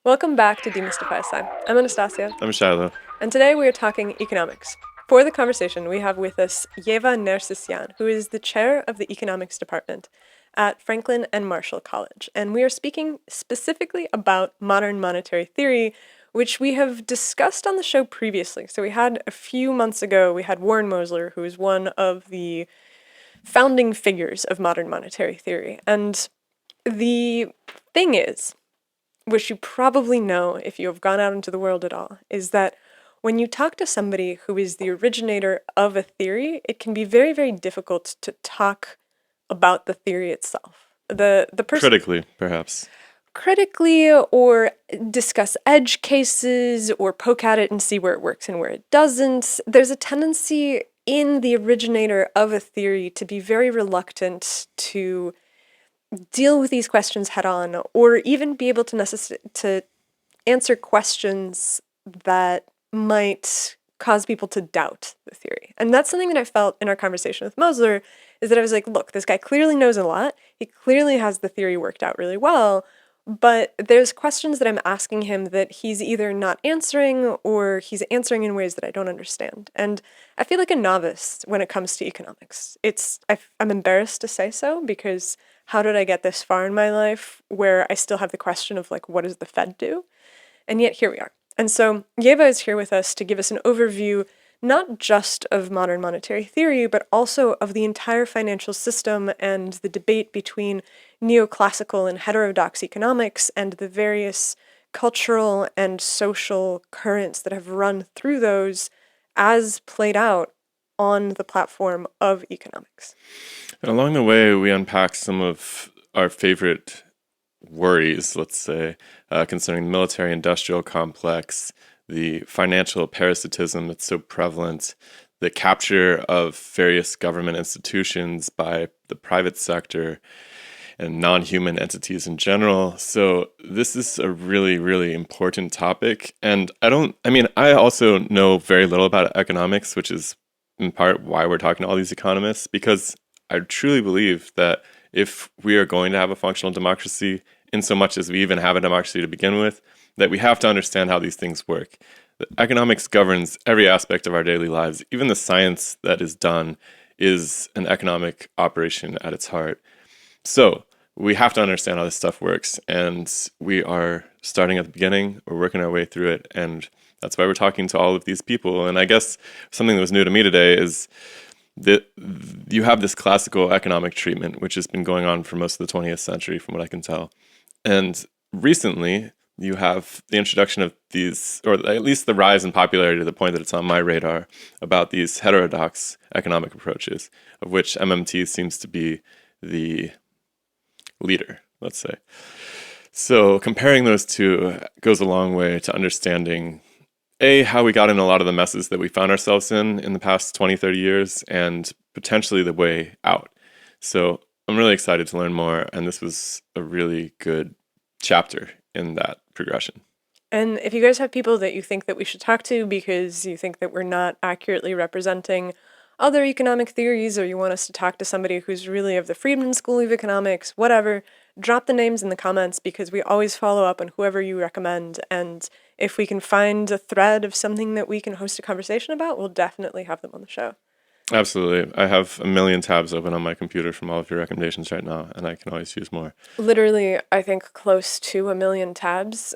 Welcome back to Demystify Sci. I'm Anastasia, I'm Shiloh. and today we are talking economics. For the conversation, we have with us Yeva Nersisyan, who is the chair of the economics department at Franklin and Marshall College, and we are speaking specifically about modern monetary theory, which we have discussed on the show previously. So we had a few months ago, we had Warren Mosler, who is one of the founding figures of modern monetary theory, and the thing is, which you probably know if you have gone out into the world at all, is that when you talk to somebody who is the originator of a theory, it can be very, very difficult to talk about the theory itself. The person Critically, perhaps. critically, or discuss edge cases, or poke at it and see where it works and where it doesn't. There's a tendency in the originator of a theory to be very reluctant to deal with these questions head on, or even be able to answer questions that might cause people to doubt the theory. And that's something that I felt in our conversation with Mosler, is that I was like, look, this guy clearly knows a lot. He clearly has the theory worked out really well, but there's questions that I'm asking him that he's either not answering or he's answering in ways that I don't understand. And I feel like a novice when it comes to economics. I'm embarrassed to say so, because how did I get this far in my life where I still have the question of, like, what does the Fed do? And yet here we are. And so Yeva is here with us to give us an overview, not just of modern monetary theory, but also of the entire financial system and the debate between neoclassical and heterodox economics and the various cultural and social currents that have run through those as played out on the platform of economics. And along the way, we unpack some of our favorite worries, let's say, concerning the military-industrial complex, the financial parasitism that's so prevalent, the capture of various government institutions by the private sector, and non-human entities in general. So this is a really, really important topic. And I also know very little about economics, which is in part why we're talking to all these economists, because I truly believe that if we are going to have a functional democracy, in so much as we even have a democracy to begin with, that we have to understand how these things work. Economics governs every aspect of our daily lives. Even the science that is done is an economic operation at its heart. So we have to understand how this stuff works, and we are starting at the beginning. We're working our way through it, and that's why we're talking to all of these people. And I guess something that was new to me today is that you have this classical economic treatment, which has been going on for most of the 20th century, from what I can tell. And recently, you have the introduction of these, or at least the rise in popularity to the point that it's on my radar, about these heterodox economic approaches, of which MMT seems to be the leader, let's say. So comparing those two goes a long way to understanding, A, how we got in a lot of the messes that we found ourselves in the past 20, 30 years, and potentially the way out. So I'm really excited to learn more, and this was a really good chapter in that progression. And if you guys have people that you think that we should talk to because you think that we're not accurately representing other economic theories, or you want us to talk to somebody who's really of the Friedman School of Economics, whatever, drop the names in the comments, because we always follow up on whoever you recommend. And if we can find a thread of something that we can host a conversation about, we'll definitely have them on the show. Absolutely. I have a million tabs open on my computer from all of your recommendations right now, and I can always use more. Literally, I think close to a million tabs.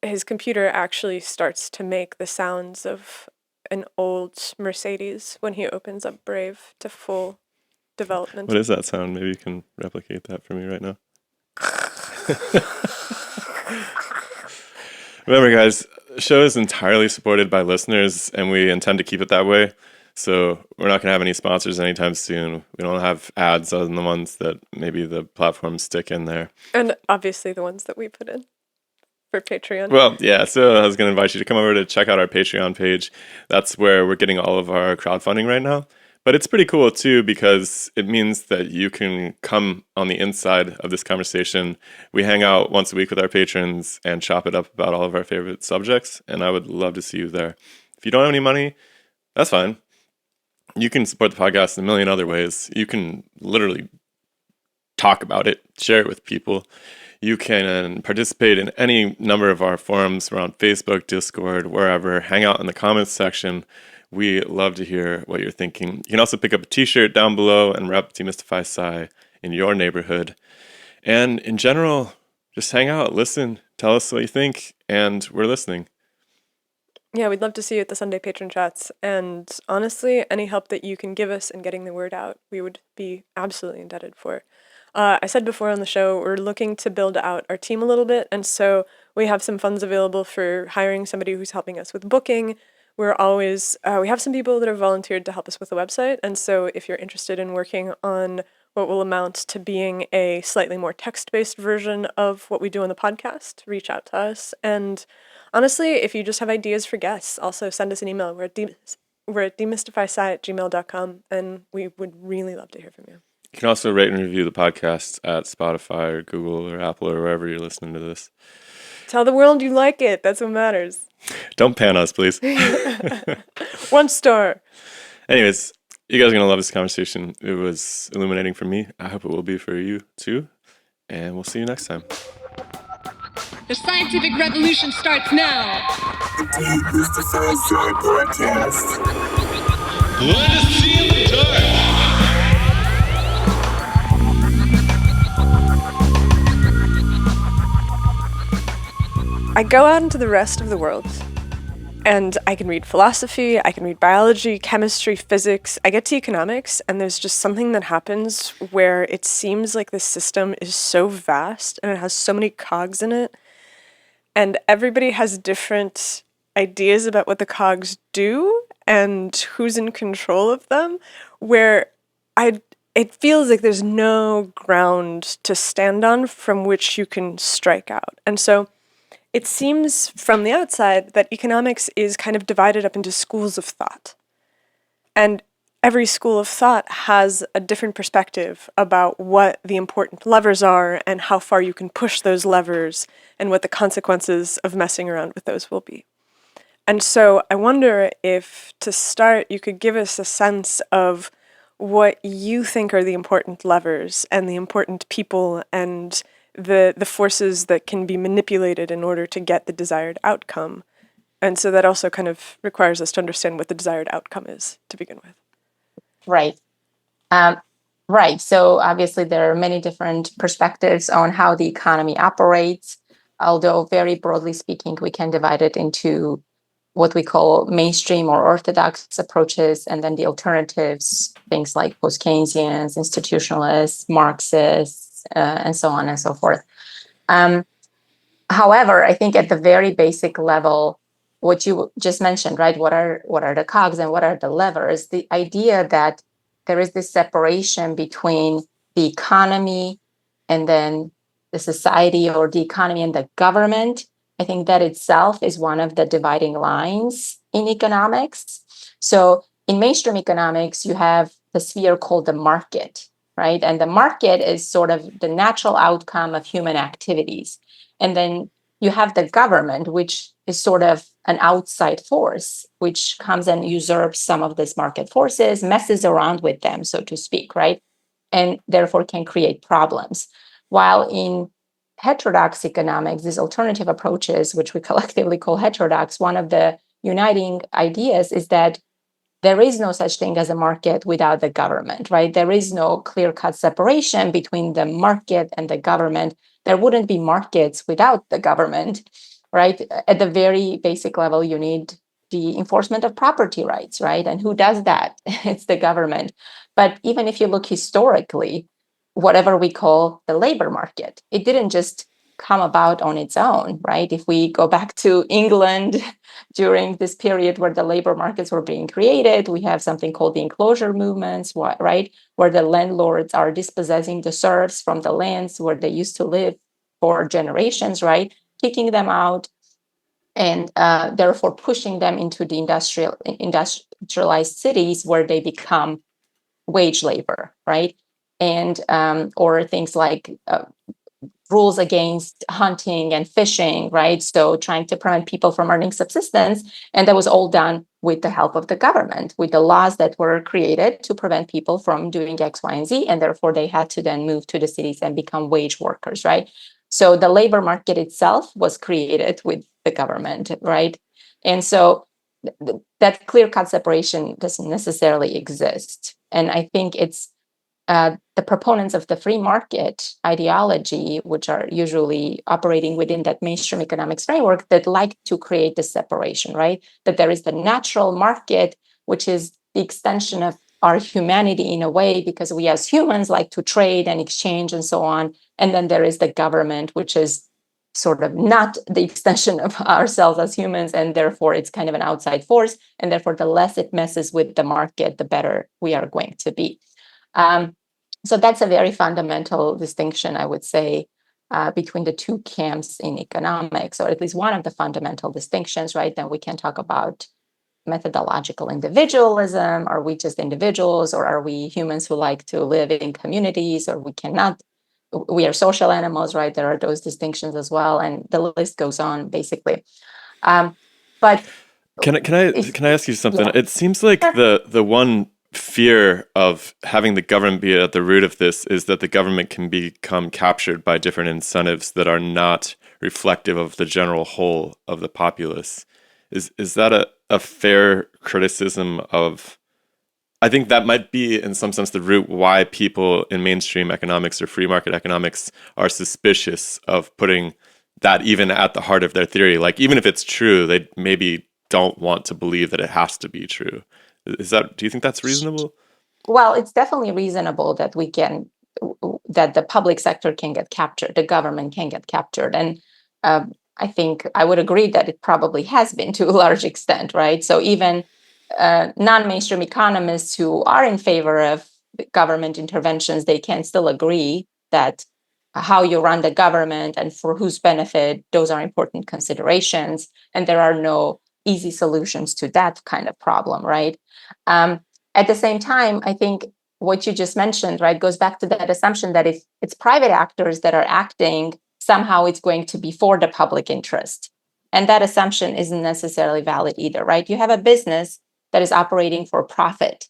His computer actually starts to make the sounds of an old Mercedes when he opens up Brave to full development. What is that sound? Maybe you can replicate that for me right now. Remember, guys, the show is entirely supported by listeners, and we intend to keep it that way. So we're not going to have any sponsors anytime soon. We don't have ads other than the ones that maybe the platforms stick in there. And obviously the ones that we put in for Patreon. Well, yeah, so I was going to invite you to come over to check out our Patreon page. That's where we're getting all of our crowdfunding right now. But it's pretty cool, too, because it means that you can come on the inside of this conversation. We hang out once a week with our patrons and chop it up about all of our favorite subjects, and I would love to see you there. If you don't have any money, that's fine. You can support the podcast in a million other ways. You can literally talk about it, share it with people. You can participate in any number of our forums. We're on Facebook, Discord, wherever. Hang out in the comments section. We love to hear what you're thinking. You can also pick up a t-shirt down below and rep Demystify Sci in your neighborhood. And in general, just hang out, listen, tell us what you think, and we're listening. Yeah, we'd love to see you at the Sunday patron chats. And honestly, any help that you can give us in getting the word out, we would be absolutely indebted for. I said before on the show, we're looking to build out our team a little bit. And so we have some funds available for hiring somebody who's helping us with booking. We have some people that have volunteered to help us with the website. And so if you're interested in working on what will amount to being a slightly more text-based version of what we do on the podcast, reach out to us. And honestly, if you just have ideas for guests, also send us an email. We're at demystifysci@gmail.com, and we would really love to hear from you. You can also rate and review the podcast at Spotify or Google or Apple or wherever you're listening to this. Tell the world you like it. That's what matters. Don't pan us, please. 1 star. Anyways, you guys are going to love this conversation. It was illuminating for me. I hope it will be for you too. And we'll see you next time. The scientific revolution starts now. Demystify Sci podcast. Let us see in the dark. I go out into the rest of the world, and I can read philosophy, I can read biology, chemistry, physics. I get to economics, and there's just something that happens where it seems like the system is so vast, and it has so many cogs in it, and everybody has different ideas about what the cogs do and who's in control of them, where it feels like there's no ground to stand on from which you can strike out. And so it seems from the outside that economics is kind of divided up into schools of thought. And every school of thought has a different perspective about what the important levers are and how far you can push those levers and what the consequences of messing around with those will be. And so I wonder if, to start, you could give us a sense of what you think are the important levers and the important people and the forces that can be manipulated in order to get the desired outcome. And so that also kind of requires us to understand what the desired outcome is to begin with. Right. Right. So obviously there are many different perspectives on how the economy operates, although very broadly speaking, we can divide it into what we call mainstream or orthodox approaches, and then the alternatives, things like Post-Keynesians, Institutionalists, Marxists, and so on and so forth. However, I think at the very basic level, what you just mentioned, right? What are the cogs and what are the levers? The idea that there is this separation between the economy and then the society, or the economy and the government, I think that itself is one of the dividing lines in economics. So in mainstream economics, you have the sphere called the market, right? And the market is sort of the natural outcome of human activities. And then you have the government, which is sort of an outside force, which comes and usurps some of these market forces, messes around with them, so to speak, right? And therefore can create problems. While in heterodox economics, these alternative approaches, which we collectively call heterodox, one of the uniting ideas is that there is no such thing as a market without the government, right? There is no clear-cut separation between the market and the government. There wouldn't be markets without the government, right? At the very basic level, you need the enforcement of property rights, right? And who does that? It's the government. But even if you look historically, whatever we call the labor market, it didn't just come about on its own, right? If we go back to England during this period where the labor markets were being created, we have something called the Enclosure movements, right? Where the landlords are dispossessing the serfs from the lands where they used to live for generations, right? Kicking them out and therefore pushing them into the industrialized cities where they become wage labor, right? And or things like rules against hunting and fishing, right? So trying to prevent people from earning subsistence. And that was all done with the help of the government, with the laws that were created to prevent people from doing X, Y, and Z. And therefore, they had to then move to the cities and become wage workers, right? So the labor market itself was created with the government, right? And so that clear-cut separation doesn't necessarily exist. And I think it's the proponents of the free market ideology, which are usually operating within that mainstream economics framework, that like to create this separation, right? That there is the natural market, which is the extension of our humanity in a way, because we as humans like to trade and exchange and so on. And then there is the government, which is sort of not the extension of ourselves as humans, and therefore it's kind of an outside force. And therefore, the less it messes with the market, the better we are going to be. So that's a very fundamental distinction, I would say, between the two camps in economics, or at least one of the fundamental distinctions, right? Then we can talk about methodological individualism. Are we just individuals, or are we humans who like to live in communities, or we are social animals, right? There are those distinctions as well, and the list goes on, basically. But can I ask you something? Yeah. It seems like the one fear of having the government be at the root of this is that the government can become captured by different incentives that are not reflective of the general whole of the populace. Is that a fair criticism of? I think that might be, in some sense, the root why people in mainstream economics or free market economics are suspicious of putting that even at the heart of their theory. Like, even if it's true, they maybe don't want to believe that it has to be true. Do you think that's reasonable? Well, it's definitely reasonable that that the public sector can get captured, the government can get captured. And I think I would agree that it probably has been to a large extent, right? So even non-mainstream economists who are in favor of government interventions, they can still agree that how you run the government and for whose benefit, those are important considerations. And there are no easy solutions to that kind of problem, right? At the same time, I think what you just mentioned, right, goes back to that assumption that if it's private actors that are acting, somehow it's going to be for the public interest. And that assumption isn't necessarily valid either, right? You have a business that is operating for profit.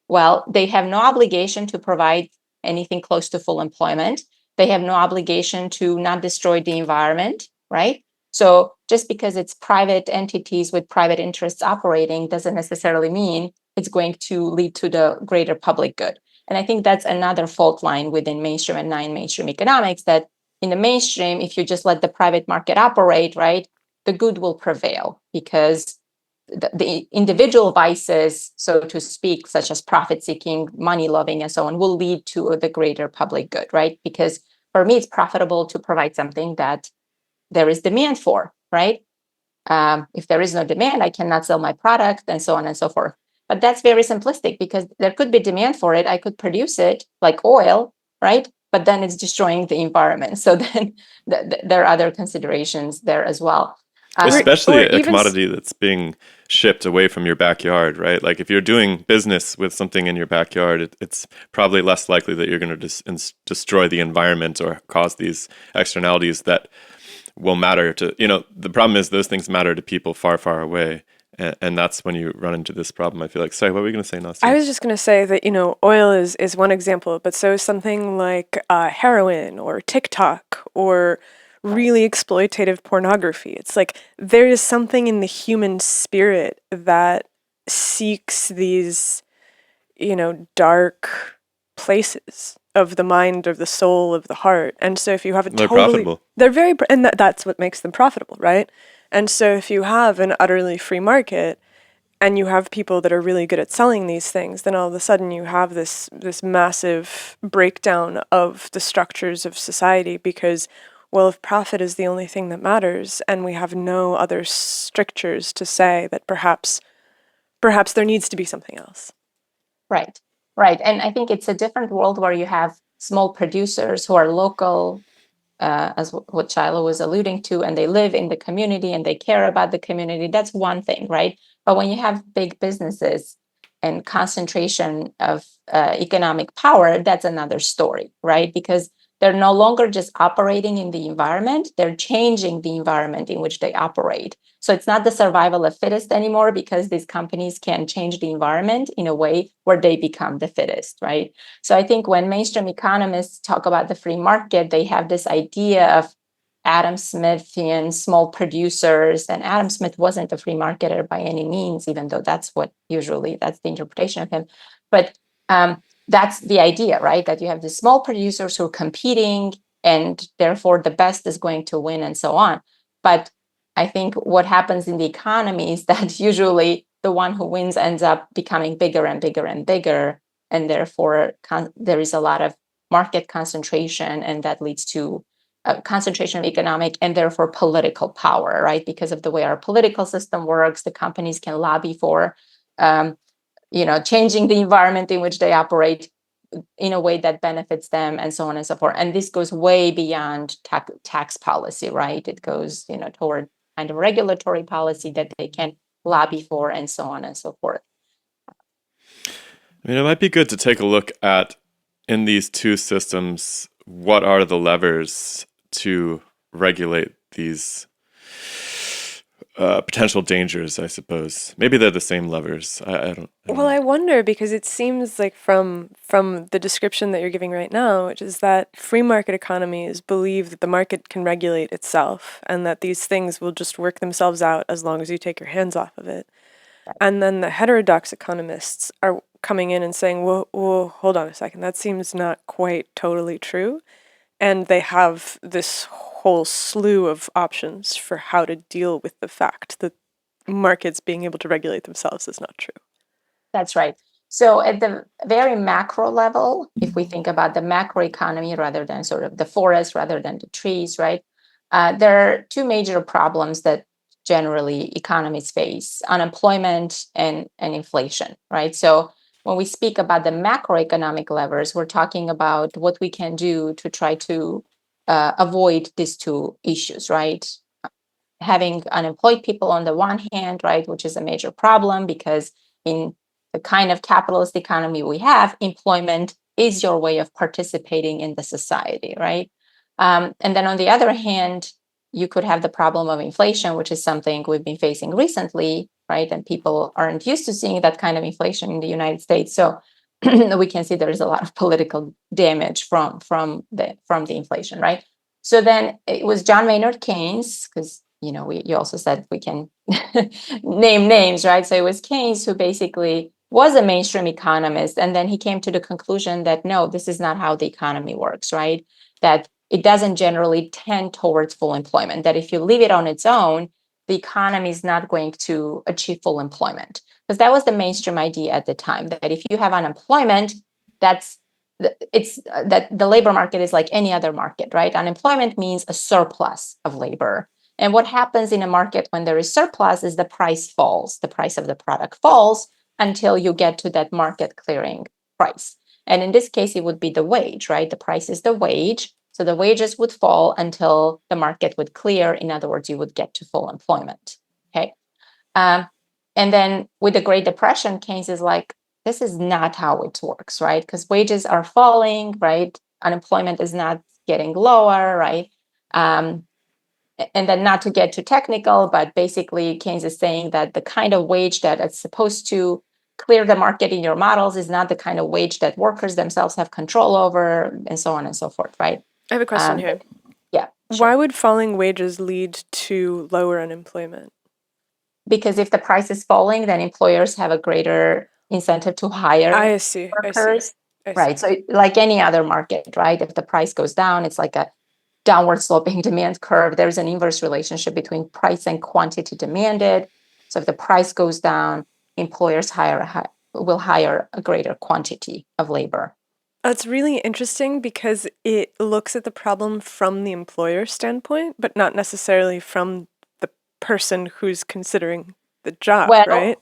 Well, they have no obligation to provide anything close to full employment. They have no obligation to not destroy the environment, right? So just because it's private entities with private interests operating doesn't necessarily mean it's going to lead to the greater public good. And I think that's another fault line within mainstream and non-mainstream economics, that in the mainstream, if you just let the private market operate, right, the good will prevail because the individual vices, so to speak, such as profit-seeking, money-loving, and so on, will lead to the greater public good, right? Because for me, it's profitable to provide something that there is demand for, right? If there is no demand, I cannot sell my product, and so on and so forth. But that's very simplistic because there could be demand for it. I could produce it like oil, right? But then it's destroying the environment. So then there are other considerations there as well. Especially a commodity that's being shipped away from your backyard, right? Like if you're doing business with something in your backyard, it's probably less likely that you're going to destroy the environment or cause these externalities that will matter to, the problem is those things matter to people far, far away. And that's when you run into this problem, I feel like. Sorry, what were you going to say, Nastia? I was just going to say that, oil is one example, but so is something like heroin or TikTok or really exploitative pornography. It's like there is something in the human spirit that seeks these, dark places of the mind, of the soul, of the heart. And so if you have they're profitable. They're very, and that's what makes them profitable, right? And so if you have an utterly free market and you have people that are really good at selling these things, then all of a sudden you have this massive breakdown of the structures of society because, well, if profit is the only thing that matters and we have no other strictures to say that perhaps there needs to be something else. Right. And I think it's a different world where you have small producers who are local, as what Shiloh was alluding to, and they live in the community and they care about the community. That's one thing, right? But when you have big businesses and concentration of economic power, that's another story, right? Because they're no longer just operating in the environment, they're changing the environment in which they operate. So it's not the survival of fittest anymore because these companies can change the environment in a way where they become the fittest, right? So I think when mainstream economists talk about the free market, they have this idea of Adam Smithian small producers, and Adam Smith wasn't a free marketer by any means, even though that's the interpretation of him. But that's the idea, right? That you have the small producers who are competing, and therefore the best is going to win, and so on. But I think what happens in the economy is that usually the one who wins ends up becoming bigger and bigger and bigger, and therefore there is a lot of market concentration, and that leads to concentration of economic and therefore political power, right? Because of the way our political system works, the companies can lobby for, changing the environment in which they operate in a way that benefits them, and so on and so forth. And this goes way beyond tax policy, right? It goes, toward kind of regulatory policy that they can lobby for, and so on and so forth. I mean, it might be good to take a look at, in these two systems, what are the levers to regulate these potential dangers, I suppose. Maybe they're the same levers. I don't Well, know. I wonder, because it seems like from the description that you're giving right now, which is that free market economies believe that the market can regulate itself and that these things will just work themselves out as long as you take your hands off of it. And then the heterodox economists are coming in and saying, well, hold on a second, that seems not quite totally true. And they have this whole slew of options for how to deal with the fact that markets being able to regulate themselves is not true. That's right. So at the very macro level, if we think about the macro economy rather than sort of the forest rather than the trees, right? There are two major problems that generally economies face: unemployment and inflation, right? So when we speak about the macroeconomic levers, we're talking about what we can do to try to avoid these two issues, right? Having unemployed people on the one hand, right, which is a major problem because in the kind of capitalist economy we have, employment is your way of participating in the society, right? And then on the other hand, you could have the problem of inflation, which is something we've been facing recently, right? And people aren't used to seeing that kind of inflation in the United States. So we can see there is a lot of political damage from the inflation, right? So then it was John Maynard Keynes, because you also said we can name names, right? So it was Keynes who basically was a mainstream economist, and then he came to the conclusion that no, this is not how the economy works, right? That it doesn't generally tend towards full employment, that if you leave it on its own, the economy is not going to achieve full employment. Because that was the mainstream idea at the time, that if you have unemployment, that the labor market is like any other market, right? Unemployment means a surplus of labor. And what happens in a market when there is surplus is the price falls. The price of the product falls until you get to that market clearing price. And in this case, it would be the wage, right? The price is the wage. So the wages would fall until the market would clear. In other words, you would get to full employment. Okay. And then with the Great Depression, Keynes is like, this is not how it works, right? Because wages are falling, right? Unemployment is not getting lower, right? And then not to get too technical, but basically Keynes is saying that the kind of wage that is supposed to clear the market in your models is not the kind of wage that workers themselves have control over, and so on and so forth, right? I have a question here. Yeah. Why Sure. would falling wages lead to lower unemployment? Because if the price is falling, then employers have a greater incentive to hire I see. workers. I see. Right. So like any other market, right? If the price goes down, it's like a downward sloping demand curve. There's an inverse relationship between price and quantity demanded. So if the price goes down, employers will hire a greater quantity of labor. That's really interesting because it looks at the problem from the employer standpoint, but not necessarily from the person who's considering the job, Well, right?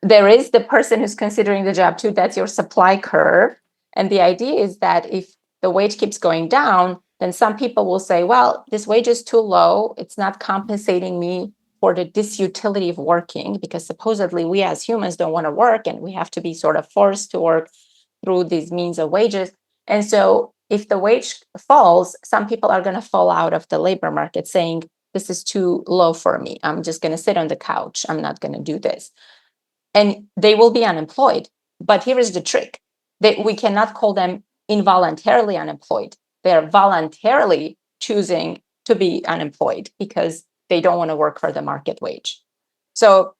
there is the person who's considering the job too. That's your supply curve. And the idea is that if the wage keeps going down, then some people will say, well, this wage is too low. It's not compensating me for the disutility of working, because supposedly we as humans don't want to work and we have to be sort of forced to work through these means of wages. And so if the wage falls, some people are going to fall out of the labor market saying, this is too low for me. I'm just going to sit on the couch. I'm not going to do this. And they will be unemployed. But here is the trick. We cannot call them involuntarily unemployed. They are voluntarily choosing to be unemployed because they don't want to work for the market wage. So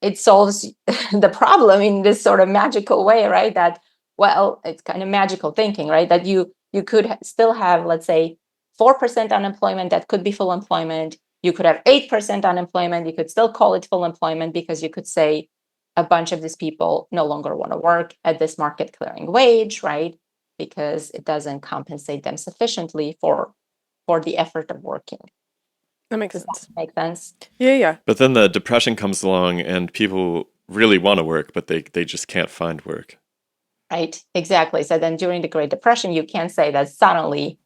it solves the problem in this sort of magical way, right? That, well, it's kind of magical thinking, right? That you could still have, let's say, 4% unemployment that could be full employment. You could have 8% unemployment. You could still call it full employment because you could say a bunch of these people no longer want to work at this market clearing wage, right? Because it doesn't compensate them sufficiently for the effort of working. That makes Does sense. that make sense? Yeah. But then the depression comes along and people really want to work, but they just can't find work. Right, exactly. So then during the Great Depression, you can't say that suddenly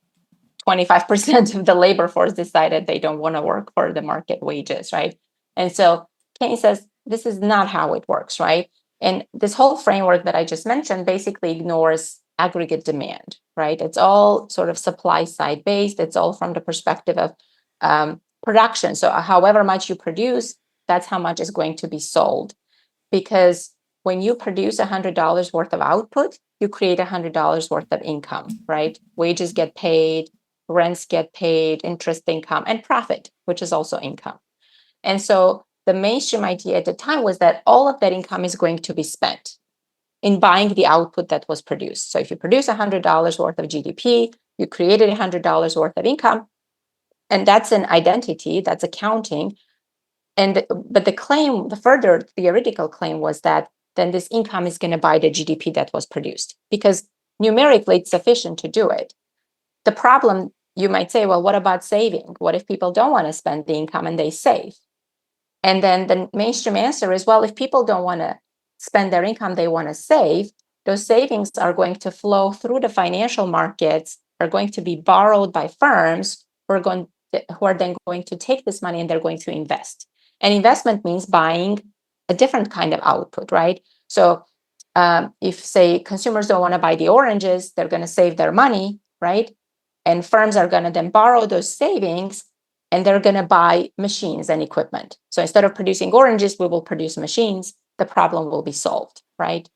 25% of the labor force decided they don't want to work for the market wages, right? And so Keynes says this is not how it works, right? And this whole framework that I just mentioned basically ignores aggregate demand, right? It's all sort of supply side based. It's all from the perspective of production. So however much you produce, that's how much is going to be sold. Because when you produce $100 worth of output, you create $100 worth of income, right? Wages get paid, rents get paid, interest income, and profit, which is also income. And so the mainstream idea at the time was that all of that income is going to be spent in buying the output that was produced. So if you produce $100 worth of GDP, you created $100 worth of income, and that's an identity, that's accounting. But the further theoretical claim was that then this income is going to buy the GDP that was produced because numerically it's sufficient to do it. The problem, you might say, well, what about saving? What if people don't want to spend the income and they save? And then the mainstream answer is, well, if people don't want to spend their income, they want to save, those savings are going to flow through the financial markets, are going to be borrowed by firms who are then going to take this money and they're going to invest. And investment means buying a different kind of output, right? So if, say, consumers don't want to buy the oranges, they're going to save their money, right? And firms are going to then borrow those savings and they're going to buy machines and equipment. So instead of producing oranges, we will produce machines. The problem will be solved, right?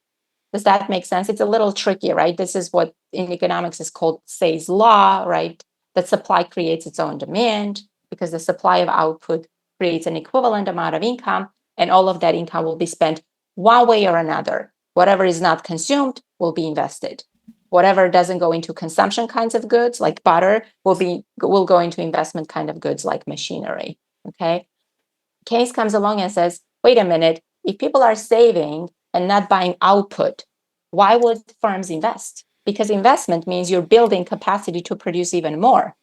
Does that make sense? It's a little tricky, right? This is what in economics is called Say's law, right? That supply creates its own demand because the supply of output creates an equivalent amount of income, and all of that income will be spent one way or another. Whatever is not consumed will be invested. Whatever doesn't go into consumption kinds of goods, like butter, will go into investment kind of goods like machinery. Okay. Keynes comes along and says, wait a minute, if people are saving and not buying output, why would firms invest? Because investment means you're building capacity to produce even more,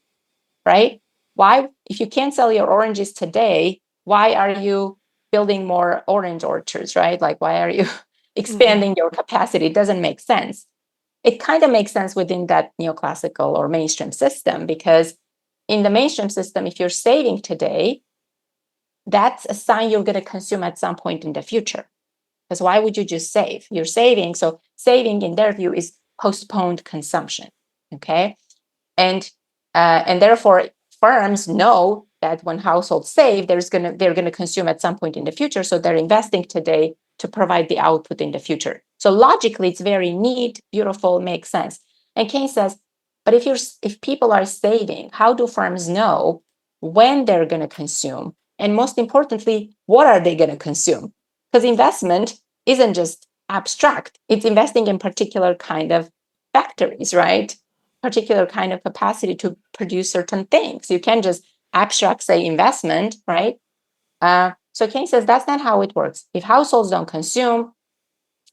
right? Why, if you can't sell your oranges today, why are you building more orange orchards, right? Like, why are you expanding your capacity? It doesn't make sense. It kind of makes sense within that neoclassical or mainstream system, because in the mainstream system, if you're saving today, that's a sign you're going to consume at some point in the future. Because why would you just save? You're saving. So saving, in their view, is postponed consumption. Okay, and therefore firms know that when households save, they're going to consume at some point in the future. So they're investing today to provide the output in the future. So logically, it's very neat, beautiful, makes sense. And Keynes says, but if people are saving, how do firms know when they're going to consume? And most importantly, what are they going to consume? Because investment isn't just abstract. It's investing in particular kind of factories, right? Particular kind of capacity to produce certain things. You can't just abstract say investment, right? So Keynes says that's not how it works. If households don't consume,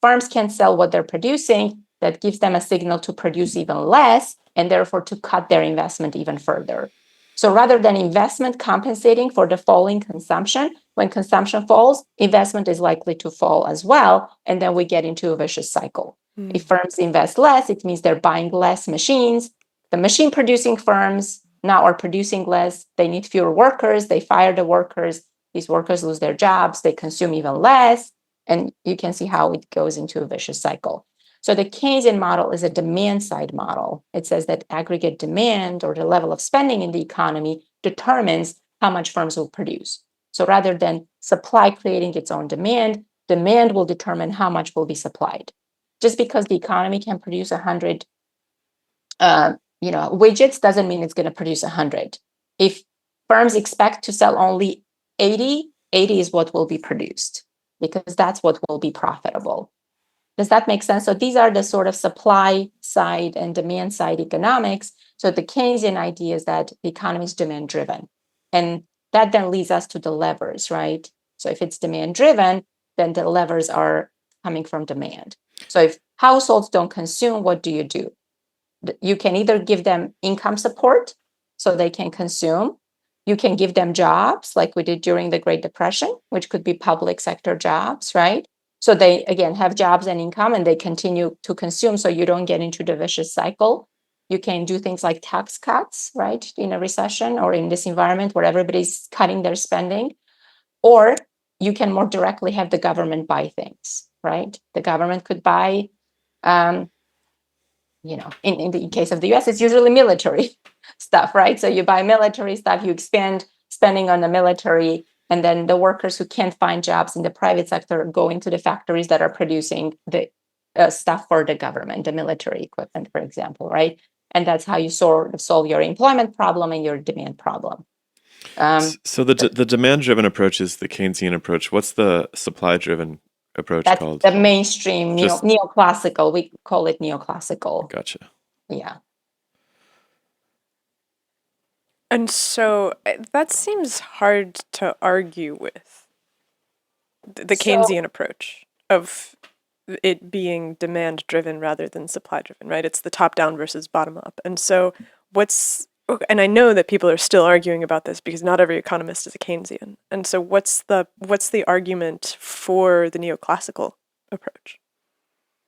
firms can't sell what they're producing. That gives them a signal to produce even less and therefore to cut their investment even further. So rather than investment compensating for the falling consumption, when consumption falls, investment is likely to fall as well. And then we get into a vicious cycle. If firms invest less, it means they're buying less machines. The machine producing firms now are producing less. They need fewer workers. They fire the workers. These workers lose their jobs. They consume even less. And you can see how it goes into a vicious cycle. So the Keynesian model is a demand side model. It says that aggregate demand or the level of spending in the economy determines how much firms will produce. So rather than supply creating its own demand, demand will determine how much will be supplied. Just because the economy can produce 100 widgets doesn't mean it's going to produce 100. If firms expect to sell only 80, 80 is what will be produced because that's what will be profitable. Does that make sense? So these are the sort of supply side and demand side economics. So the Keynesian idea is that the economy is demand driven. And that then leads us to the levers, right? So if it's demand driven, then the levers are coming from demand. So if households don't consume, what do? You can either give them income support so they can consume. You can give them jobs like we did during the Great Depression, which could be public sector jobs, right? So they, again, have jobs and income and they continue to consume so you don't get into the vicious cycle. You can do things like tax cuts, right, in a recession or in this environment where everybody's cutting their spending. Or you can more directly have the government buy things, right? The government could buy, in the case of the US, it's usually military stuff, right? So you buy military stuff, you expand spending on the military, and then the workers who can't find jobs in the private sector go into the factories that are producing the stuff for the government, the military equipment, for example, right? And that's how you sort of solve your employment problem and your demand problem. So the demand-driven approach is the Keynesian approach. What's the supply-driven approach That's called? the mainstream neoclassical. We call it neoclassical. Gotcha. Yeah. And so that seems hard to argue with the Keynesian approach of it being demand driven rather than supply driven, right? It's the top down versus bottom up. And so and I know that people are still arguing about this because not every economist is a Keynesian. And so what's the argument for the neoclassical approach?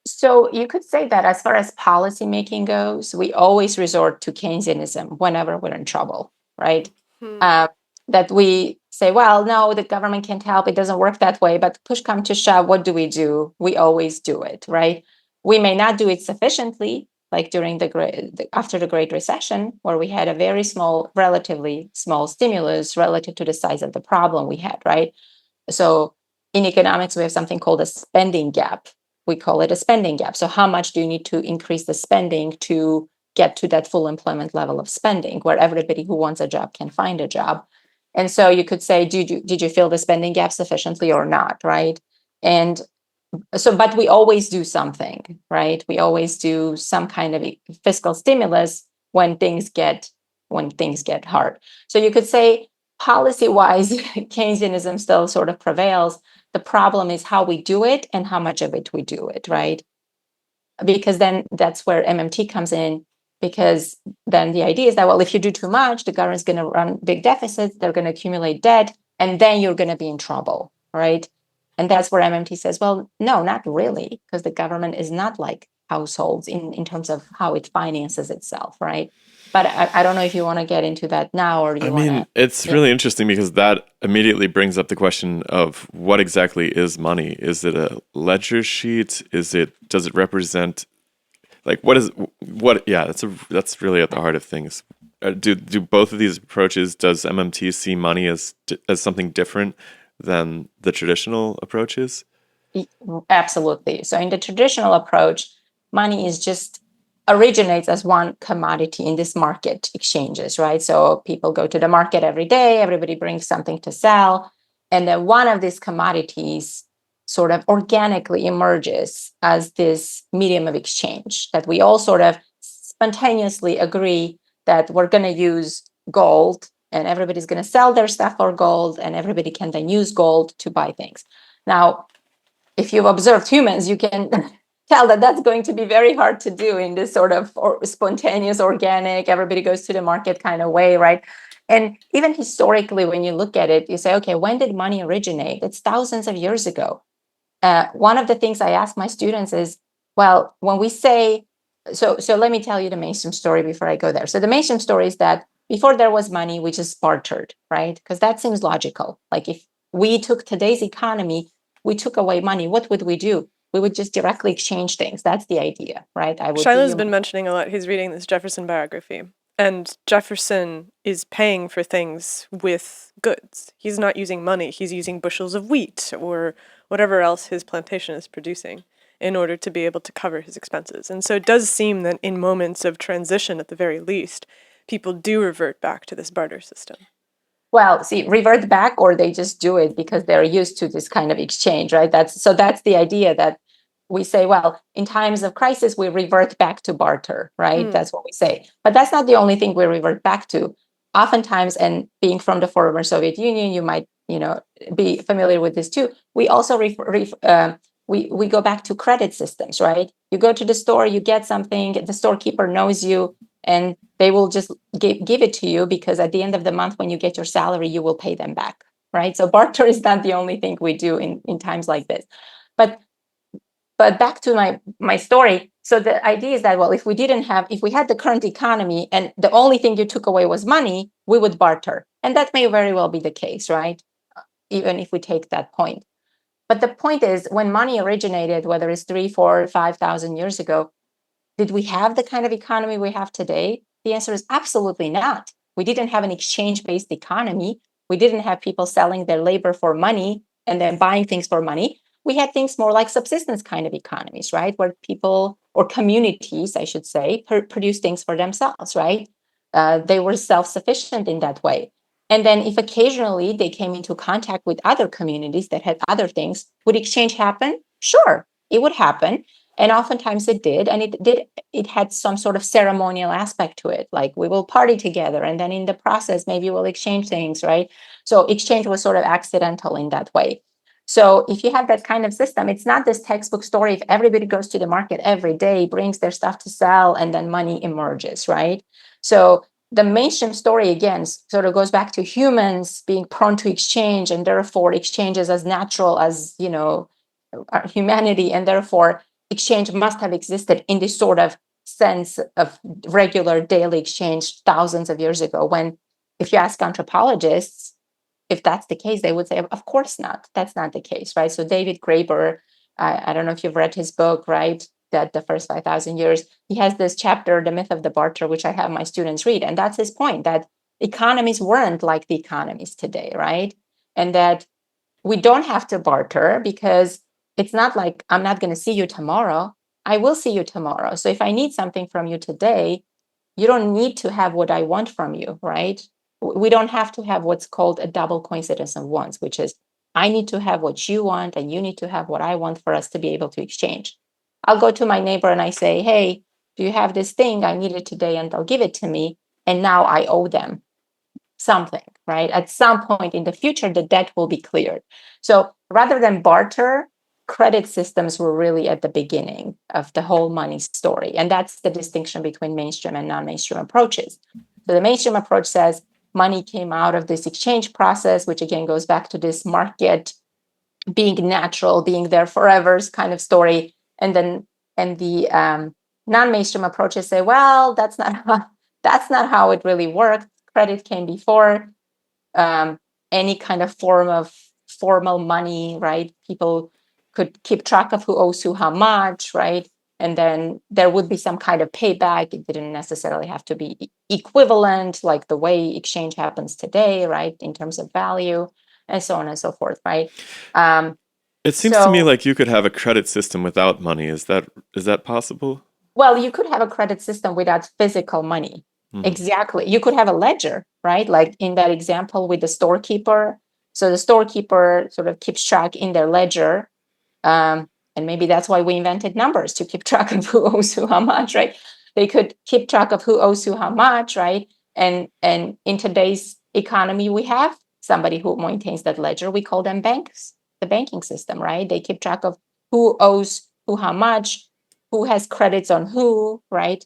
So you could say that as far as policy making goes, we always resort to Keynesianism whenever we're in trouble, right? That we say, well, no, the government can't help. It doesn't work that way. But push come to shove, what do? We always do it, right? We may not do it sufficiently, like during after the Great Recession, where we had a very relatively small stimulus relative to the size of the problem we had, right? So in economics, we have something called a spending gap. We call it a spending gap. So how much do you need to increase the spending to get to that full employment level of spending where everybody who wants a job can find a job? And so you could say, did you fill the spending gap sufficiently or not, right? And so, but we always do something, right? We always do some kind of fiscal stimulus when things get hard. So you could say policy-wise, Keynesianism still sort of prevails. The problem is how we do it and how much of it we do it, right? Because then that's where MMT comes in, because then the idea is that, well, if you do too much, the government's going to run big deficits, they're going to accumulate debt, and then you're going to be in trouble, right? And that's where MMT says, well, no, not really, because the government is not like households in terms of how it finances itself, right? But I don't know if you want to get into that now or you want to. It's really interesting because that immediately brings up the question of what exactly is money? Is it a ledger sheet? Does it represent, like, that's really at the heart of things. Do both of these approaches, does MMT see money as something different than the traditional approaches? Absolutely. So in the traditional approach, money originates as one commodity in this market exchanges, right? So people go to the market every day, everybody brings something to sell, and then one of these commodities sort of organically emerges as this medium of exchange that we all sort of spontaneously agree that we're going to use gold, and everybody's going to sell their stuff for gold, and everybody can then use gold to buy things. Now, if you've observed humans, you can tell that that's going to be very hard to do in this sort of spontaneous, organic, everybody goes to the market kind of way, right? And even historically, when you look at it, you say, okay, when did money originate? It's thousands of years ago. One of the things I ask my students is, well, when we say, so let me tell you the mainstream story before I go there. So the mainstream story is that before there was money, we just bartered, right? Because that seems logical. Like if we took today's economy, we took away money, what would we do? We would just directly exchange things. That's the idea, right? Shiloh's been mentioning a lot. He's reading this Jefferson biography. And Jefferson is paying for things with goods. He's not using money. He's using bushels of wheat or whatever else his plantation is producing in order to be able to cover his expenses. And so it does seem that in moments of transition, at the very least, people do revert back to this barter system? Well, see, revert back, or they just do it because they're used to this kind of exchange, right? That's the idea that we say, well, in times of crisis, we revert back to barter, right? That's what we say. But that's not the only thing we revert back to. Oftentimes, and being from the former Soviet Union, you might, be familiar with this too. We also we go back to credit systems, right? You go to the store, you get something, the storekeeper knows you, and they will just give it to you because at the end of the month, when you get your salary, you will pay them back, right? So barter is not the only thing we do in times like this. But back to my story. So the idea is that, well, if we had the current economy and the only thing you took away was money, we would barter. And that may very well be the case, right? Even if we take that point. But the point is, when money originated, whether it's 3, 4, 5,000 years ago, did we have the kind of economy we have today? The answer is absolutely not. We didn't have an exchange-based economy. We didn't have people selling their labor for money and then buying things for money. We had things more like subsistence kind of economies, right? Where people, or communities, I should say, produce things for themselves, right? They were self-sufficient in that way. And then if occasionally they came into contact with other communities that had other things, would exchange happen? Sure, it would happen. And oftentimes it did. And it had some sort of ceremonial aspect to it. Like we will party together. And then in the process, maybe we'll exchange things, right? So exchange was sort of accidental in that way. So if you have that kind of system, it's not this textbook story. If everybody goes to the market every day, brings their stuff to sell, and then money emerges, right? So the mainstream story, again, sort of goes back to humans being prone to exchange, and therefore exchange is as natural as, our humanity. And therefore exchange must have existed in this sort of sense of regular daily exchange thousands of years ago, when if you ask anthropologists, if that's the case, they would say, of course not. That's not the case, right? So David Graeber, I don't know if you've read his book, right? That the first 5,000 years, he has this chapter, The Myth of the Barter, which I have my students read. And that's his point, that economies weren't like the economies today, right? And that we don't have to barter because it's not like I'm not going to see you tomorrow. I will see you tomorrow. So if I need something from you today, you don't need to have what I want from you, right? We don't have to have what's called a double coincidence of wants, which is I need to have what you want and you need to have what I want for us to be able to exchange. I'll go to my neighbor and I say, hey, do you have this thing? I need it today, and they'll give it to me. And now I owe them something, right? At some point in the future, the debt will be cleared. So rather than barter, credit systems were really at the beginning of the whole money story. And that's the distinction between mainstream and non-mainstream approaches. So the mainstream approach says money came out of this exchange process, which again goes back to this market being natural, being there forever kind of story. And the non-mainstream approaches say, well, that's not how it really worked. Credit came before any kind of form of formal money, right? People could keep track of who owes who how much, right? And then there would be some kind of payback. It didn't necessarily have to be equivalent, like the way exchange happens today, right? In terms of value, and so on and so forth, right? It seems to me like you could have a credit system without money. Is that possible? Well, you could have a credit system without physical money. Mm-hmm. Exactly. You could have a ledger, right? Like in that example with the storekeeper. So the storekeeper sort of keeps track in their ledger. And maybe that's why we invented numbers, to keep track of who owes who how much, right? They could keep track of who owes who how much, right? And in today's economy, we have somebody who maintains that ledger. We call them banks, the banking system, right? They keep track of who owes who how much, who has credits on who, right?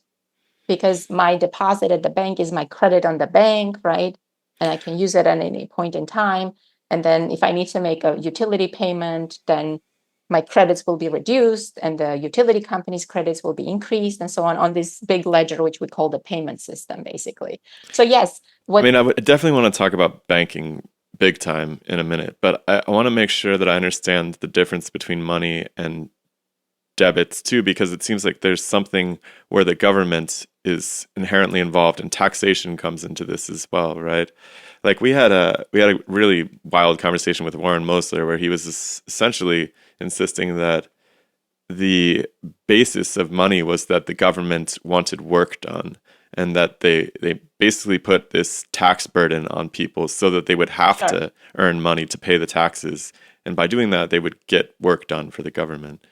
Because my deposit at the bank is my credit on the bank, right? And I can use it at any point in time. And then if I need to make a utility payment, then my credits will be reduced and the utility company's credits will be increased and so on this big ledger, which we call the payment system, basically. So yes. I would definitely want to talk about banking big time in a minute, but I want to make sure that I understand the difference between money and debits too, because it seems like there's something where the government is inherently involved and taxation comes into this as well, right? Like we had a really wild conversation with Warren Mosler where he was essentially insisting that the basis of money was that the government wanted work done and that they basically put this tax burden on people so that they would have Sure. to earn money to pay the taxes. And by doing that, they would get work done for the government.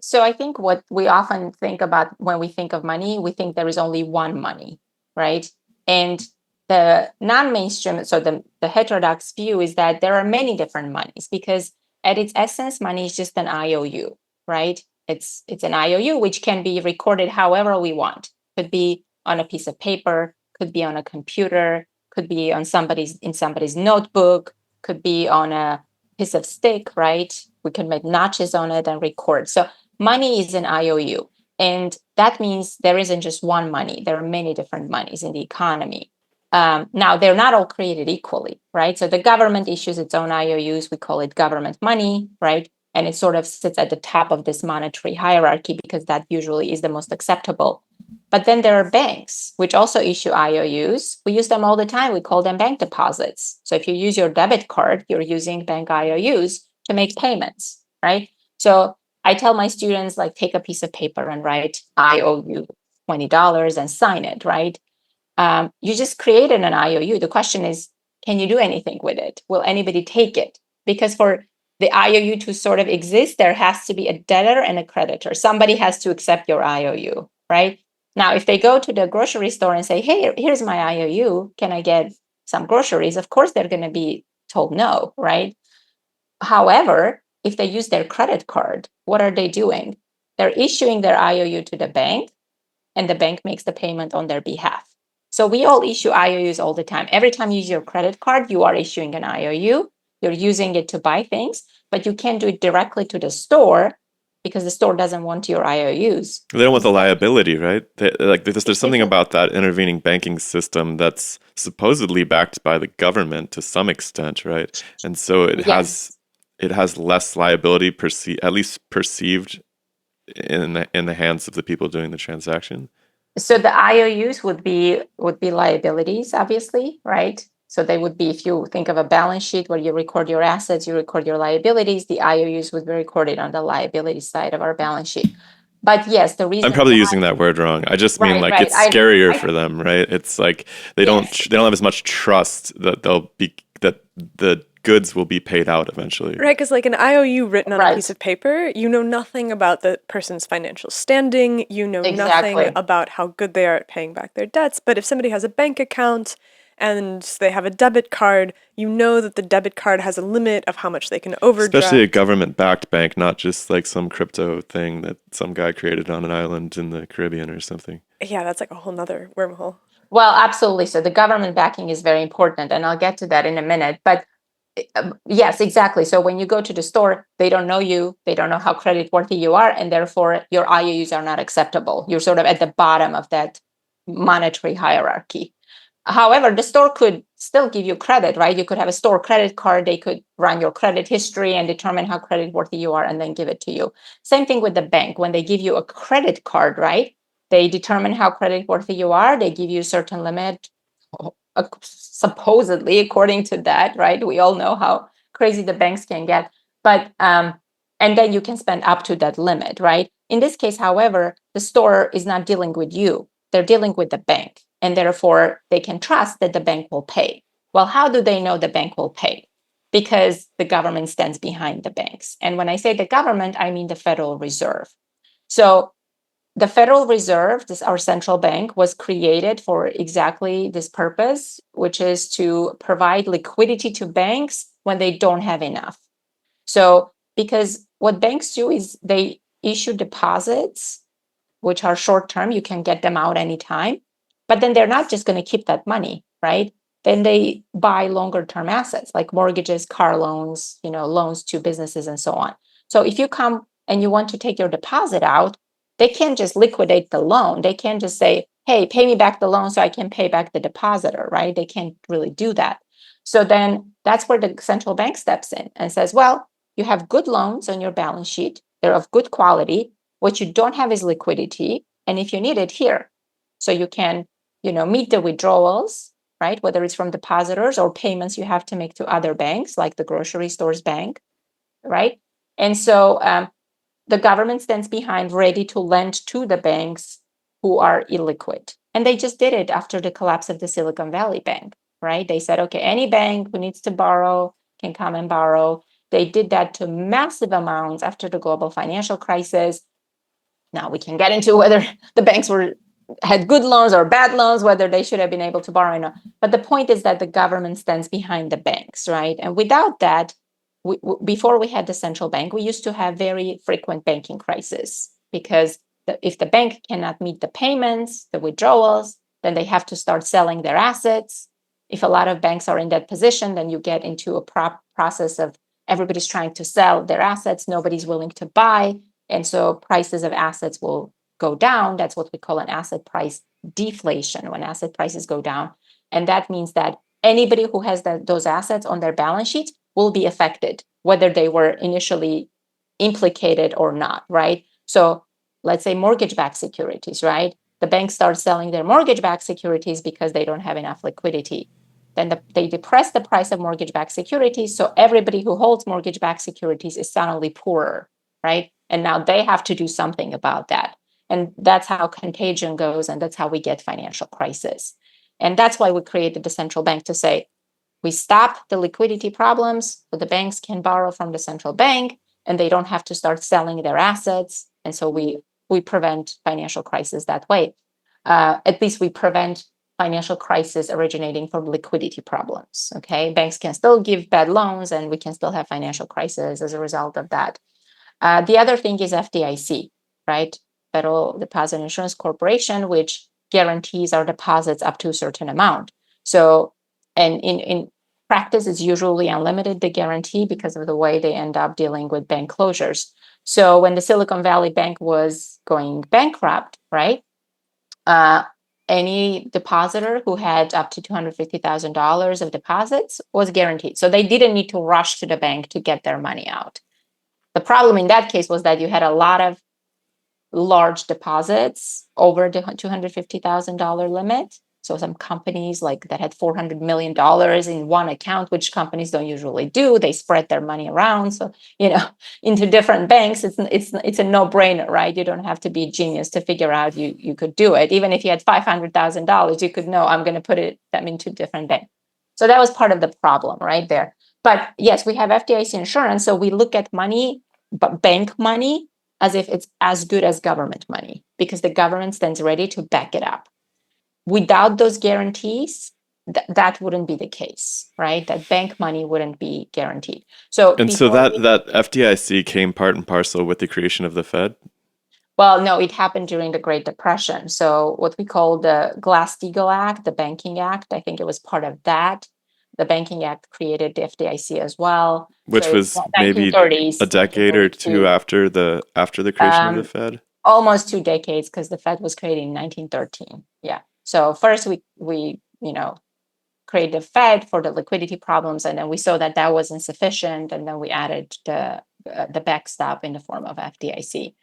So I think what we often think about when we think of money, we think there is only one money, right? And the non-mainstream, so the heterodox view is that there are many different monies because at its essence, money is just an IOU, right? It's an IOU which can be recorded however we want. Could be on a piece of paper, could be on a computer, could be on somebody's notebook, could be on a piece of stick, right? We can make notches on it and record. So money is an IOU. And that means there isn't just one money. There are many different monies in the economy. Now, they're not all created equally, right? So the government issues its own IOUs. We call it government money, right? And it sort of sits at the top of this monetary hierarchy because that usually is the most acceptable. But then there are banks, which also issue IOUs. We use them all the time. We call them bank deposits. So if you use your debit card, you're using bank IOUs to make payments, right? So I tell my students, like, take a piece of paper and write, I owe you $20 and sign it, right? You just created an IOU. The question is, can you do anything with it? Will anybody take it? Because for the IOU to sort of exist, there has to be a debtor and a creditor. Somebody has to accept your IOU, right? Now, if they go to the grocery store and say, hey, here's my IOU, can I get some groceries? Of course, they're going to be told no, right? However, if they use their credit card, what are they doing? They're issuing their IOU to the bank, and the bank makes the payment on their behalf. So we all issue IOUs all the time. Every time you use your credit card, you are issuing an IOU. You're using it to buy things, but you can't do it directly to the store because the store doesn't want your IOUs. They don't want the liability, right? There's something about that intervening banking system that's supposedly backed by the government to some extent, right? And so it has less liability, at least perceived in the hands of the people doing the transaction. So the IOUs would be liabilities, obviously, right? So they would be, if you think of a balance sheet where you record your assets, you record your liabilities, the IOUs would be recorded on the liability side of our balance sheet. But yes, the reason I'm probably using that word wrong. I just mean right. it's scarier for them, right? It's like they don't have as much trust that that the goods will be paid out eventually. Right, because like an IOU written on a piece of paper, you know nothing about the person's financial standing, you know nothing about how good they are at paying back their debts. But if somebody has a bank account and they have a debit card, you know that the debit card has a limit of how much they can overdraft. Especially a government-backed bank, not just like some crypto thing that some guy created on an island in the Caribbean or something. Yeah, that's like a whole nother wormhole. Well, absolutely. So the government backing is very important, and I'll get to that in a minute. But yes, exactly. So when you go to the store, they don't know you, they don't know how creditworthy you are, and therefore your IOUs are not acceptable. You're sort of at the bottom of that monetary hierarchy. However, the store could still give you credit, right? You could have a store credit card. They could run your credit history and determine how creditworthy you are and then give it to you. Same thing with the bank. When they give you a credit card, right? They determine how creditworthy you are. They give you a certain limit, supposedly, according to that, right? We all know how crazy the banks can get. But, and then you can spend up to that limit, right? In this case, however, the store is not dealing with you. They're dealing with the bank. And therefore, they can trust that the bank will pay. Well, how do they know the bank will pay? Because the government stands behind the banks. And when I say the government, I mean the Federal Reserve. So the Federal Reserve, our central bank, was created for exactly this purpose, which is to provide liquidity to banks when they don't have enough. So because what banks do is they issue deposits, which are short term, you can get them out anytime. But then they're not just going to keep that money, right? Then they buy longer term assets like mortgages, car loans, loans to businesses and so on. So if you come and you want to take your deposit out, they can't just liquidate the loan. They can't just say, hey, pay me back the loan so I can pay back the depositor, right? They can't really do that. So then that's where the central bank steps in and says, well, you have good loans on your balance sheet. They're of good quality. What you don't have is liquidity. And if you need it, here. So you can meet the withdrawals, right? Whether it's from depositors or payments you have to make to other banks, like the grocery store's bank, right? And so the government stands behind, ready to lend to the banks who are illiquid. And they just did it after the collapse of the Silicon Valley Bank, right? They said, okay, any bank who needs to borrow can come and borrow. They did that to massive amounts after the global financial crisis. Now we can get into whether the banks had good loans or bad loans, whether they should have been able to borrow or not. But the point is that the government stands behind the banks, right? And without that, before we had the central bank, we used to have very frequent banking crises because if the bank cannot meet the payments, the withdrawals, then they have to start selling their assets. If a lot of banks are in that position, then you get into a process of everybody's trying to sell their assets, nobody's willing to buy. And so prices of assets will go down. That's what we call an asset price deflation, when asset prices go down. And that means that anybody who has those assets on their balance sheet will be affected, whether they were initially implicated or not, right? So let's say mortgage-backed securities, right? The banks start selling their mortgage-backed securities because they don't have enough liquidity. Then they depress the price of mortgage-backed securities. So everybody who holds mortgage-backed securities is suddenly poorer, right? And now they have to do something about that. And that's how contagion goes. And that's how we get financial crisis. And that's why we created the central bank to say, we stop the liquidity problems, so the banks can borrow from the central bank and they don't have to start selling their assets. And so we prevent financial crisis that way. At least we prevent financial crisis originating from liquidity problems. Okay, banks can still give bad loans and we can still have financial crisis as a result of that. The other thing is FDIC, right? Federal Deposit Insurance Corporation, which guarantees our deposits up to a certain amount. So, and in practice, it's usually unlimited, the guarantee, because of the way they end up dealing with bank closures. So when the Silicon Valley Bank was going bankrupt, right? Any depositor who had up to $250,000 of deposits was guaranteed. So they didn't need to rush to the bank to get their money out. The problem in that case was that you had a lot of large deposits over the $250,000 limit. So some companies like that had $400 million in one account, which companies don't usually do. They spread their money around. So, into different banks, it's a no-brainer, right? You don't have to be a genius to figure out you could do it. Even if you had $500,000, you could know, I'm going to put them into different banks. So that was part of the problem right there. But yes, we have FDIC insurance. So we look at money, but bank money, as if it's as good as government money, because the government stands ready to back it up. Without those guarantees, that wouldn't be the case, right? That bank money wouldn't be guaranteed. So that FDIC came part and parcel with the creation of the Fed? Well, no, it happened during the Great Depression. So what we call the Glass-Steagall Act, the Banking Act, I think it was part of that. The Banking Act created the FDIC as well. Which was maybe a decade or two after the creation of the Fed? Almost 2 decades, because the Fed was created in 1913. Yeah. So first we created the Fed for the liquidity problems, and then we saw that wasn't sufficient, and then we added the backstop in the form of FDIC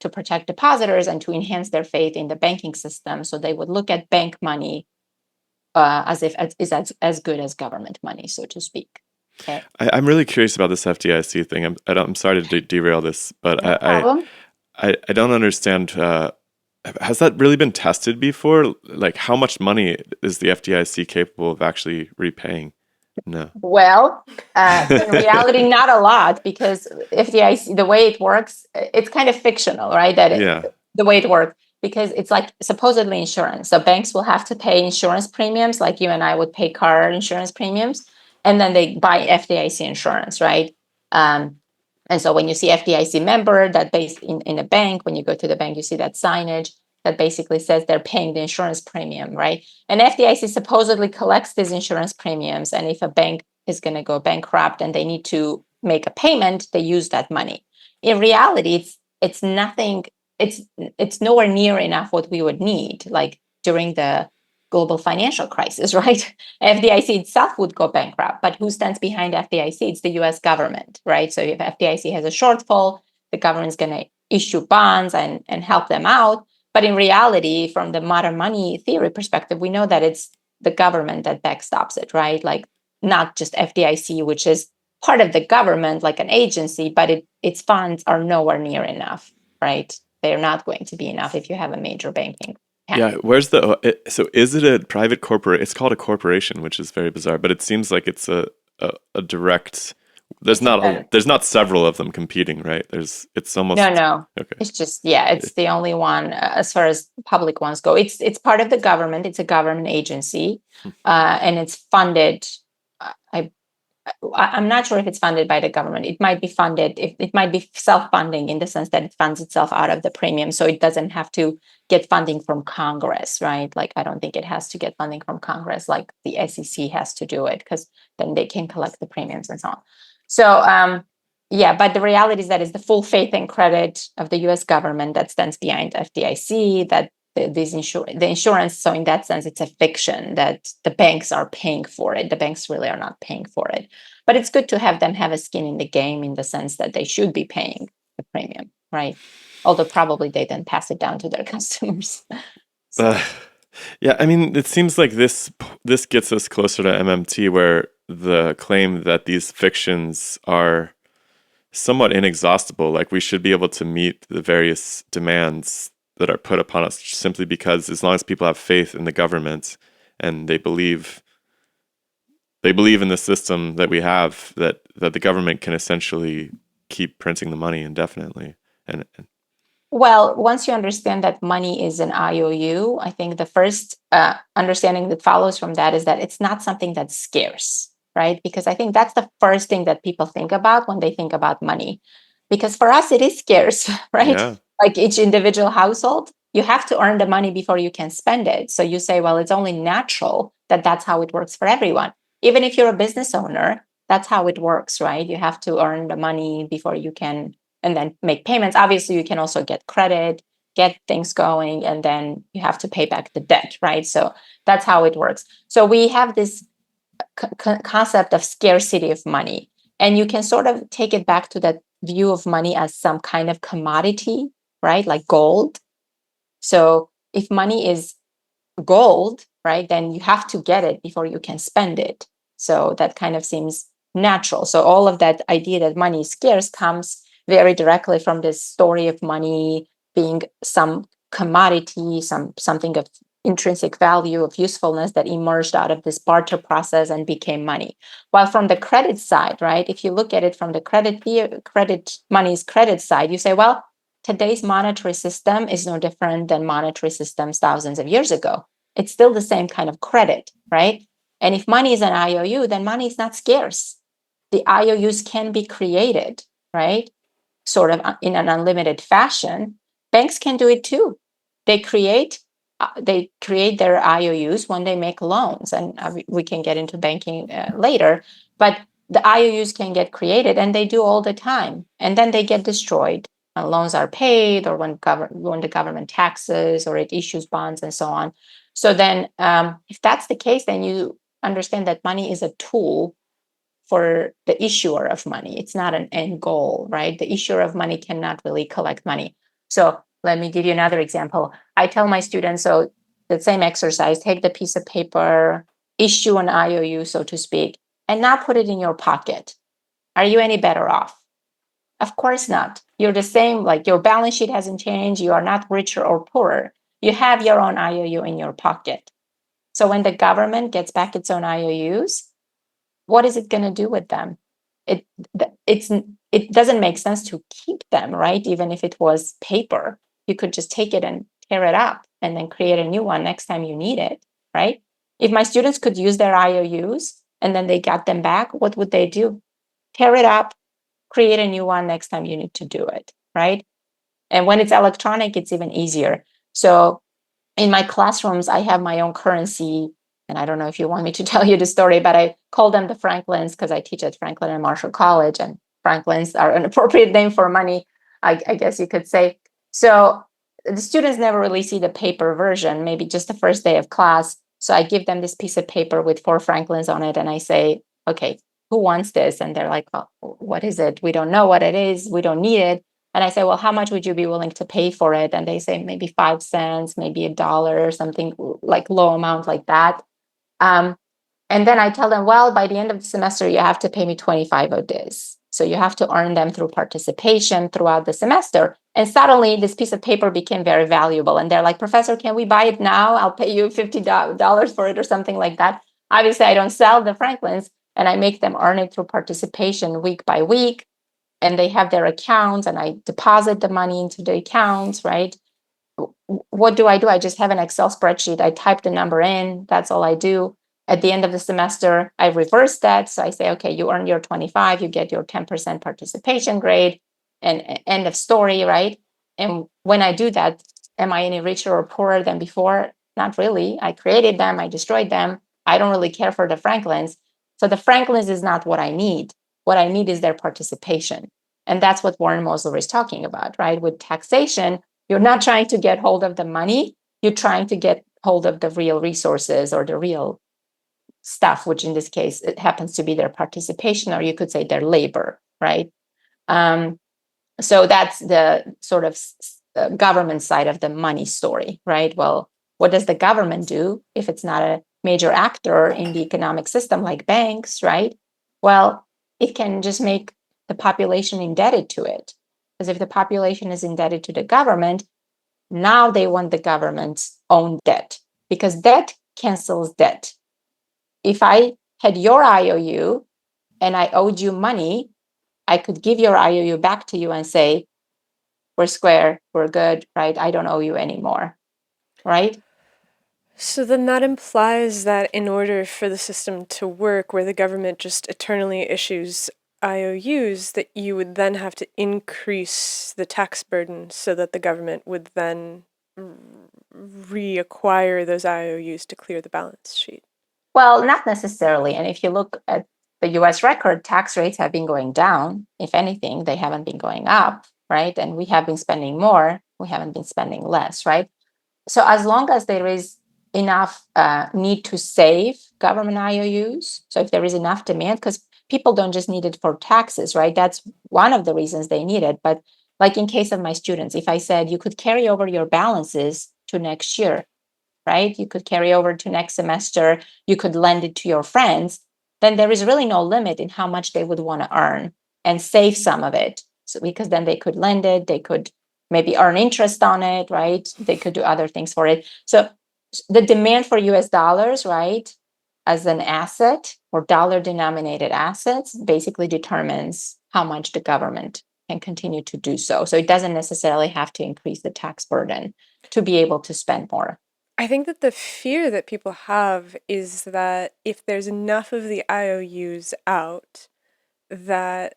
to protect depositors and to enhance their faith in the banking system. So they would look at bank money as if it's as good as government money, so to speak. Okay. I'm really curious about this FDIC thing. I'm sorry to derail this, but No problem. I don't understand. Has that really been tested before? Like, how much money is the FDIC capable of actually repaying? No. Well, in reality, not a lot, because FDIC, the way it works, it's kind of fictional, right? The way it works, because it's like supposedly insurance. So banks will have to pay insurance premiums, like you and I would pay car insurance premiums, and then they buy FDIC insurance, right? And so when you see FDIC member, that based in a bank, when you go to the bank, you see that signage that basically says they're paying the insurance premium, right? And FDIC supposedly collects these insurance premiums. And if a bank is going to go bankrupt and they need to make a payment, they use that money. In reality, it's nothing, it's nowhere near enough what we would need, like during the global financial crisis, right? FDIC itself would go bankrupt, but who stands behind FDIC? It's the US government, right? So if FDIC has a shortfall, the government's going to issue bonds and help them out. But in reality, from the modern money theory perspective, we know that it's the government that backstops it, right? Like not just FDIC, which is part of the government, like an agency, but its funds are nowhere near enough, right? They're not going to be enough if you have a major banking Yeah, where's so is it a private corporate? It's called a corporation, which is very bizarre, but it seems like it's a direct. There's not several of them competing, right? It's almost No. okay. It's just, yeah, it's the only one as far as public ones go. It's part of the government. It's a government agency, and it's funded. I I'm not sure if it's funded by the government. It might be funded, if it might be self-funding in the sense that it funds itself out of the premium. So it doesn't have to get funding from Congress, right? Like, I don't think it has to get funding from Congress like the SEC has to do it, because then they can collect the premiums and so on. So, yeah, but the reality is that it's the full faith and credit of the US government that stands behind FDIC, that the insurance. So in that sense, it's a fiction that the banks are paying for it. The banks really are not paying for it. But it's good to have them have a skin in the game in the sense that they should be paying the premium, right? Although probably they then pass it down to their customers. So. Yeah, I mean, it seems like this gets us closer to MMT, where the claim that these fictions are somewhat inexhaustible, like we should be able to meet the various demands that are put upon us simply because as long as people have faith in the government and they believe in the system that we have, that the government can essentially keep printing the money indefinitely. And Well, once you understand that money is an IOU, I think the first understanding that follows from that is that it's not something that's scarce, right? Because I think that's the first thing that people think about when they think about money. Because for us, it is scarce, right? yeah, Like each individual household, you have to earn the money before you can spend it. So you say, well, it's only natural that that's how it works for everyone. Even if you're a business owner, that's how it works, right? You have to earn the money before you can, and then make payments. Obviously, you can also get credit, get things going, and then you have to pay back the debt, right? So that's how it works. So we have this concept of scarcity of money. And you can sort of take it back to that view of money as some kind of commodity, right? Like gold. So if money is gold, right, then you have to get it before you can spend it. So that kind of seems natural. So all of that idea that money is scarce comes very directly from this story of money being some commodity, something of intrinsic value, of usefulness that emerged out of this barter process and became money. While from the credit side, right, if you look at it from the money's credit side, you say, well, today's monetary system is no different than monetary systems thousands of years ago. It's still the same kind of credit, right? And if money is an IOU, then money is not scarce. The IOUs can be created, right? Sort of in an unlimited fashion. Banks can do it too. They create their IOUs when they make loans, and we can get into banking later. But the IOUs can get created, and they do all the time, and then they get destroyed. Loans are paid, or when the government taxes, or it issues bonds, and so on. So then, if that's the case, then you understand that money is a tool for the issuer of money. It's not an end goal, right? The issuer of money cannot really collect money. So let me give you another example. I tell my students, so the same exercise, take the piece of paper, issue an IOU, so to speak, and now put it in your pocket. Are you any better off? Of course not. You're the same, like your balance sheet hasn't changed. You are not richer or poorer. You have your own IOU in your pocket. So when the government gets back its own IOUs, what is it going to do with them? It doesn't make sense to keep them, right? Even if it was paper, you could just take it and tear it up and then create a new one next time you need it, right? If my students could use their IOUs and then they got them back, what would they do? Tear it up, create a new one next time you need to do it, right? And when it's electronic, it's even easier. So in my classrooms, I have my own currency. And I don't know if you want me to tell you the story, but I call them the Franklins because I teach at Franklin and Marshall College, and Franklins are an appropriate name for money, I guess you could say. So the students never really see the paper version, maybe just the first day of class. So I give them this piece of paper with 4 Franklins on it, and I say, okay, who wants this? And they're like, well, what is it? We don't know what it is. We don't need it. And I say, well, how much would you be willing to pay for it? And they say maybe 5 cents, maybe $1 or something, like low amount like that. And then I tell them, well, by the end of the semester, you have to pay me 25 of this. So you have to earn them through participation throughout the semester. And suddenly this piece of paper became very valuable. And they're like, Professor, can we buy it now? I'll pay you $50 for it or something like that. Obviously, I don't sell the Franklins, and I make them earn it through participation week by week. And they have their accounts, and I deposit the money into the accounts, right? What do? I just have an Excel spreadsheet. I type the number in. That's all I do. At the end of the semester, I reverse that. So I say, okay, you earn your 25, you get your 10% participation grade, and end of story, right? And when I do that, am I any richer or poorer than before? Not really. I created them, I destroyed them. I don't really care for the Franklins. So the Franklins is not what I need. What I need is their participation. And that's what Warren Mosler is talking about, right? With taxation, you're not trying to get hold of the money, you're trying to get hold of the real resources or the real stuff, which in this case, it happens to be their participation, or you could say their labor, right? So that's the sort of government side of the money story, right? Well, what does the government do if it's not a major actor in the economic system like banks, right? Well, it can just make the population indebted to it. Because if the population is indebted to the government, now they want the government's own debt, because debt cancels debt. If I had your IOU and I owed you money, I could give your IOU back to you and say, we're square, we're good, right? I don't owe you anymore, right? So then that implies that in order for the system to work, where the government just eternally issues IOUs, that you would then have to increase the tax burden so that the government would then reacquire those IOUs to clear the balance sheet. Well, not necessarily. And if you look at the US record, tax rates have been going down. If anything, they haven't been going up, right? And we have been spending more, we haven't been spending less, right? So as long as there is enough need to save government IOUs, so if there is enough demand, because people don't just need it for taxes, right? That's one of the reasons they need it. But like in case of my students, if I said you could carry over your balances to next year, right? You could carry over to next semester, you could lend it to your friends, then there is really no limit in how much they would want to earn and save some of it. So because then they could lend it, they could maybe earn interest on it, right? They could do other things for it. So the demand for US dollars, right, as an asset or dollar denominated assets basically determines how much the government can continue to do so. So it doesn't necessarily have to increase the tax burden to be able to spend more. I think that the fear that people have is that if there's enough of the IOUs out, that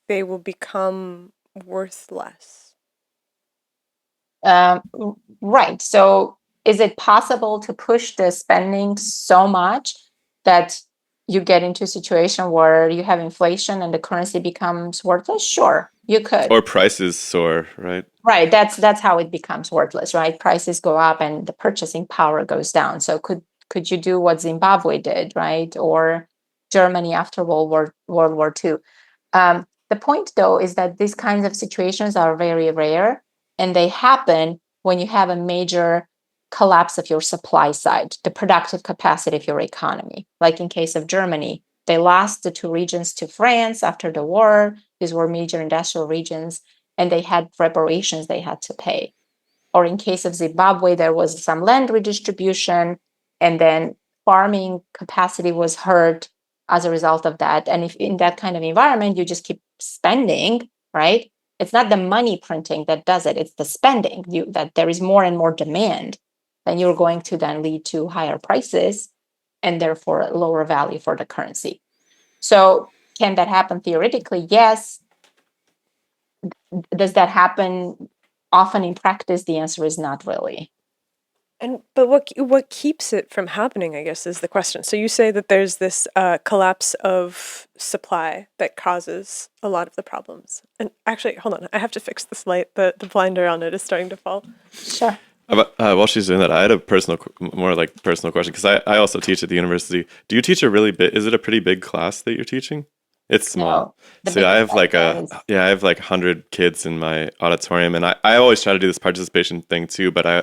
they will become worth less. Right. So is it possible to push the spending so much that you get into a situation where you have inflation and the currency becomes worthless? Sure, you could. Or prices soar, right? Right. That's how it becomes worthless, right? Prices go up and the purchasing power goes down. So could you do what Zimbabwe did, right? Or Germany after World War II? The point, though, is that these kinds of situations are very rare, and they happen when you have a major collapse of your supply side, the productive capacity of your economy. Like in case of Germany, they lost the two regions to France after the war. These were major industrial regions, and they had reparations they had to pay. Or in case of Zimbabwe, there was some land redistribution, and then farming capacity was hurt as a result of that. And if in that kind of environment, you just keep spending, right? It's not the money printing that does it, it's the spending. That there is more and more demand, then you're going to then lead to higher prices and therefore lower value for the currency. So can that happen theoretically? Yes. Does that happen often in practice? The answer is not really. But what keeps it from happening, I guess, is the question. So you say that there's this collapse of supply that causes a lot of the problems. And actually, hold on, I have to fix this light. The blinder on it is starting to fall. Sure. While she's doing that, I had a more personal question, because I also teach at the university. Do you teach a really big? Is it a pretty big class that you're teaching? It's small. No, So I have I have like 100 kids in my auditorium, and I always try to do this participation thing too, but I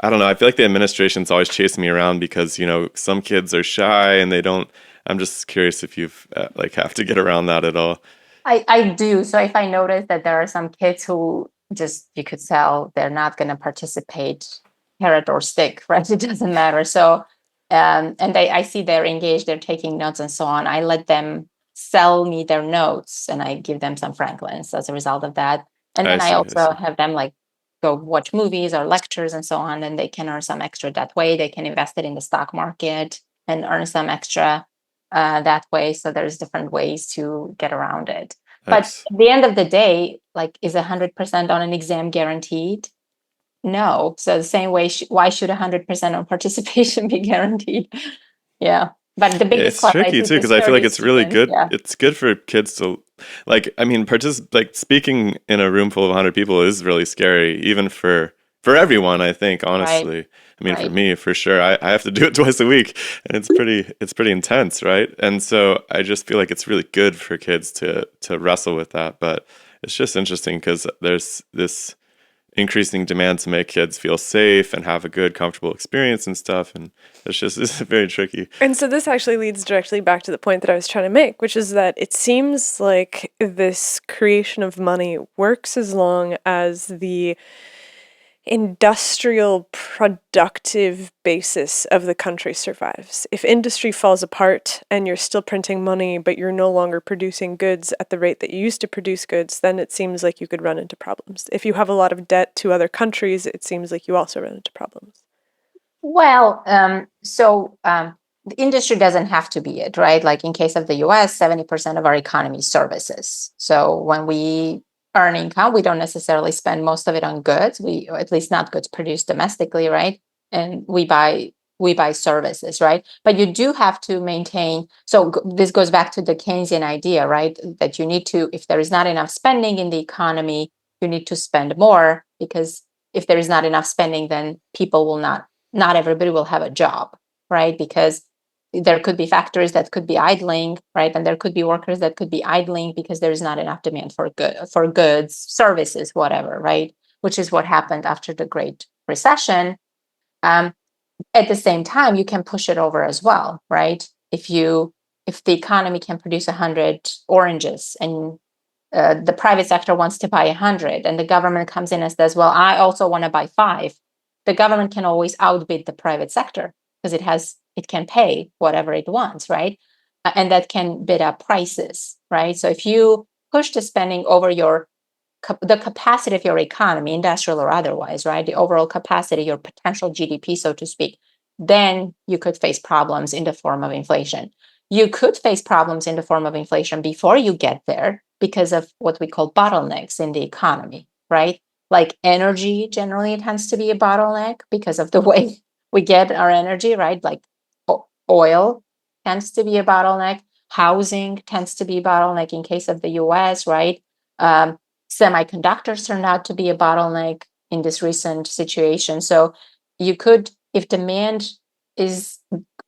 don't know. I feel like the administration's always chasing me around because, some kids are shy and they don't I'm just curious if you've like have to get around that at all. I do. So if I notice that there are some kids who just, you could tell they're not going to participate, carrot or stick, right? It doesn't matter. So, and I see they're engaged, they're taking notes and so on. I let them sell me their notes and I give them some Franklins as a result of that. And I then I see. I also see. have them like go watch movies or lectures and so on. And they can earn some extra that way. They can invest it in the stock market and earn some extra that way. So there's different ways to get around it. But Nice. at the end of the day, like, is 100% on an exam guaranteed? No. So the same way, why should 100% on participation be guaranteed? Yeah. But the biggest It's class I tricky teach too is because I feel like 30 it's really students. good. Yeah. It's good for kids to, like. I mean, like speaking in a room full of 100 people is really scary, even for everyone. I think Right. honestly. I mean, for Right. me, for sure, I have to do it twice a week, and it's pretty intense, right? And so I just feel like it's really good for kids to wrestle with that. But it's just interesting because there's this increasing demand to make kids feel safe and have a good, comfortable experience and stuff. And it's very tricky. And so this actually leads directly back to the point that I was trying to make, which is that it seems like this creation of money works as long as the industrial productive basis of the country survives. If industry falls apart and you're still printing money, but you're no longer producing goods at the rate that you used to produce goods, then it seems like you could run into problems. If you have a lot of debt to other countries, it seems like you also run into problems. Well, the industry doesn't have to be it, right? Like in case of the US, 70% of our economy is services. So when we earn income, we don't necessarily spend most of it on goods. Or at least not goods produced domestically, right? And we buy services, right? But you do have to maintain. So this goes back to the Keynesian idea, right? That you need to, if there is not enough spending in the economy, you need to spend more, because if there is not enough spending, then people will not everybody will have a job, right? Because there could be factories that could be idling, right? And there could be workers that could be idling because there is not enough demand for goods, services, whatever, right? Which is what happened after the Great Recession. Um, at the same time, you can push it over as well, right? If the economy can produce 100 oranges and the private sector wants to buy 100 and the government comes in and says, well, I also want to buy 5, the government can always outbid the private sector because it can pay whatever it wants, right? And that can bid up prices, right? So if you push the spending over the capacity of your economy, industrial or otherwise, right? The overall capacity, your potential GDP, so to speak, then you could face problems in the form of inflation. You could face problems in the form of inflation before you get there because of what we call bottlenecks in the economy, right? Like energy generally tends to be a bottleneck because of the way we get our energy, right? Like oil tends to be a bottleneck. Housing tends to be a bottleneck in case of the US, right? Semiconductors turned out to be a bottleneck in this recent situation. So you could, if demand is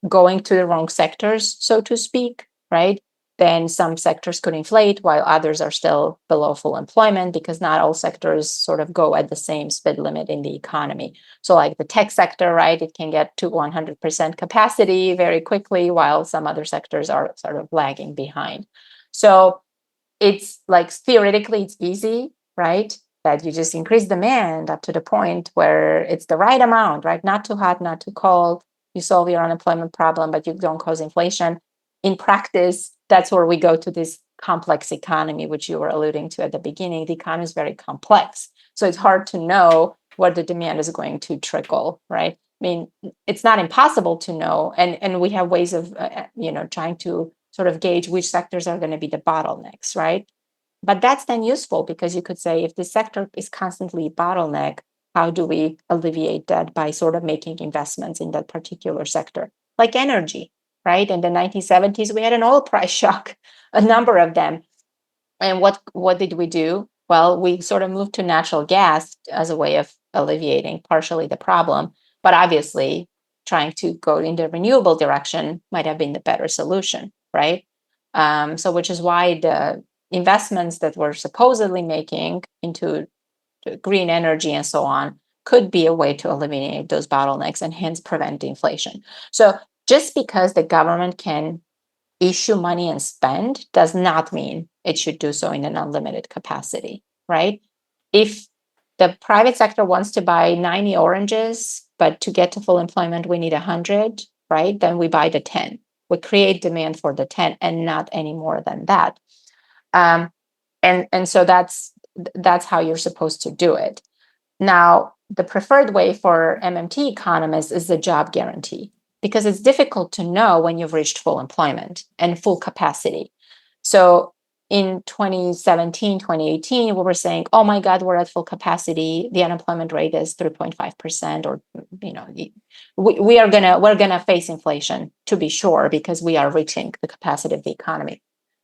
going to the wrong sectors, so to speak, right? Then some sectors could inflate while others are still below full employment, because not all sectors sort of go at the same speed limit in the economy. So like the tech sector, right, it can get to 100% capacity very quickly, while some other sectors are sort of lagging behind. So it's like theoretically it's easy, right? That you just increase demand up to the point where it's the right amount, right? Not too hot, not too cold. You solve your unemployment problem, but you don't cause inflation. In practice, that's where we go to this complex economy, which you were alluding to at the beginning. The economy is very complex. So it's hard to know where the demand is going to trickle, right? I mean, it's not impossible to know. And we have ways of, trying to sort of gauge which sectors are going to be the bottlenecks, right? But that's then useful because you could say, if the sector is constantly a bottleneck, how do we alleviate that by sort of making investments in that particular sector? Like energy, right? In the 1970s, we had an oil price shock, a number of them. And what did we do? Well, we sort of moved to natural gas as a way of alleviating partially the problem. But obviously, trying to go in the renewable direction might have been the better solution, right? So, which is why the investments that we're supposedly making into green energy and so on could be a way to eliminate those bottlenecks and hence prevent inflation. So, just because the government can issue money and spend does not mean it should do so in an unlimited capacity, right? If the private sector wants to buy 90 oranges, but to get to full employment, we need 100, right? Then we buy the 10. We create demand for the 10 and not any more than that. And so that's how you're supposed to do it. Now, the preferred way for MMT economists is the job guarantee, because it's difficult to know when you've reached full employment and full capacity. So in 2017, 2018, we were saying, oh my God, we're at full capacity. The unemployment rate is 3.5%, or, we're gonna face inflation, to be sure, because we are reaching the capacity of the economy.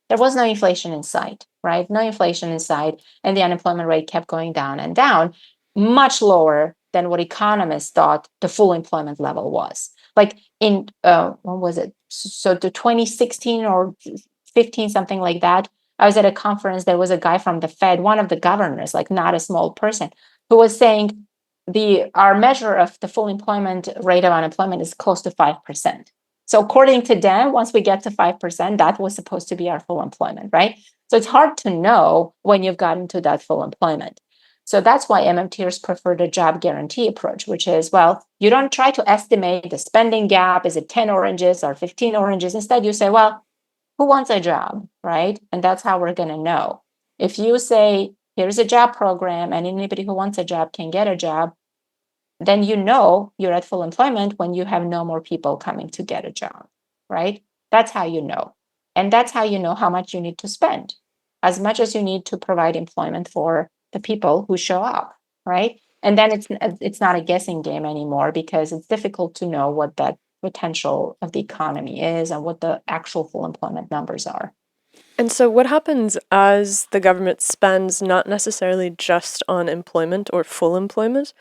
There was no inflation in sight, right? No inflation in sight, and the unemployment rate kept going down and down, much lower than what economists thought the full employment level was. Like in when was it? So to 2016 or 15, something like that. I was at a conference. There was a guy from the Fed, one of the governors, like not a small person, who was saying our measure of the full employment rate of unemployment is close to 5%. So according to them, once we get to 5%, that was supposed to be our full employment, right? So it's hard to know when you've gotten to that full employment. So that's why MMTers prefer the job guarantee approach, which is, well, you don't try to estimate the spending gap. Is it 10 oranges or 15 oranges? Instead, you say, well, who wants a job, right? And that's how we're going to know. If you say, here's a job program and anybody who wants a job can get a job, then you know you're at full employment when you have no more people coming to get a job, right? That's how you know. And that's how you know how much you need to spend, as much as you need to provide employment for the people who show up, right? And then it's not a guessing game anymore, because it's difficult to know what that potential of the economy is and what the actual full employment numbers are. And so what happens as the government spends not necessarily just on employment or full employment,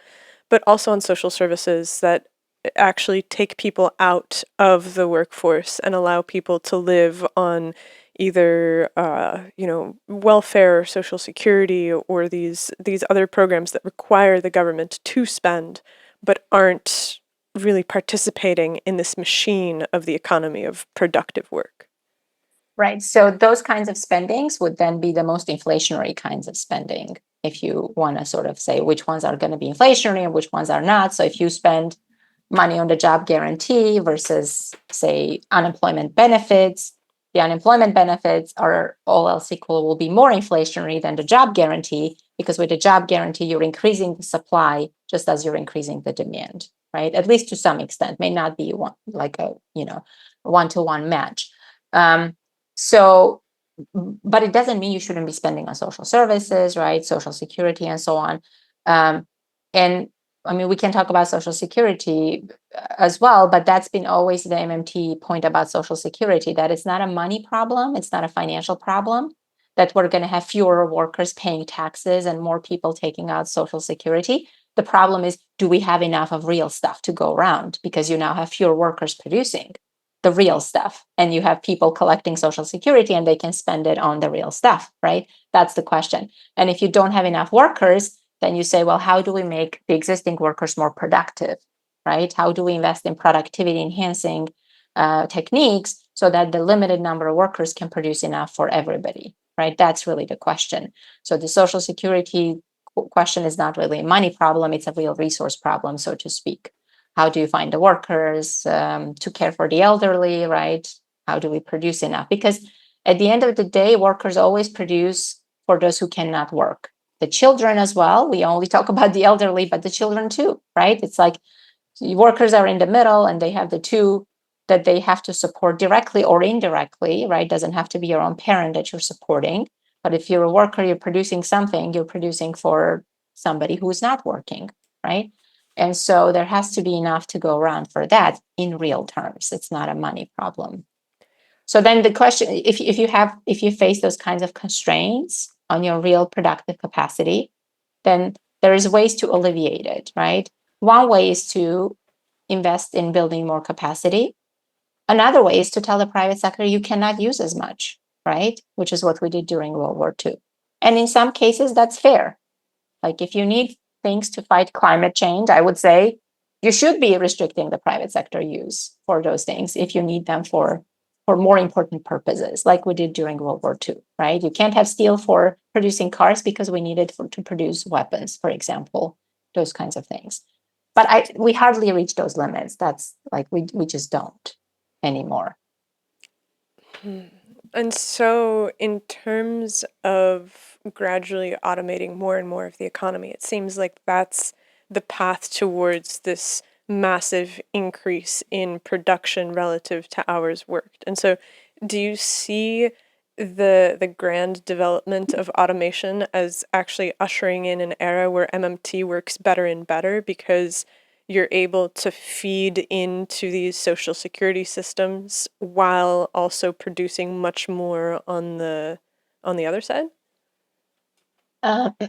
but also on social services that actually take people out of the workforce and allow people to live on either welfare or social security, or these other programs that require the government to spend but aren't really participating in this machine of the economy of productive work. Right. So those kinds of spendings would then be the most inflationary kinds of spending, if you want to sort of say which ones are going to be inflationary and which ones are not. So if you spend money on the job guarantee versus, say, unemployment benefits, the unemployment benefits are, all else equal, will be more inflationary than the job guarantee, because with the job guarantee, you're increasing the supply just as you're increasing the demand, right? At least to some extent. May not be a one-to-one match. So, but it doesn't mean you shouldn't be spending on social services, right? Social security and so on. And I mean, we can talk about social security as well, but that's been always the MMT point about social security, that it's not a money problem, it's not a financial problem, that we're going to have fewer workers paying taxes and more people taking out social security. The problem is, do we have enough of real stuff to go around? Because you now have fewer workers producing the real stuff, and you have people collecting social security and they can spend it on the real stuff, right? That's the question. And if you don't have enough workers, then you say, well, how do we make the existing workers more productive, right? How do we invest in productivity enhancing techniques so that the limited number of workers can produce enough for everybody, right? That's really the question. So the social security question is not really a money problem, it's a real resource problem, so to speak. How do you find the workers to care for the elderly, right? How do we produce enough? Because at the end of the day, workers always produce for those who cannot work. The children as well. We only talk about the elderly, but the children too, right? It's like workers are in the middle and they have the two that they have to support directly or indirectly, right? Doesn't have to be your own parent that you're supporting. But if you're a worker, you're producing something, you're producing for somebody who's not working, right? And so there has to be enough to go around for that in real terms. It's not a money problem. So then the question, if you face those kinds of constraints on your real productive capacity, then there is ways to alleviate it, right? One way is to invest in building more capacity. Another way is to tell the private sector you cannot use as much, right? Which is what we did during World War II. And in some cases, that's fair. Like if you need things to fight climate change, I would say you should be restricting the private sector use for those things if you need them for for more important purposes, like we did during World War II, right? You can't have steel for producing cars because we need it to produce weapons, for example, those kinds of things. But we hardly reach those limits. That's like we just don't anymore. And so, in terms of gradually automating more and more of the economy, it seems like that's the path towards this massive increase in production relative to hours worked. And so, do you see the grand development of automation as actually ushering in an era where MMT works better and better because you're able to feed into these social security systems while also producing much more on the other side?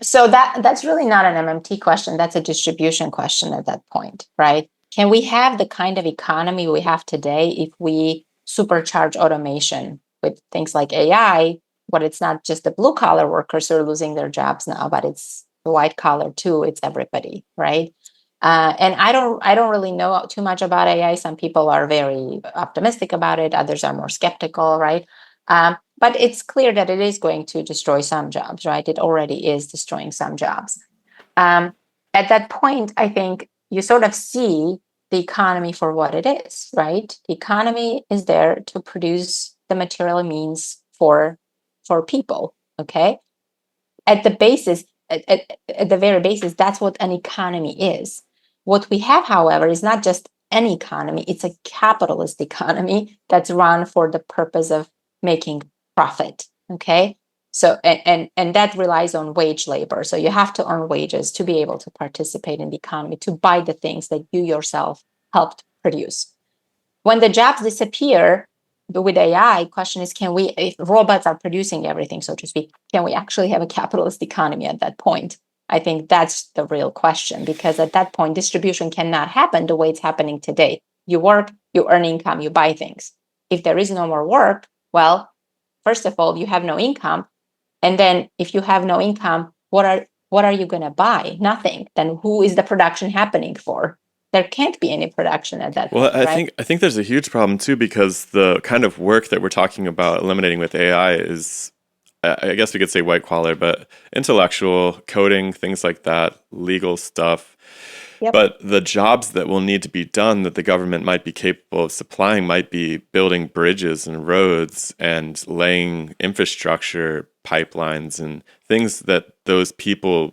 So that's really not an MMT question. That's a distribution question at that point, right? Can we have the kind of economy we have today if we supercharge automation with things like AI? But it's not just the blue collar workers who are losing their jobs now, but it's the white collar too. It's everybody, right? And I don't really know too much about AI. Some people are very optimistic about it. Others are more skeptical, right? But it's clear that it is going to destroy some jobs, right? It already is destroying some jobs. At that point, I think you sort of see the economy for what it is, right? The economy is there to produce the material means for people, okay? At the basis, at the very basis, that's what an economy is. What we have, however, is not just an economy, it's a capitalist economy that's run for the purpose of making profit. Okay. So and that relies on wage labor. So you have to earn wages to be able to participate in the economy, to buy the things that you yourself helped produce. When the jobs disappear with AI, question is, can we, if robots are producing everything, so to speak, can we actually have a capitalist economy at that point? I think that's the real question, because at that point, distribution cannot happen the way it's happening today. You work, you earn income, you buy things. If there is no more work, well, first of all, you have no income. And then if you have no income, what are you going to buy? Nothing. Then who is the production happening for? There can't be any production at that Well, point, right? I think there's a huge problem too, because the kind of work that we're talking about eliminating with AI is, I guess we could say white collar, but intellectual, coding, things like that, legal stuff. Yep. But the jobs that will need to be done that the government might be capable of supplying might be building bridges and roads and laying infrastructure pipelines and things that those people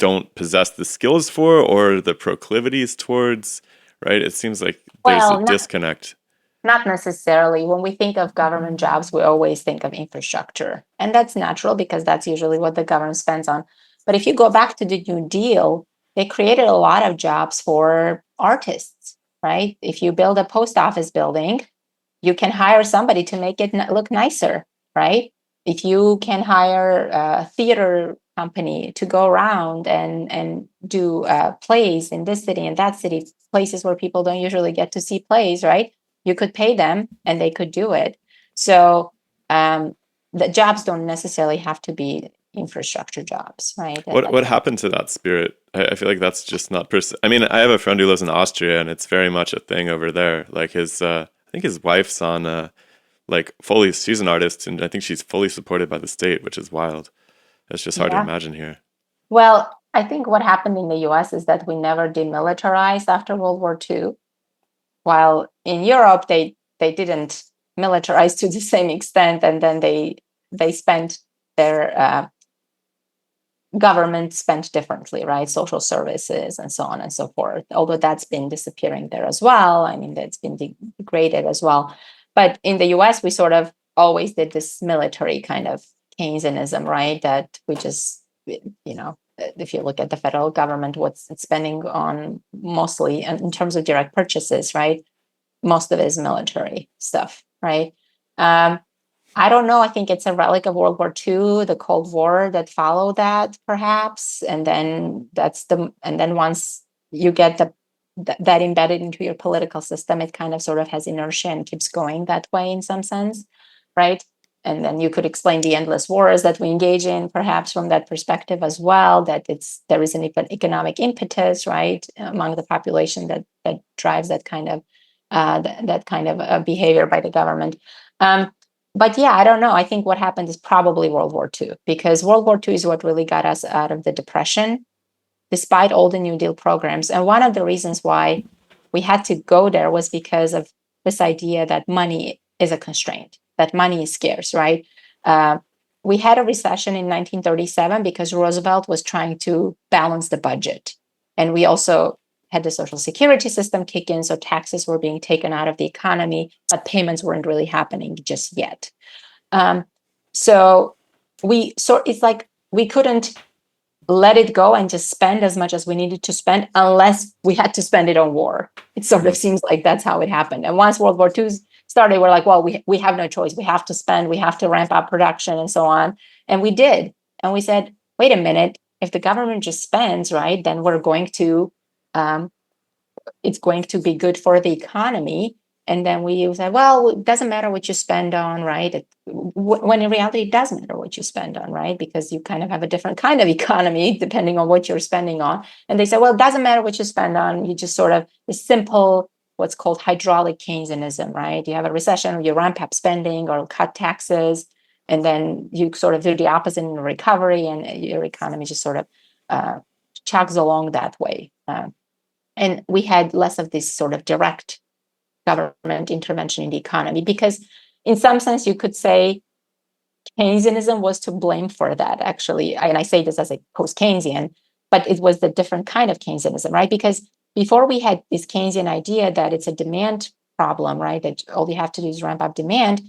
don't possess the skills for or the proclivities towards, right? It seems like there's Well, a disconnect. not necessarily. When we think of government jobs, we always think of infrastructure. And that's natural because that's usually what the government spends on. But if you go back to the New Deal, they created a lot of jobs for artists, right? If you build a post office building, you can hire somebody to make it look nicer, right? If you can hire a theater company to go around and do plays in this city and that city, places where people don't usually get to see plays, right? You could pay them and they could do it. So the jobs don't necessarily have to be infrastructure jobs, right? What happened to that spirit? I feel like that's just not I mean, I have a friend who lives in Austria, and it's very much a thing over there. Like his, I think his wife's on, like fully, she's an artist, and I think she's fully supported by the state, which is wild. It's just hard to imagine here. Well, I think what happened in the US is that we never demilitarized after World War II, while in Europe they didn't militarize to the same extent, and then they spent their government spent differently, right? Social services and so on and so forth. Although that's been disappearing there as well. I mean, that's been degraded as well. But in the US, we sort of always did this military kind of Keynesianism, right? That we just, if you look at the federal government, what's it's spending on mostly in terms of direct purchases, right? Most of it is military stuff, right? I don't know. I think it's a relic of World War II, the Cold War that followed that, perhaps. And then once you get that embedded into your political system, it kind of sort of has inertia and keeps going that way in some sense, right? And then you could explain the endless wars that we engage in, perhaps from that perspective as well. That there is an economic impetus, right, among the population that drives that kind of that kind of behavior by the government. But yeah, I don't know. I think what happened is probably World War II, because World War II is what really got us out of the Depression, despite all the New Deal programs. And one of the reasons why we had to go there was because of this idea that money is a constraint, that money is scarce, right? We had a recession in 1937 because Roosevelt was trying to balance the budget. And we also had the social security system kick in, so taxes were being taken out of the economy, but payments weren't really happening just yet. So it's like we couldn't let it go and just spend as much as we needed to spend unless we had to spend it on war. It sort of seems like that's how it happened. And once World War II started, we're like, well, we have no choice. We have to spend, we have to ramp up production and so on. And we did. And we said, wait a minute, if the government just spends, right, then it's going to be good for the economy. And then we said, well, it doesn't matter what you spend on, right? When in reality, it does matter what you spend on, right? Because you kind of have a different kind of economy depending on what you're spending on. And they said, well, it doesn't matter what you spend on. You just sort of the simple, what's called hydraulic Keynesianism, right? You have a recession, you ramp up spending or cut taxes, and then you sort of do the opposite in recovery, and your economy just sort of chugs along that way. And we had less of this sort of direct government intervention in the economy, because in some sense you could say Keynesianism was to blame for that, actually. And I say this as a post-Keynesian, but it was the different kind of Keynesianism, right? Because before we had this Keynesian idea that it's a demand problem, right? That all you have to do is ramp up demand.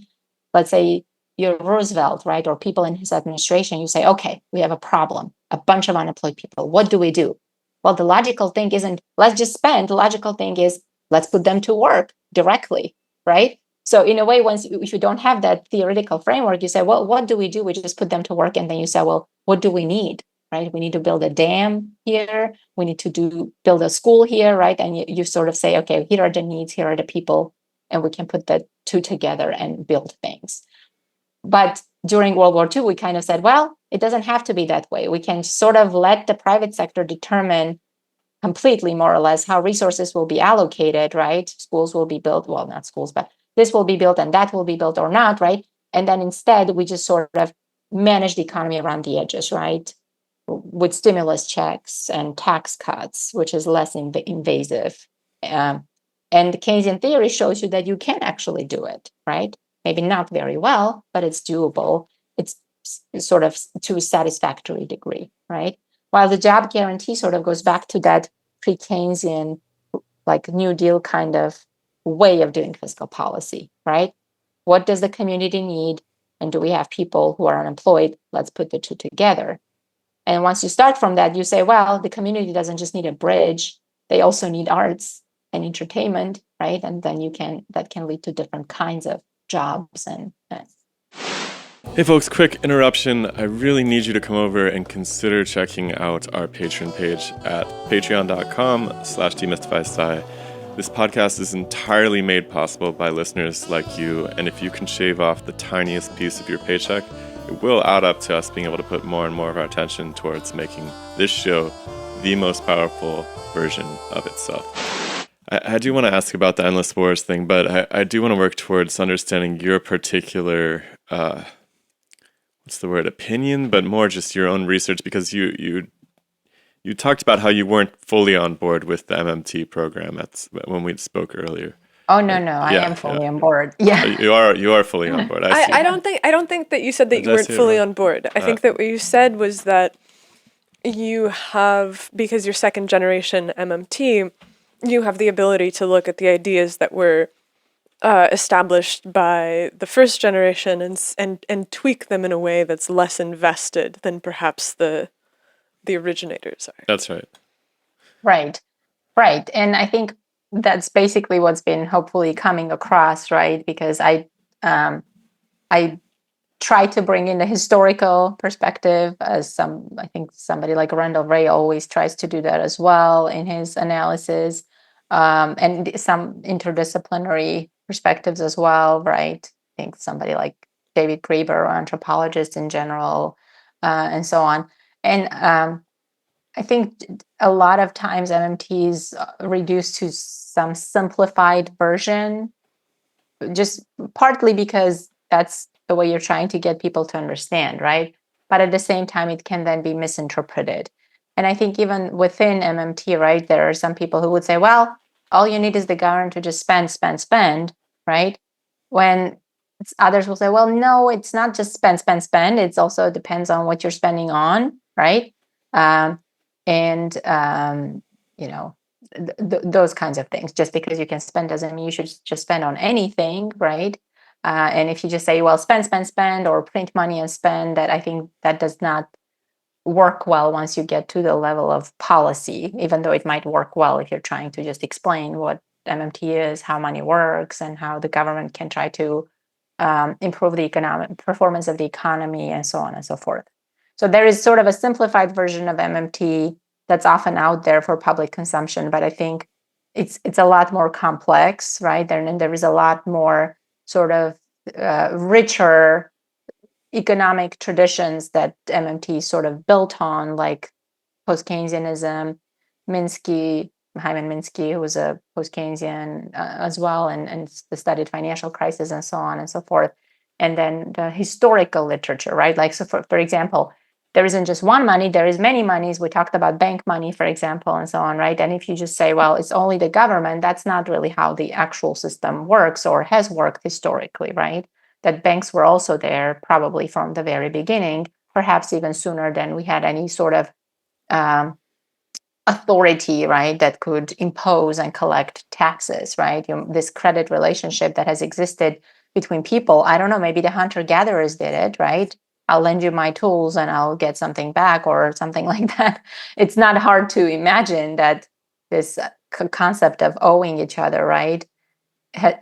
Let's say you're Roosevelt, right? Or people in his administration, you say, okay, we have a problem, a bunch of unemployed people. What do we do? Well, the logical thing isn't let's just spend. The logical thing is let's put them to work directly, right? So in a way, if you don't have that theoretical framework, you say, well, what do? We just put them to work. And then you say, well, what do we need, right? We need to build a dam here. We need to build a school here, right? And you sort of say, okay, here are the needs, here are the people, and we can put the two together and build things. But during World War II, we kind of said, well, it doesn't have to be that way. We can sort of let the private sector determine completely, more or less, how resources will be allocated, right? Schools will be built, well, not schools, but this will be built and that will be built or not, right? And then instead, we just sort of manage the economy around the edges, right? With stimulus checks and tax cuts, which is less invasive. And the Keynesian theory shows you that you can actually do it, right? Maybe not very well, but it's doable. It's sort of to a satisfactory degree, right? While the job guarantee sort of goes back to that pre-Keynesian, like New Deal kind of way of doing fiscal policy, right? What does the community need? And do we have people who are unemployed? Let's put the two together. And once you start from that, you say, well, the community doesn't just need a bridge. They also need arts and entertainment, right? And then that can lead to different kinds of jobs and Hey folks, quick interruption. I really need you to come over and consider checking out our Patreon page at patreon.com/demystifysci. This podcast is entirely made possible by listeners like you, and if you can shave off the tiniest piece of your paycheck, it will add up to us being able to put more and more of our attention towards making this show the most powerful version of itself. I do want to ask about the endless wars thing, but I do want to work towards understanding your particular opinion, but more just your own research, because you talked about how you weren't fully on board with the MMT program when we spoke earlier. Oh no, I am fully on board. Yeah, you are fully on board. I don't think that you said that you weren't fully on board. I think that what you said was that you have, because you're second generation MMT, you have the ability to look at the ideas that were established by the first generation and tweak them in a way that's less invested than perhaps the originators are. That's right. Right. And I think that's basically what's been hopefully coming across, right? Because I try to bring in the historical perspective, as I think somebody like Randall Wray always tries to do that as well in his analysis, and some interdisciplinary perspectives as well, right? I think somebody like David Graeber, or anthropologists in general, and so on. And I think a lot of times MMT is reduced to some simplified version, just partly because that's the way you're trying to get people to understand, right? But at the same time, it can then be misinterpreted. And I think even within MMT, right, there are some people who would say, well, all you need is the government to just spend, spend, spend, right? When others will say, well, no, it's not just spend, spend, spend. It's also depends on what you're spending on, right? Um, and you know, those kinds of things. Just because you can spend doesn't mean you should just spend on anything, right? And if you just say, well, spend, spend, spend, or print money and spend, that I think that does not work well once you get to the level of policy, even though it might work well if you're trying to just explain what MMT is, how money works, and how the government can try to improve the economic performance of the economy, and so on and so forth. So there is sort of a simplified version of MMT that's often out there for public consumption, but I think it's a lot more complex, right? And there is a lot more sort of richer economic traditions that MMT sort of built on, like Post-Keynesianism, Hyman Minsky, who was a post-Keynesian as well, and studied financial crisis and so on and so forth. And then the historical literature, right? Like, so for example, there isn't just one money, there is many monies. We talked about bank money, for example, and so on, right? And if you just say, well, it's only the government, that's not really how the actual system works or has worked historically, right? That banks were also there probably from the very beginning, perhaps even sooner than we had any sort of authority, right, that could impose and collect taxes, right? This credit relationship that has existed between people. I don't know, maybe the hunter-gatherers did it, right? I'll lend you my tools and I'll get something back or something like that. It's not hard to imagine that this concept of owing each other, right,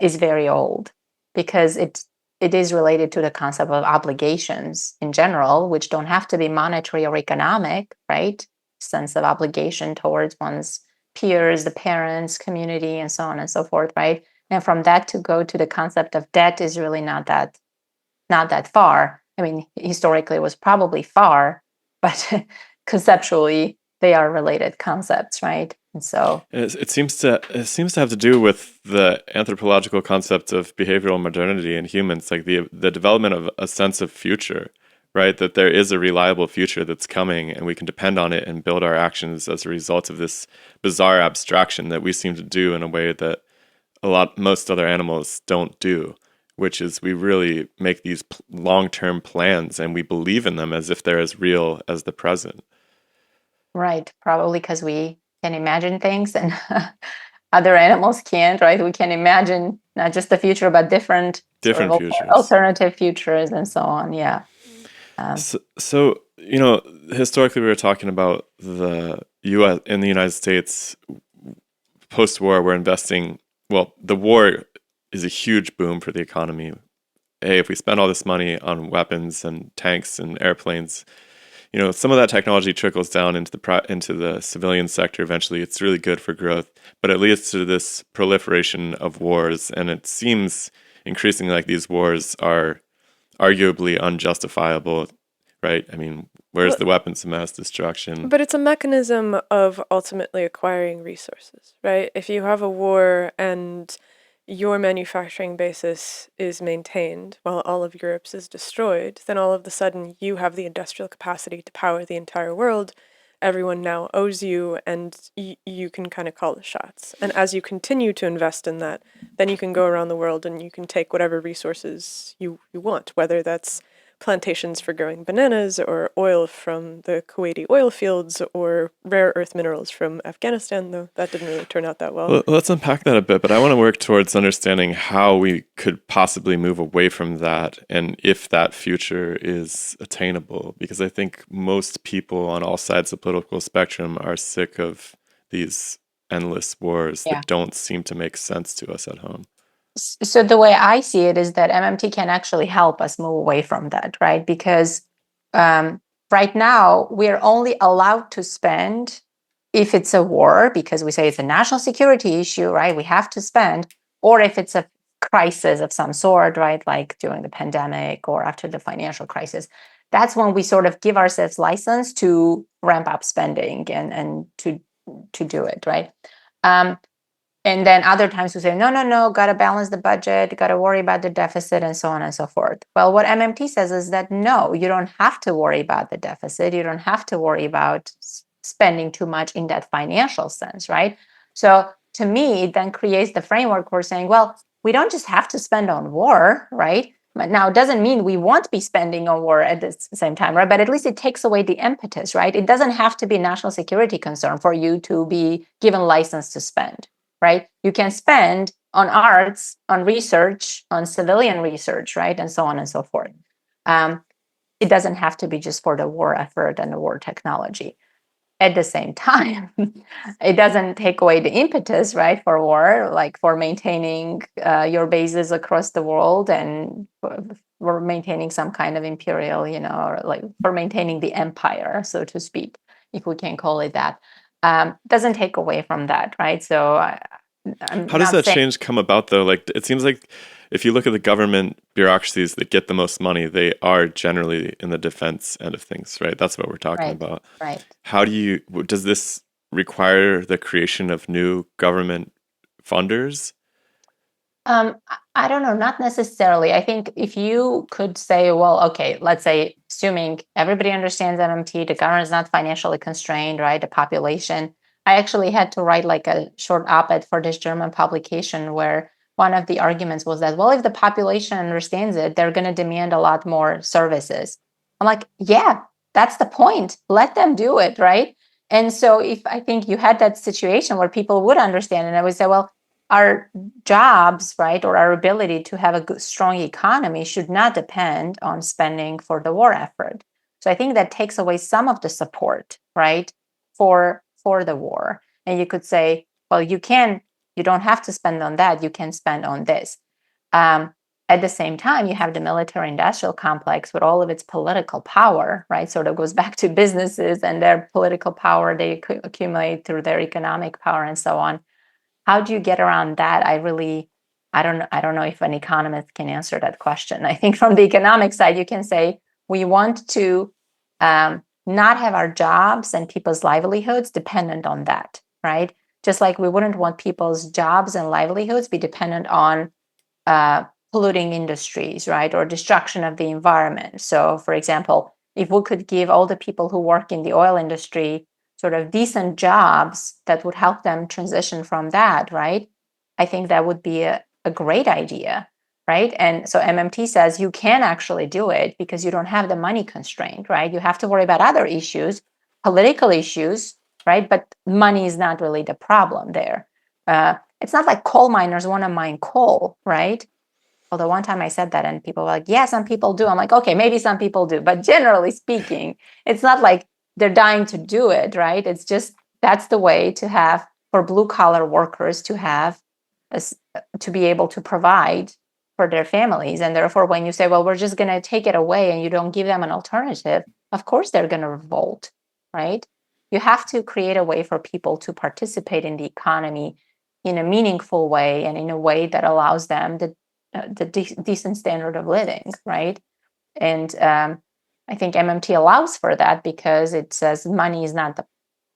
is very old, because it is related to the concept of obligations in general, which don't have to be monetary or economic, right? Sense of obligation towards one's peers, the parents, community, and so on and so forth, right? And from that to go to the concept of debt is really not that far. I mean, historically it was probably far, but conceptually they are related concepts, right? And so it seems to have to do with the anthropological concept of behavioral modernity in humans, like the development of a sense of future, right? That there is a reliable future that's coming, and we can depend on it and build our actions as a result of this bizarre abstraction that we seem to do in a way that most other animals don't do, which is we really make these long-term plans and we believe in them as if they're as real as the present. right, probably because we can imagine things and other animals can't, right? We can imagine not just the future, but different sort of futures, alternative futures, and so on. Yeah. So historically, we were talking about the U.S. in the United States post-war. We're investing. Well, the war is a huge boom for the economy. Hey, if we spend all this money on weapons and tanks and airplanes, some of that technology trickles down into the civilian sector eventually. It's really good for growth, but it leads to this proliferation of wars, and it seems increasingly like these wars are arguably unjustifiable, right? I mean, where's the weapons of mass destruction? But it's a mechanism of ultimately acquiring resources, right? If you have a war and your manufacturing basis is maintained while all of Europe's is destroyed, then all of a sudden you have the industrial capacity to power the entire world. Everyone now owes you, and you can kind of call the shots. And as you continue to invest in that, then you can go around the world and you can take whatever resources you want, whether that's plantations for growing bananas or oil from the Kuwaiti oil fields or rare earth minerals from Afghanistan, though that didn't really turn out that well. Let's unpack that a bit, but I want to work towards understanding how we could possibly move away from that and if that future is attainable, because I think most people on all sides of the political spectrum are sick of these endless wars that don't seem to make sense to us at home. So the way I see it is that MMT can actually help us move away from that, right? Because right now we're only allowed to spend if it's a war, because we say it's a national security issue, right? We have to spend, or if it's a crisis of some sort, right? Like during the pandemic or after the financial crisis. that's when we sort of give ourselves license to ramp up spending and to do it, right? And then other times we say, no, got to balance the budget, got to worry about the deficit, and so on and so forth. Well, what MMT says is that no, you don't have to worry about the deficit. You don't have to worry about spending too much in that financial sense, right? So to me, it then creates the framework for saying, well, we don't just have to spend on war, right? But now, it doesn't mean we won't be spending on war at the same time, right? But at least it takes away the impetus, right? It doesn't have to be a national security concern for you to be given license to spend, right? You can spend on arts, on research, on civilian research, right? And so on and so forth. It doesn't have to be just for the war effort and the war technology. At the same time, it doesn't take away the impetus, right, for war, like for maintaining your bases across the world and for maintaining some kind of imperial, or like for maintaining the empire, so to speak, if we can call it that. Doesn't take away from that, right? So how does that change come about, though? Like, it seems like if you look at the government bureaucracies that get the most money, they are generally in the defense end of things, right? That's what we're talking about. Right. How does this require the creation of new government funders? I don't know, not necessarily. I think if you could say, well, okay, let's say, assuming everybody understands MMT, the government is not financially constrained, right? The population. I actually had to write like a short op-ed for this German publication where one of the arguments was that, well, if the population understands it, they're going to demand a lot more services. I'm like, yeah, that's the point. Let them do it, right? And so if I think you had that situation where people would understand, and I would say, well, our jobs, right, or our ability to have a good, strong economy should not depend on spending for the war effort. So I think that takes away some of the support, right, for the war. And you could say, well, you don't have to spend on that. You can spend on this. At the same time, you have the military-industrial complex with all of its political power, right? Sort of goes back to businesses and their political power they accumulate through their economic power and so on. How do you get around that? I don't know if an economist can answer that question. I think from the economic side, you can say we want to not have our jobs and people's livelihoods dependent on that, right? Just like we wouldn't want people's jobs and livelihoods be dependent on polluting industries, right? Or destruction of the environment. So, for example, if we could give all the people who work in the oil industry sort of decent jobs that would help them transition from that, right? I think that would be a great idea, right? And so MMT says you can actually do it because you don't have the money constraint, right? You have to worry about other issues, political issues, right? But money is not really the problem there. It's not like coal miners want to mine coal, right? Although one time I said that and people were like, yeah, some people do. I'm like, okay, maybe some people do. But generally speaking, it's not like they're dying to do it, right? It's just that's the way to have for blue collar workers to be able to provide for their families. And therefore, when you say, well, we're just going to take it away and you don't give them an alternative, of course they're going to revolt, right? You have to create a way for people to participate in the economy in a meaningful way and in a way that allows them the decent standard of living, right? And I think MMT allows for that because it says money is not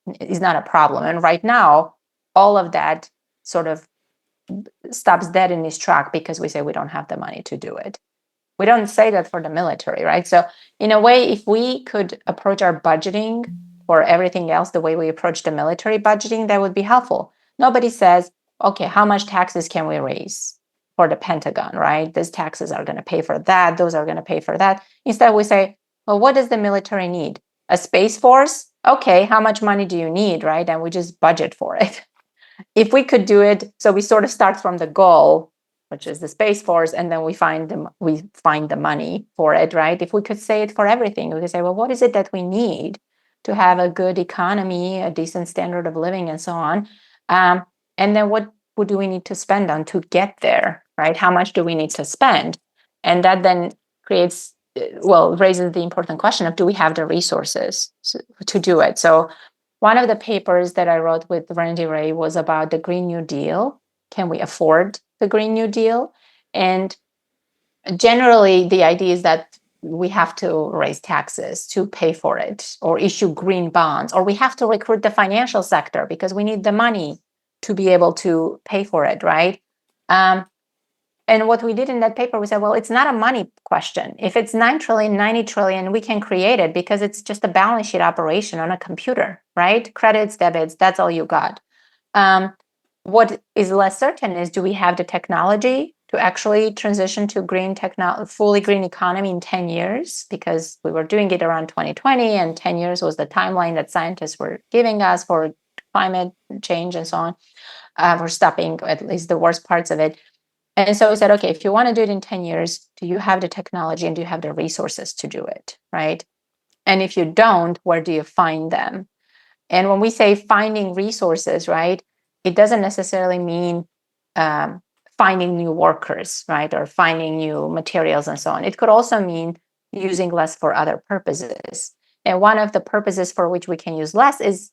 a problem. And right now, all of that sort of stops dead in its track because we say we don't have the money to do it. We don't say that for the military, right? So in a way, if we could approach our budgeting or everything else the way we approach the military budgeting, that would be helpful. Nobody says, okay, how much taxes can we raise for the Pentagon, right? These taxes are going to pay for that. Those are going to pay for that. Instead, we say, well, what does the military need? A space force? Okay, how much money do you need, right? And we just budget for it. If we could do it, so we sort of start from the goal, which is the space force, and then we find the money for it, right? If we could say it for everything, we could say, well, what is it that we need to have a good economy, a decent standard of living, and so on? And then what do we need to spend on to get there, right? How much do we need to spend? And that then raises the important question of, do we have the resources to do it? So one of the papers that I wrote with Randy Ray was about the Green New Deal. Can we afford the Green New Deal? And generally, the idea is that we have to raise taxes to pay for it, or issue green bonds, or we have to recruit the financial sector because we need the money to be able to pay for it, right? And what we did in that paper, we said, well, it's not a money question. If it's 9 trillion, 90 trillion, we can create it because it's just a balance sheet operation on a computer, right? Credits, debits, that's all you got. What is less certain is, do we have the technology to actually transition to fully green economy in 10 years? Because we were doing it around 2020, and 10 years was the timeline that scientists were giving us for climate change and so on, for stopping at least the worst parts of it. And so we said, okay, if you want to do it in 10 years, do you have the technology and do you have the resources to do it, right? And if you don't, where do you find them? And when we say finding resources, right, it doesn't necessarily mean finding new workers, right, or finding new materials and so on. It could also mean using less for other purposes. And one of the purposes for which we can use less is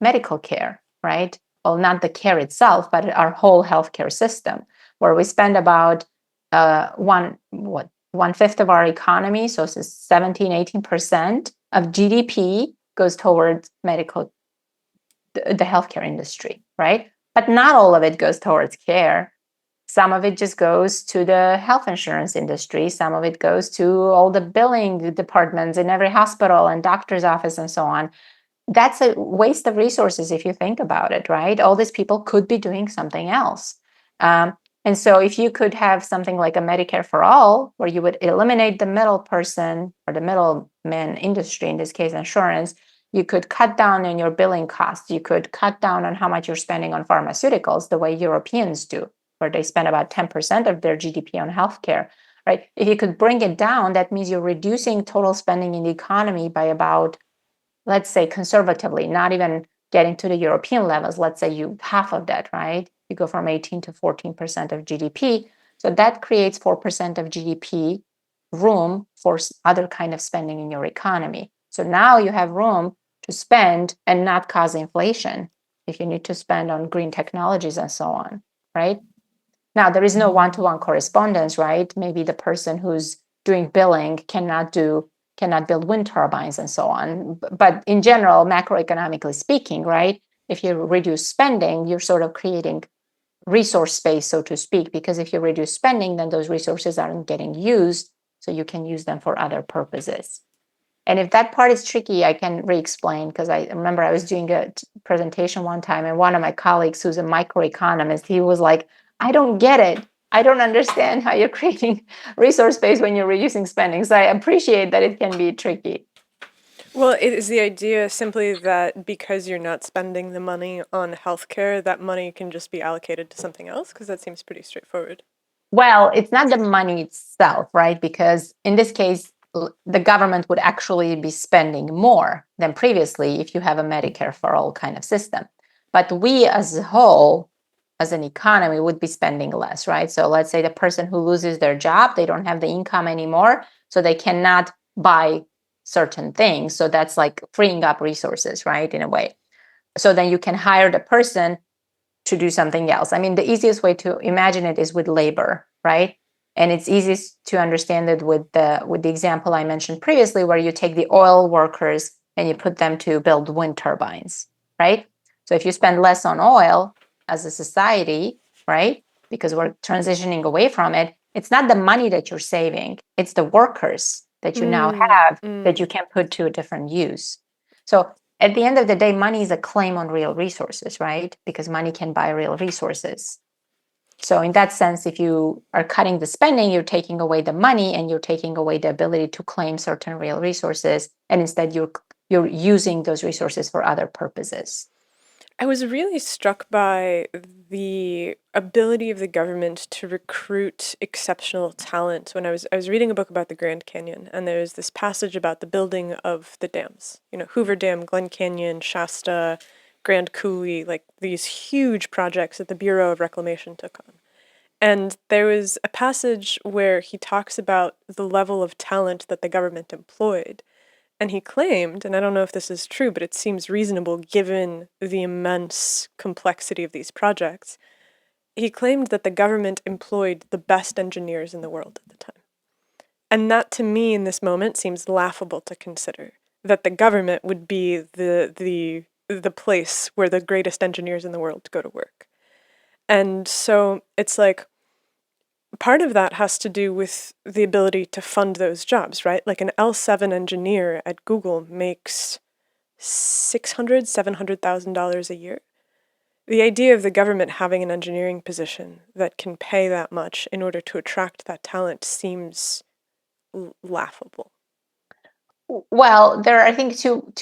medical care, right? Well, not the care itself, but our whole healthcare system, where we spend about 1/5 of our economy, so it's 17, 18% of GDP goes towards the healthcare industry, right? But not all of it goes towards care. Some of it just goes to the health insurance industry. Some of it goes to all the billing departments in every hospital and doctor's office and so on. That's a waste of resources if you think about it, right? All these people could be doing something else. And so if you could have something like a Medicare for all, where you would eliminate the middle person or the middleman industry, in this case, insurance, you could cut down on your billing costs. You could cut down on how much you're spending on pharmaceuticals, the way Europeans do, where they spend about 10% of their GDP on healthcare, right? If you could bring it down, that means you're reducing total spending in the economy by about, let's say conservatively, not even getting to the European levels, let's say you half of that, right? You go from 18 to 14% of GDP. So that creates 4% of GDP room for other kind of spending in your economy. So now you have room to spend and not cause inflation if you need to spend on green technologies and so on, right? Now, there is no one-to-one correspondence, right? Maybe the person who's doing billing cannot build wind turbines and so on. But in general, macroeconomically speaking, right, if you reduce spending, you're sort of creating resource space, so to speak, because if you reduce spending, then those resources aren't getting used, so you can use them for other purposes. And if that part is tricky, I can re-explain, because I remember I was doing a presentation one time, and one of my colleagues who's a microeconomist, he was like, I don't get it. I don't understand how you're creating resource space when you're reducing spending. So I appreciate that it can be tricky. Well, it is the idea simply that because you're not spending the money on healthcare, that money can just be allocated to something else? Because that seems pretty straightforward. Well, it's not the money itself, right? Because in this case, the government would actually be spending more than previously if you have a Medicare for all kind of system. But we as a whole, as an economy, would be spending less, right? So let's say the person who loses their job, they don't have the income anymore, so they cannot buy certain things. So that's like freeing up resources, right? In a way. So then you can hire the person to do something else. I mean, the easiest way to imagine it is with labor, right? And it's easiest to understand it with the example I mentioned previously, where you take the oil workers and you put them to build wind turbines, right? So if you spend less on oil as a society, right, because we're transitioning away from it, it's not the money that you're saving, it's the workers that you now have that you can put to a different use. So at the end of the day, money is a claim on real resources, right? Because money can buy real resources. So in that sense, if you are cutting the spending, you're taking away the money and you're taking away the ability to claim certain real resources. And instead, you're using those resources for other purposes. I was really struck by the ability of the government to recruit exceptional talent when I was reading a book about the Grand Canyon, and there was this passage about the building of the dams. You know, Hoover Dam, Glen Canyon, Shasta, Grand Coulee, like these huge projects that the Bureau of Reclamation took on. And there was a passage where he talks about the level of talent that the government employed. And he claimed, and I don't know if this is true, but it seems reasonable given the immense complexity of these projects, he claimed that the government employed the best engineers in the world at the time. And that to me in this moment seems laughable to consider, that the government would be the place where the greatest engineers in the world go to work. And so it's like part of that has to do with the ability to fund those jobs, right? Like an L7 engineer at Google makes $700,000 a year. The idea of the government having an engineering position that can pay that much in order to attract that talent seems laughable. Well, there are, I think, two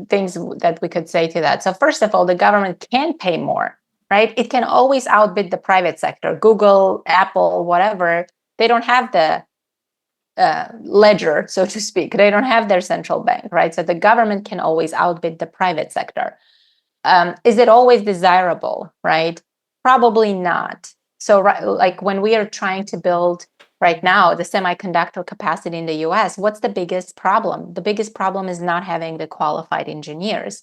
things that we could say to that. So first of all, the government can pay more, right? It can always outbid the private sector. Google, Apple, whatever, they don't have the ledger, so to speak. They don't have their central bank, right? So the government can always outbid the private sector. Is it always desirable, right? Probably not. So, like when we are trying to build right now the semiconductor capacity in the US, what's the biggest problem? The biggest problem is not having the qualified engineers.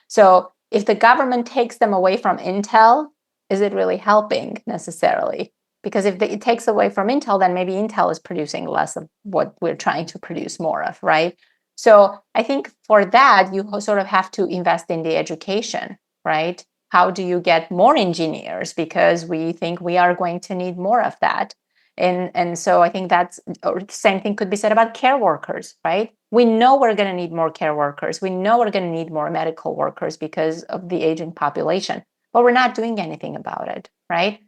So, if the government takes them away from Intel, is it really helping necessarily? Because if it takes away from Intel, then maybe Intel is producing less of what we're trying to produce more of, right? So I think for that, you sort of have to invest in the education, right? How do you get more engineers? Because we think we are going to need more of that. And so I think that's, or the same thing could be said about care workers, right? We know we're going to need more care workers. We know we're going to need more medical workers because of the aging population, but we're not doing anything about it, right?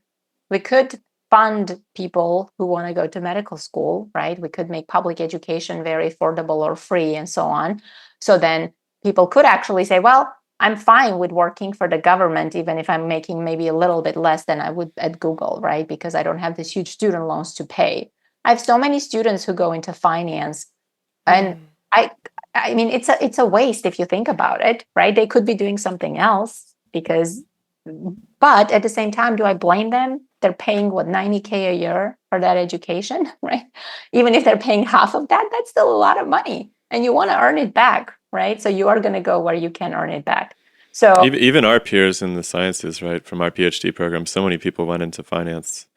We could fund people who want to go to medical school, right? We could make public education very affordable or free and so on. So then people could actually say, well, I'm fine with working for the government, even if I'm making maybe a little bit less than I would at Google, right? Because I don't have this huge student loans to pay. I have so many students who go into finance, and I mean, it's a waste if you think about it, right? They could be doing something else because, but at the same time, do I blame them? They're paying what, 90K a year for that education, right? Even if they're paying half of that, that's still a lot of money, and you want to earn it back, right? So you are going to go where you can earn it back. So Even our peers in the sciences, right, from our PhD program, so many people went into finance.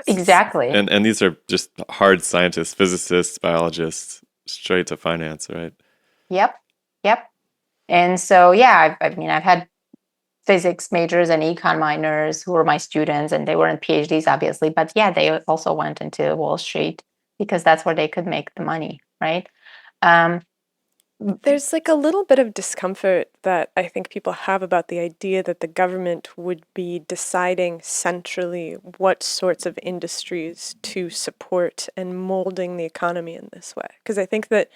exactly. And these are just hard scientists, physicists, biologists, straight to finance, right? Yep. And so, yeah, I mean, I've had physics majors and econ minors who were my students, and they weren't PhDs, obviously, but yeah, they also went into Wall Street because that's where they could make the money, right? There's like a little bit of discomfort that I think people have about the idea that the government would be deciding centrally what sorts of industries to support and molding the economy in this way. Because I think that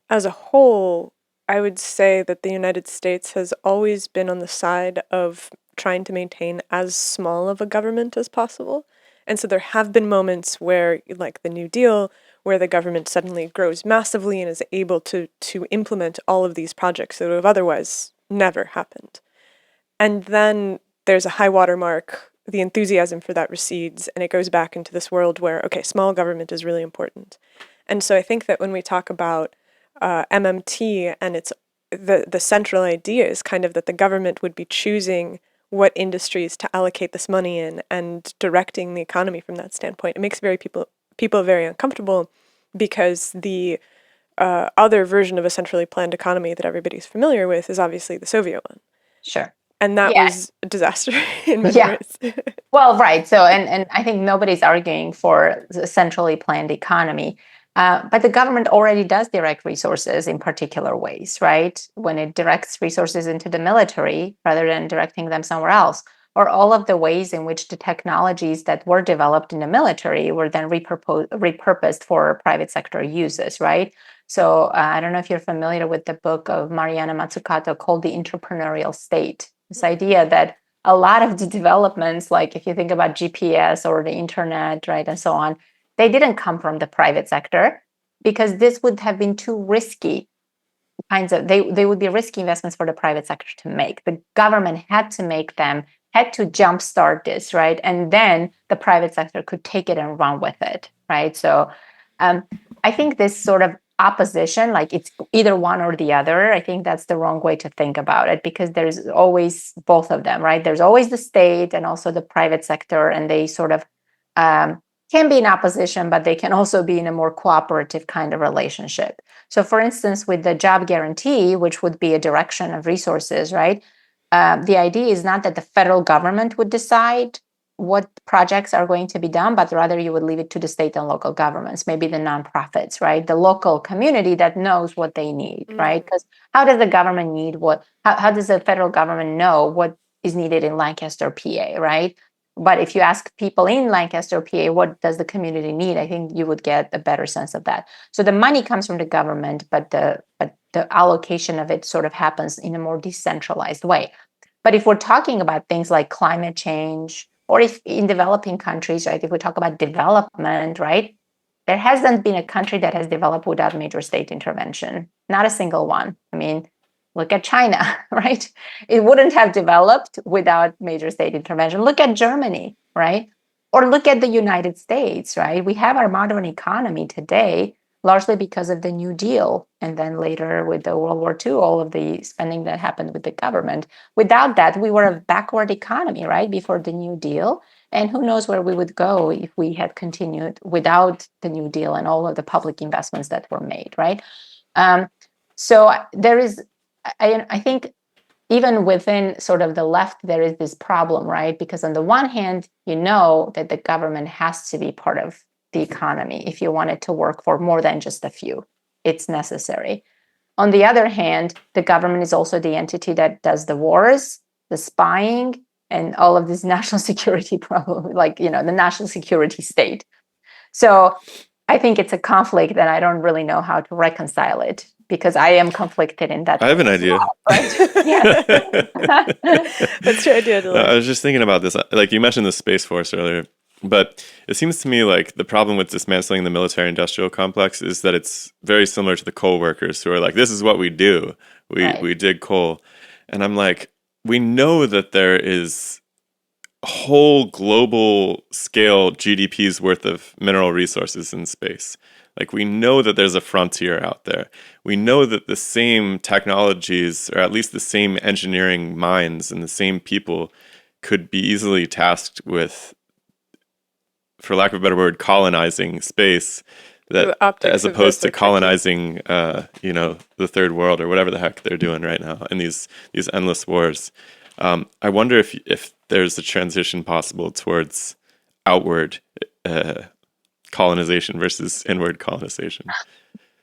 as a whole, I would say that the United States has always been on the side of trying to maintain as small of a government as possible. And so there have been moments where, like the New Deal, where the government suddenly grows massively and is able to implement all of these projects that would have otherwise never happened. And then there's a high water mark, the enthusiasm for that recedes, and it goes back into this world where, okay, small government is really important. And so I think that when we talk about MMT and it's the central idea is kind of that the government would be choosing what industries to allocate this money in and directing the economy from that standpoint. It makes people very uncomfortable because the other version of a centrally planned economy that everybody's familiar with is obviously the Soviet one. Sure. And that Yeah. was a disaster in many Yeah. ways. Well, right. So, and I think nobody's arguing for a centrally planned economy. But the government already does direct resources in particular ways, right? When it directs resources into the military rather than directing them somewhere else, or all of the ways in which the technologies that were developed in the military were then repurposed for private sector uses, right? So I don't know if you're familiar with the book of Mariana Mazzucato called The Entrepreneurial State. This idea that a lot of the developments, like if you think about GPS or the internet, right, and so on, they didn't come from the private sector because this would have been too risky kinds of, they would be risky investments for the private sector to make. The government had to make them, had to jumpstart this, right? And then the private sector could take it and run with it, right? So I think this sort of opposition, like it's either one or the other, I think that's the wrong way to think about it because there's always both of them, right? There's always the state and also the private sector, and they sort of can be in opposition, but they can also be in a more cooperative kind of relationship. So, for instance, with the job guarantee, which would be a direction of resources, right? The idea is not that the federal government would decide what projects are going to be done, but rather you would leave it to the state and local governments, maybe the nonprofits, right? The local community that knows what they need, right? Because how does the government need what? How does the federal government know what is needed in Lancaster, PA, right? But if you ask people in Lancaster, PA, what does the community need? I think you would get a better sense of that. So the money comes from the government, but the allocation of it sort of happens in a more decentralized way. But if we're talking about things like climate change, or if in developing countries, right, if we talk about development, right, there hasn't been a country that has developed without major state intervention. Not a single one. I mean, look at China, right? It wouldn't have developed without major state intervention. Look at Germany, right? Or look at the United States, right? We have our modern economy today largely because of the New Deal. And then later with the World War II, all of the spending that happened with the government. Without that, we were a backward economy, right? Before the New Deal. And who knows where we would go if we had continued without the New Deal and all of the public investments that were made, right? So there is, I think, even within sort of the left, there is this problem, right? Because on the one hand, you know that the government has to be part of the economy if you want it to work for more than just a few. It's necessary. On the other hand, the government is also the entity that does the wars, the spying, and all of this national security problem, like, the national security state. So I think it's a conflict, and I don't really know how to reconcile it because I am conflicted in that. I have an idea. Well, right? What's your idea, Dylan? I was just thinking about this. Like you mentioned the Space Force earlier, but it seems to me like the problem with dismantling the military-industrial complex is that it's very similar to the coal workers who are like, this is what we do. We dig coal. And I'm like, we know that there is whole global scale GDP's worth of mineral resources in space. Like we know that there's a frontier out there. We know that the same technologies, or at least the same engineering minds and the same people could be easily tasked with, for lack of a better word, colonizing space, that as opposed to colonizing, the third world or whatever the heck they're doing right now in these endless wars. I wonder if there's a transition possible towards outward colonization versus inward colonization.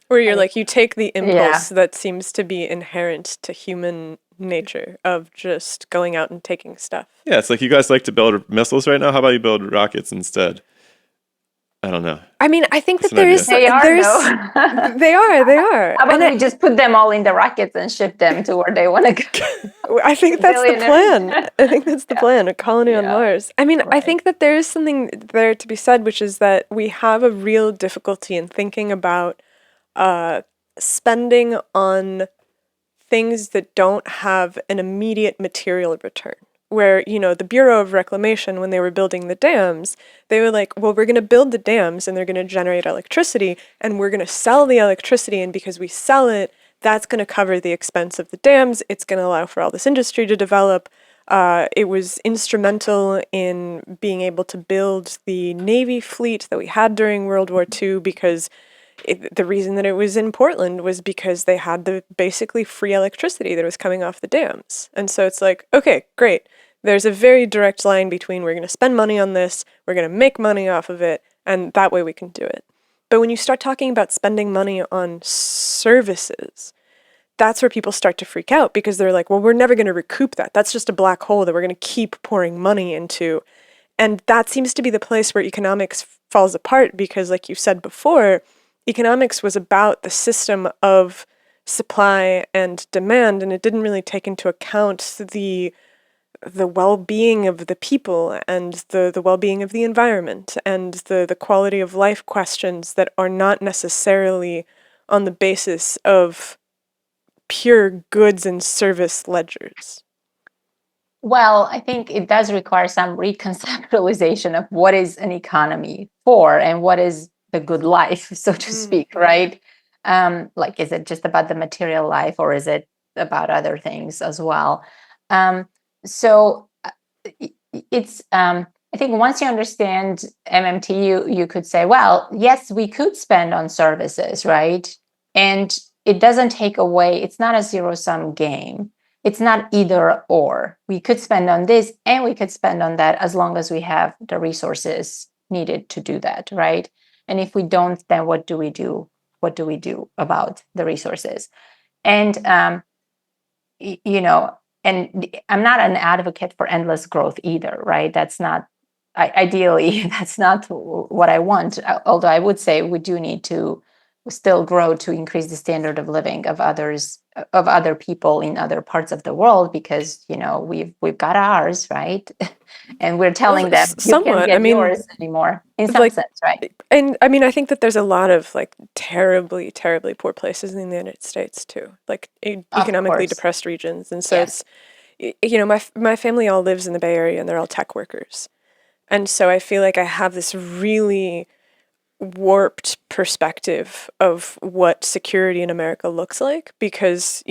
Where you're like, you take the impulse that seems to be inherent to human nature of just going out and taking stuff. Yeah, it's like you guys like to build missiles right now. How about you build rockets instead? I don't know. I mean, I think that They are. They are. How about we just put them all in the rockets and ship them to where they want to go? I think that's the plan. I think that's the plan, a colony on Mars. I mean, I think that there is something there to be said, which is that we have a real difficulty in thinking about spending on things that don't have an immediate material return. Where, the Bureau of Reclamation, when they were building the dams, they were like, well, we're going to build the dams and they're going to generate electricity and we're going to sell the electricity. And because we sell it, that's going to cover the expense of the dams. It's going to allow for all this industry to develop. It was instrumental in being able to build the Navy fleet that we had during World War II because the reason that it was in Portland was because they had the basically free electricity that was coming off the dams. And so it's like, okay, great. There's a very direct line between we're going to spend money on this, we're going to make money off of it, and that way we can do it. But when you start talking about spending money on services, that's where people start to freak out because they're like, well, we're never going to recoup that. That's just a black hole that we're going to keep pouring money into. And that seems to be the place where economics falls apart because, like you said before, economics was about the system of supply and demand, and it didn't really take into account the well-being of the people and the well-being of the environment and the quality of life questions that are not necessarily on the basis of pure goods and service ledgers. Well, I think it does require some reconceptualization of what is an economy for and what is the good life, so to speak, right? Like, is it just about the material life or is it about other things as well? So it's I think once you understand MMT, you could say, well, yes, we could spend on services, right? And it doesn't take away, it's not a zero-sum game. It's not either or. We could spend on this and we could spend on that as long as we have the resources needed to do that, right? And if we don't, then what do we do? What do we do about the resources? And and I'm not an advocate for endless growth either, right? That's not ideally that's not what I want. Although I would say we do need to still grow to increase the standard of living of other people in other parts of the world, because we've got ours, right? And we're telling them you can't Somewhat. I get mean, yours anymore in some like, sense, right? and I mean, I think that there's a lot of like terribly, terribly poor places in the United States too, like Of economically course. depressed regions, and so Yes. my family all lives in the Bay Area, and they're all tech workers, and so I feel like I have this really warped perspective of what security in America looks like, because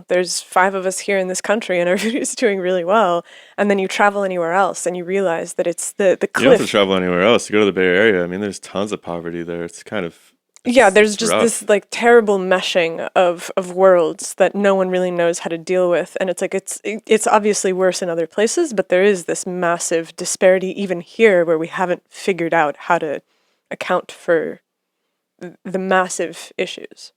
there's 5 of us here in this country and everybody's doing really well, and then you travel anywhere else and you realize that it's the You don't have to cliff. travel anywhere else. You go to the Bay Area. I mean, there's tons of poverty there. It's kind of Yeah, there's it's just rough. this like terrible meshing of worlds that no one really knows how to deal with, and it's like it's obviously worse in other places, but there is this massive disparity even here where we haven't figured out how to account for the massive issues.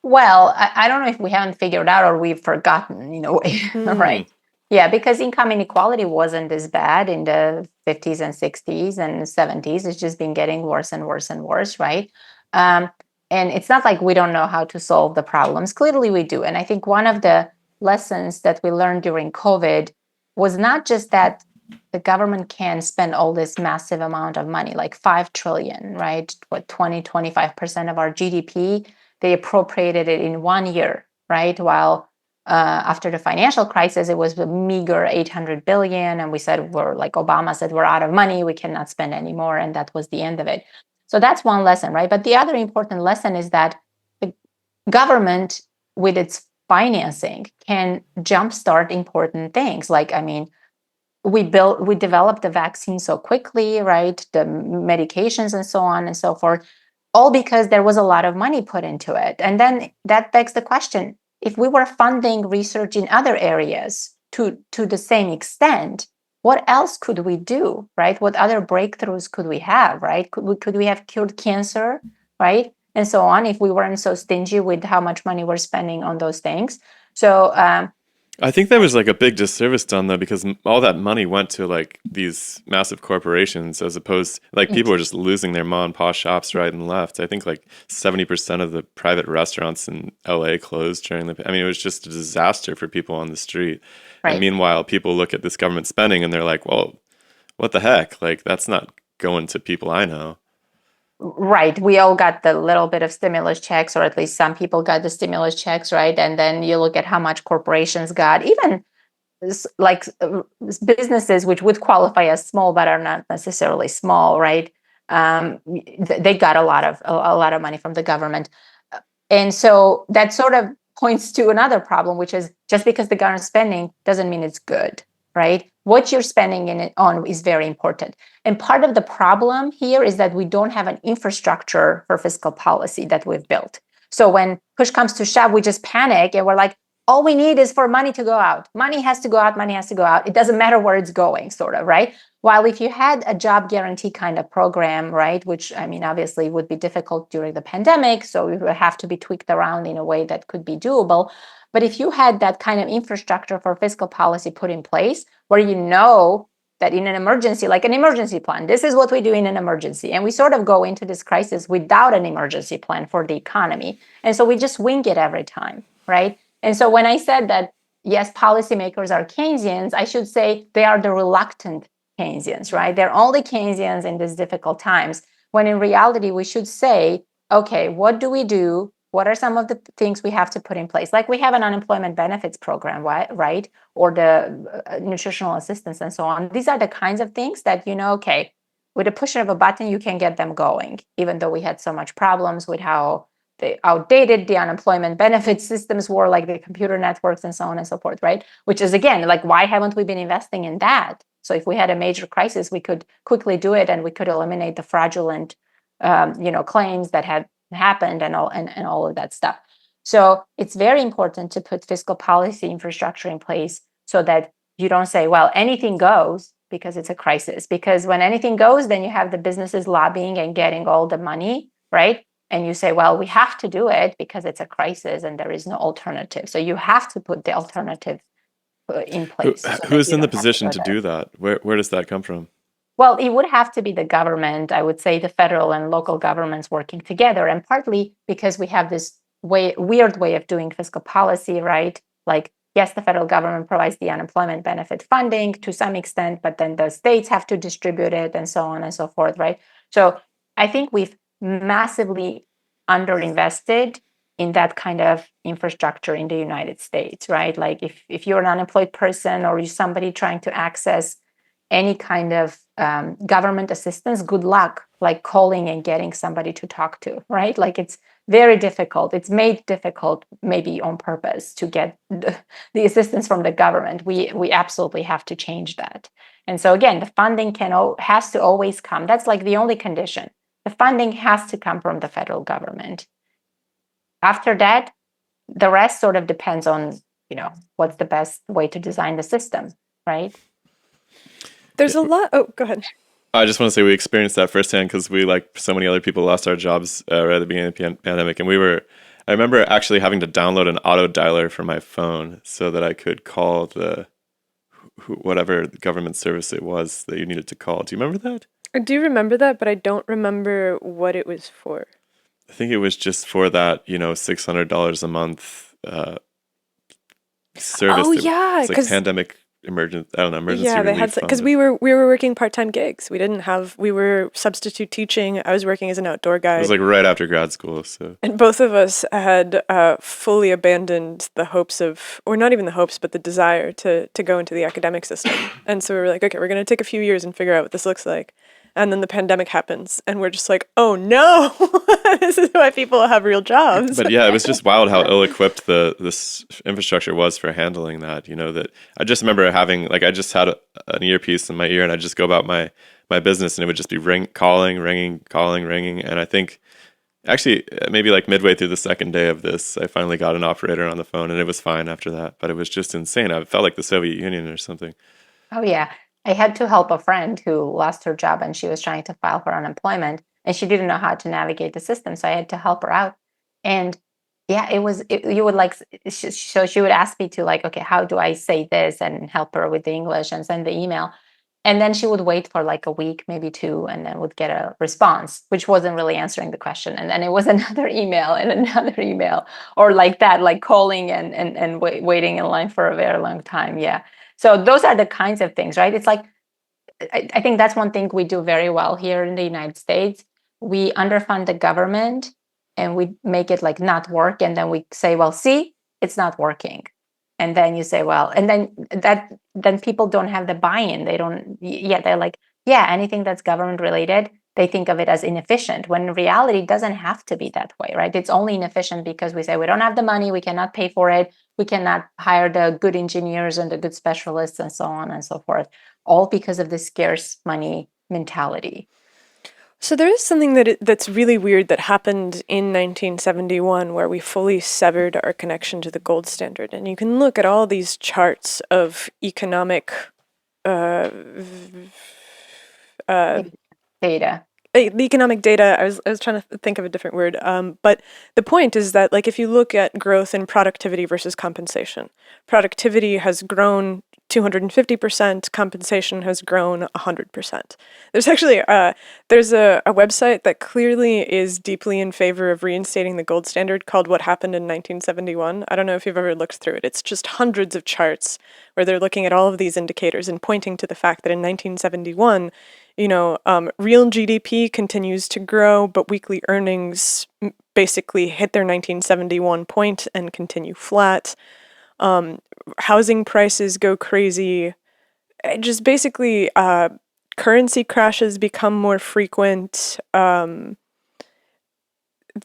Well, I don't know if we haven't figured out or we've forgotten in a way, right? Yeah, because income inequality wasn't as bad in the 50s and 60s and 70s. It's just been getting worse and worse and worse, right? Um, and it's not like we don't know how to solve the problems. Clearly, we do. And I think one of the lessons that we learned during COVID was not just that the government can spend all this massive amount of money, like 5 trillion, right? What, 20, 25% of our GDP, they appropriated it in 1 year, right? While after the financial crisis, it was a meager 800 billion. And we said, Obama said, we're out of money, we cannot spend anymore. And that was the end of it. So that's one lesson, right? But the other important lesson is that the government, with its financing, can jumpstart important things. Like, I mean, we developed the vaccine so quickly, right? The medications and so on and so forth, all because there was a lot of money put into it. And then that begs the question, if we were funding research in other areas to the same extent, what else could we do, right? What other breakthroughs could we have, right? Could we have cured cancer, right? And so on, if we weren't so stingy with how much money we're spending on those things. So I think there was like a big disservice done though, because all that money went to like these massive corporations, as opposed like people were just losing their mom and pop shops right and left. I think like 70% of the private restaurants in LA closed during I mean, it was just a disaster for people on the street. Right. And meanwhile, people look at this government spending and they're like, well, what the heck? Like, that's not going to people I know. Right. We all got the little bit of stimulus checks, or at least some people got the stimulus checks, right? And then you look at how much corporations got, even like businesses which would qualify as small but are not necessarily small, right? They got a lot of money from the government. And so that sort of points to another problem, which is just because the government spending doesn't mean it's good, right? What you're spending it on is very important. And part of the problem here is that we don't have an infrastructure for fiscal policy that we've built. So when push comes to shove, we just panic and we're like, all we need is for money to go out. Money has to go out, money has to go out. It doesn't matter where it's going, sort of, right? While if you had a job guarantee kind of program, right, which I mean, obviously would be difficult during the pandemic, so it would have to be tweaked around in a way that could be doable. But if you had that kind of infrastructure for fiscal policy put in place, where you know that in an emergency, like an emergency plan, this is what we do in an emergency. And we sort of go into this crisis without an emergency plan for the economy. And so we just wing it every time, right? And so when I said that, yes, policymakers are Keynesians, I should say they are the reluctant Keynesians, right? They're only Keynesians in these difficult times, when in reality, we should say, okay, what do we do? What are some of the things we have to put in place? Like we have an unemployment benefits program, right? Or the nutritional assistance and so on. These are the kinds of things that, okay, with a push of a button, you can get them going, even though we had so much problems with how outdated. The unemployment benefit systems were like the computer networks and so on and so forth, right? Which is, again, like, why haven't we been investing in that? So if we had a major crisis, we could quickly do it, and we could eliminate the fraudulent, claims that had happened and all of that stuff. So it's very important to put fiscal policy infrastructure in place so that you don't say, well, anything goes because it's a crisis. Because when anything goes, then you have the businesses lobbying and getting all the money, right? And you say, well, we have to do it because it's a crisis and there is no alternative. So you have to put the alternative in place. Who is in the position to do that? Where does that come from? Well, it would have to be the government. I would say the federal and local governments working together, and partly because we have this weird way of doing fiscal policy, right? Like, yes, the federal government provides the unemployment benefit funding to some extent, but then the states have to distribute it and so on and so forth, right? So I think we've massively underinvested in that kind of infrastructure in the United States, right? Like, if you're an unemployed person or you're somebody trying to access any kind of government assistance, good luck, like calling and getting somebody to talk to, right? Like, it's very difficult. It's made difficult, maybe on purpose, to get the assistance from the government. We absolutely have to change that. And so again, the funding has to always come. That's like the only condition. The funding has to come from the federal government. After that, the rest sort of depends on, what's the best way to design the system, right? There's a lot. Oh, go ahead. I just want to say we experienced that firsthand because we, like so many other people, lost our jobs right at the beginning of the pandemic. And I remember actually having to download an auto dialer for my phone so that I could call whatever government service it was that you needed to call. Do you remember that? I do remember that, but I don't remember what it was for. I think it was just for that, $600 a month service. Oh, yeah. It's like pandemic emergency Yeah, they had, because we were working part-time gigs. We were substitute teaching. I was working as an outdoor guide. It was like right after grad school. So, and both of us had fully abandoned the hopes or not even the hopes, but the desire to go into the academic system. And so we were like, okay, we're going to take a few years and figure out what this looks like. And then the pandemic happens, and we're just like, oh no, this is why people have real jobs. But yeah, it was just wild how ill-equipped this infrastructure was for handling that. That I just remember having, like, I just had an earpiece in my ear, and I'd just go about my business, and it would just be calling, ringing. And I think actually maybe like midway through the second day of this, I finally got an operator on the phone, and it was fine after that. But it was just insane. I felt like the Soviet Union or something. Oh, yeah. I had to help a friend who lost her job, and she was trying to file for unemployment, and she didn't know how to navigate the system. So I had to help her out. And yeah, you would like, so she would ask me to, like, okay, how do I say this, and help her with the English and send the email. And then she would wait for like a week, maybe two, and then would get a response, which wasn't really answering the question. And then it was another email and another email, or like that, like calling and waiting in line for a very long time. Yeah. So those are the kinds of things, right? It's like, I think that's one thing we do very well here in the United States. We underfund the government and we make it like not work. And then we say, well, see, it's not working. And then you say, well, and then people don't have the buy-in. They're like, yeah, anything that's government related, they think of it as inefficient, when in reality it doesn't have to be that way, right? It's only inefficient because we say we don't have the money, we cannot pay for it, we cannot hire the good engineers and the good specialists and so on and so forth, all because of the scarce money mentality. So there is something that's really weird that happened in 1971 where we fully severed our connection to the gold standard. And you can look at all these charts of economic data. The economic data, I was trying to think of a different word, but the point is that, like, if you look at growth in productivity versus compensation, productivity has grown 250%, compensation has grown 100%. There's actually there's a website that clearly is deeply in favor of reinstating the gold standard called What Happened in 1971. I don't know if you've ever looked through it. It's just hundreds of charts where they're looking at all of these indicators and pointing to the fact that in 1971, real GDP continues to grow, but weekly earnings basically hit their 1971 point and continue flat. Housing prices go crazy. Just basically, currency crashes become more frequent.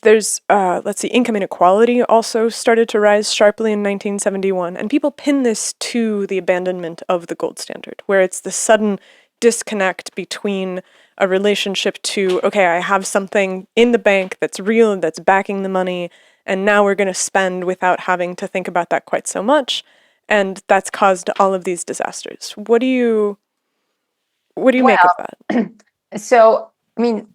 there's, let's see, income inequality also started to rise sharply in 1971. And people pin this to the abandonment of the gold standard, where it's the sudden disconnect between a relationship to, okay, I have something in the bank that's real and that's backing the money, and now we're going to spend without having to think about that quite so much. And that's caused all of these disasters. What do you make of that? So, I mean,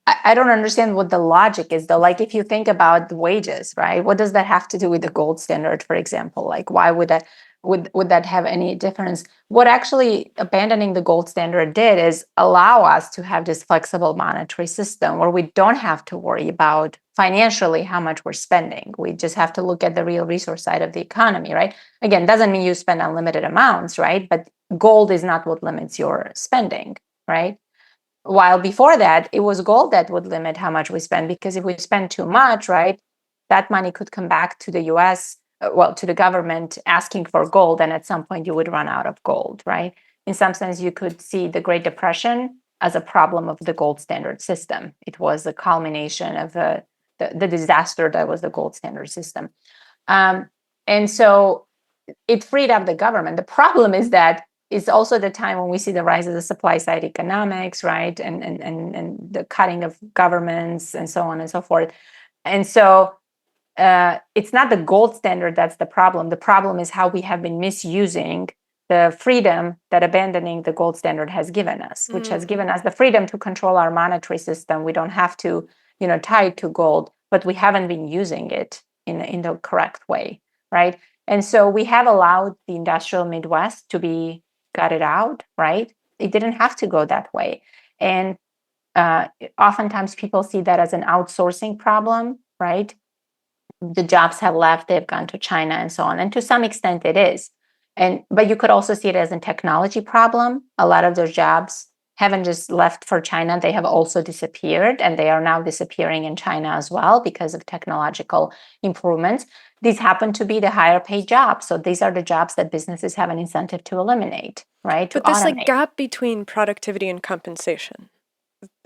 I don't understand what the logic is, though. Like, if you think about the wages, right? What does that have to do with the gold standard, for example? Like, why would that would that have any difference? What actually abandoning the gold standard did is allow us to have this flexible monetary system where we don't have to worry about financially how much we're spending. We just have to look at the real resource side of the economy, right? Again, doesn't mean you spend unlimited amounts, right? But gold is not what limits your spending, right? While before that, it was gold that would limit how much we spend, because if we spend too much, right, that money could come back to the US, to the government asking for gold, and at some point you would run out of gold, right? In some sense, you could see the Great Depression as a problem of the gold standard system. It was a culmination of the disaster that was the gold standard system. And so it freed up the government. The problem is that it's also the time when we see the rise of the supply side economics, right? And the cutting of governments and so on and so forth. And so it's not the gold standard that's the problem. The problem is how we have been misusing the freedom that abandoning the gold standard has given us, which has given us the freedom to control our monetary system. We don't have to, tie it to gold, but we haven't been using it in the correct way, right? And so we have allowed the industrial Midwest to be gutted out, right? It didn't have to go that way. And oftentimes people see that as an outsourcing problem, right? The jobs have left, they've gone to China and so on. And to some extent it is. But you could also see it as a technology problem. A lot of those jobs haven't just left for China, they have also disappeared, and they are now disappearing in China as well because of technological improvements. These happen to be the higher paid jobs. So these are the jobs that businesses have an incentive to eliminate, right? But this like gap between productivity and compensation.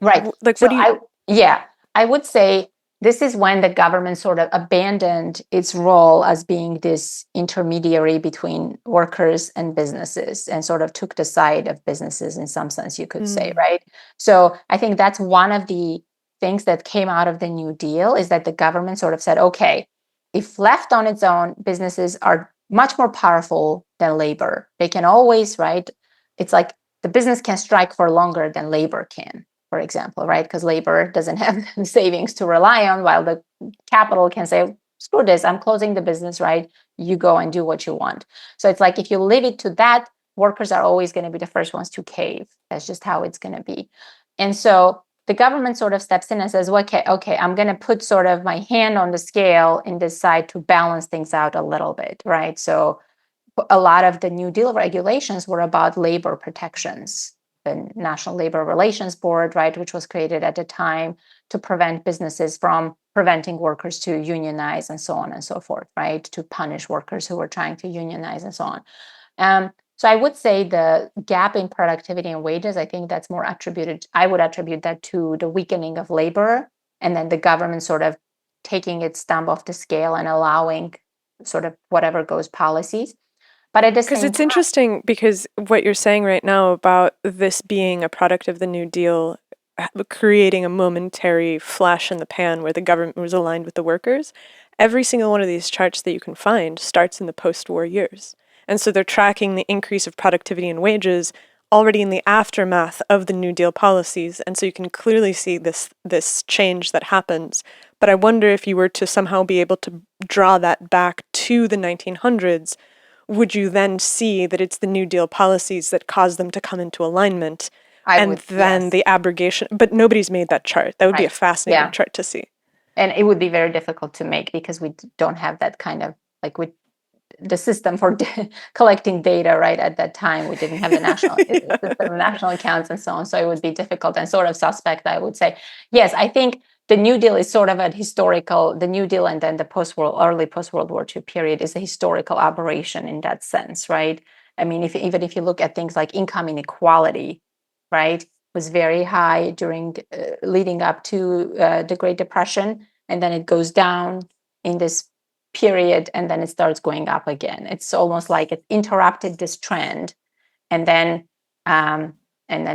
Right. Like, so what do you... I would say this is when the government sort of abandoned its role as being this intermediary between workers and businesses and sort of took the side of businesses in some sense, you could say, right? So I think that's one of the things that came out of the New Deal, is that the government sort of said, okay, if left on its own, businesses are much more powerful than labor. They can always, right? It's like the business can strike for longer than labor can, for example, right? Because labor doesn't have savings to rely on, while the capital can say, screw this, I'm closing the business, right? You go and do what you want. So it's like, if you leave it to that, workers are always going to be the first ones to cave. That's just how it's going to be. And so the government sort of steps in and says, well, okay, I'm going to put sort of my hand on the scale in this side to balance things out a little bit, right? So a lot of the New Deal regulations were about labor protections. The National Labor Relations Board, right, which was created at the time to prevent businesses from preventing workers to unionize and so on and so forth, right, to punish workers who were trying to unionize and so on. So I would say the gap in productivity and wages, I think that's more attributed, I would attribute that to the weakening of labor, and then the government sort of taking its thumb off the scale and allowing sort of whatever goes policies. But at the same time, because it's interesting, because what you're saying right now about this being a product of the New Deal, creating a momentary flash in the pan where the government was aligned with the workers, every single one of these charts that you can find starts in the post-war years. And so they're tracking the increase of productivity and wages already in the aftermath of the New Deal policies. And so you can clearly see this change that happens. But I wonder if you were to somehow be able to draw that back to the 1900s, would you then see that it's the New Deal policies that cause them to come into alignment, the abrogation? But nobody's made that chart. That would be a fascinating chart to see. And it would be very difficult to make because we don't have that kind of, like, the system for collecting data, right? At that time, we didn't have the national system of national accounts and so on. So it would be difficult and sort of suspect, I would say. Yes, I think the New Deal is sort of a historical, the New Deal and then the early post-World War II period is a historical aberration in that sense, right? I mean, even if you look at things like income inequality, right, was very high during leading up to the Great Depression. and then it goes down in this period, and then it starts going up again. It's almost like it interrupted this trend, and then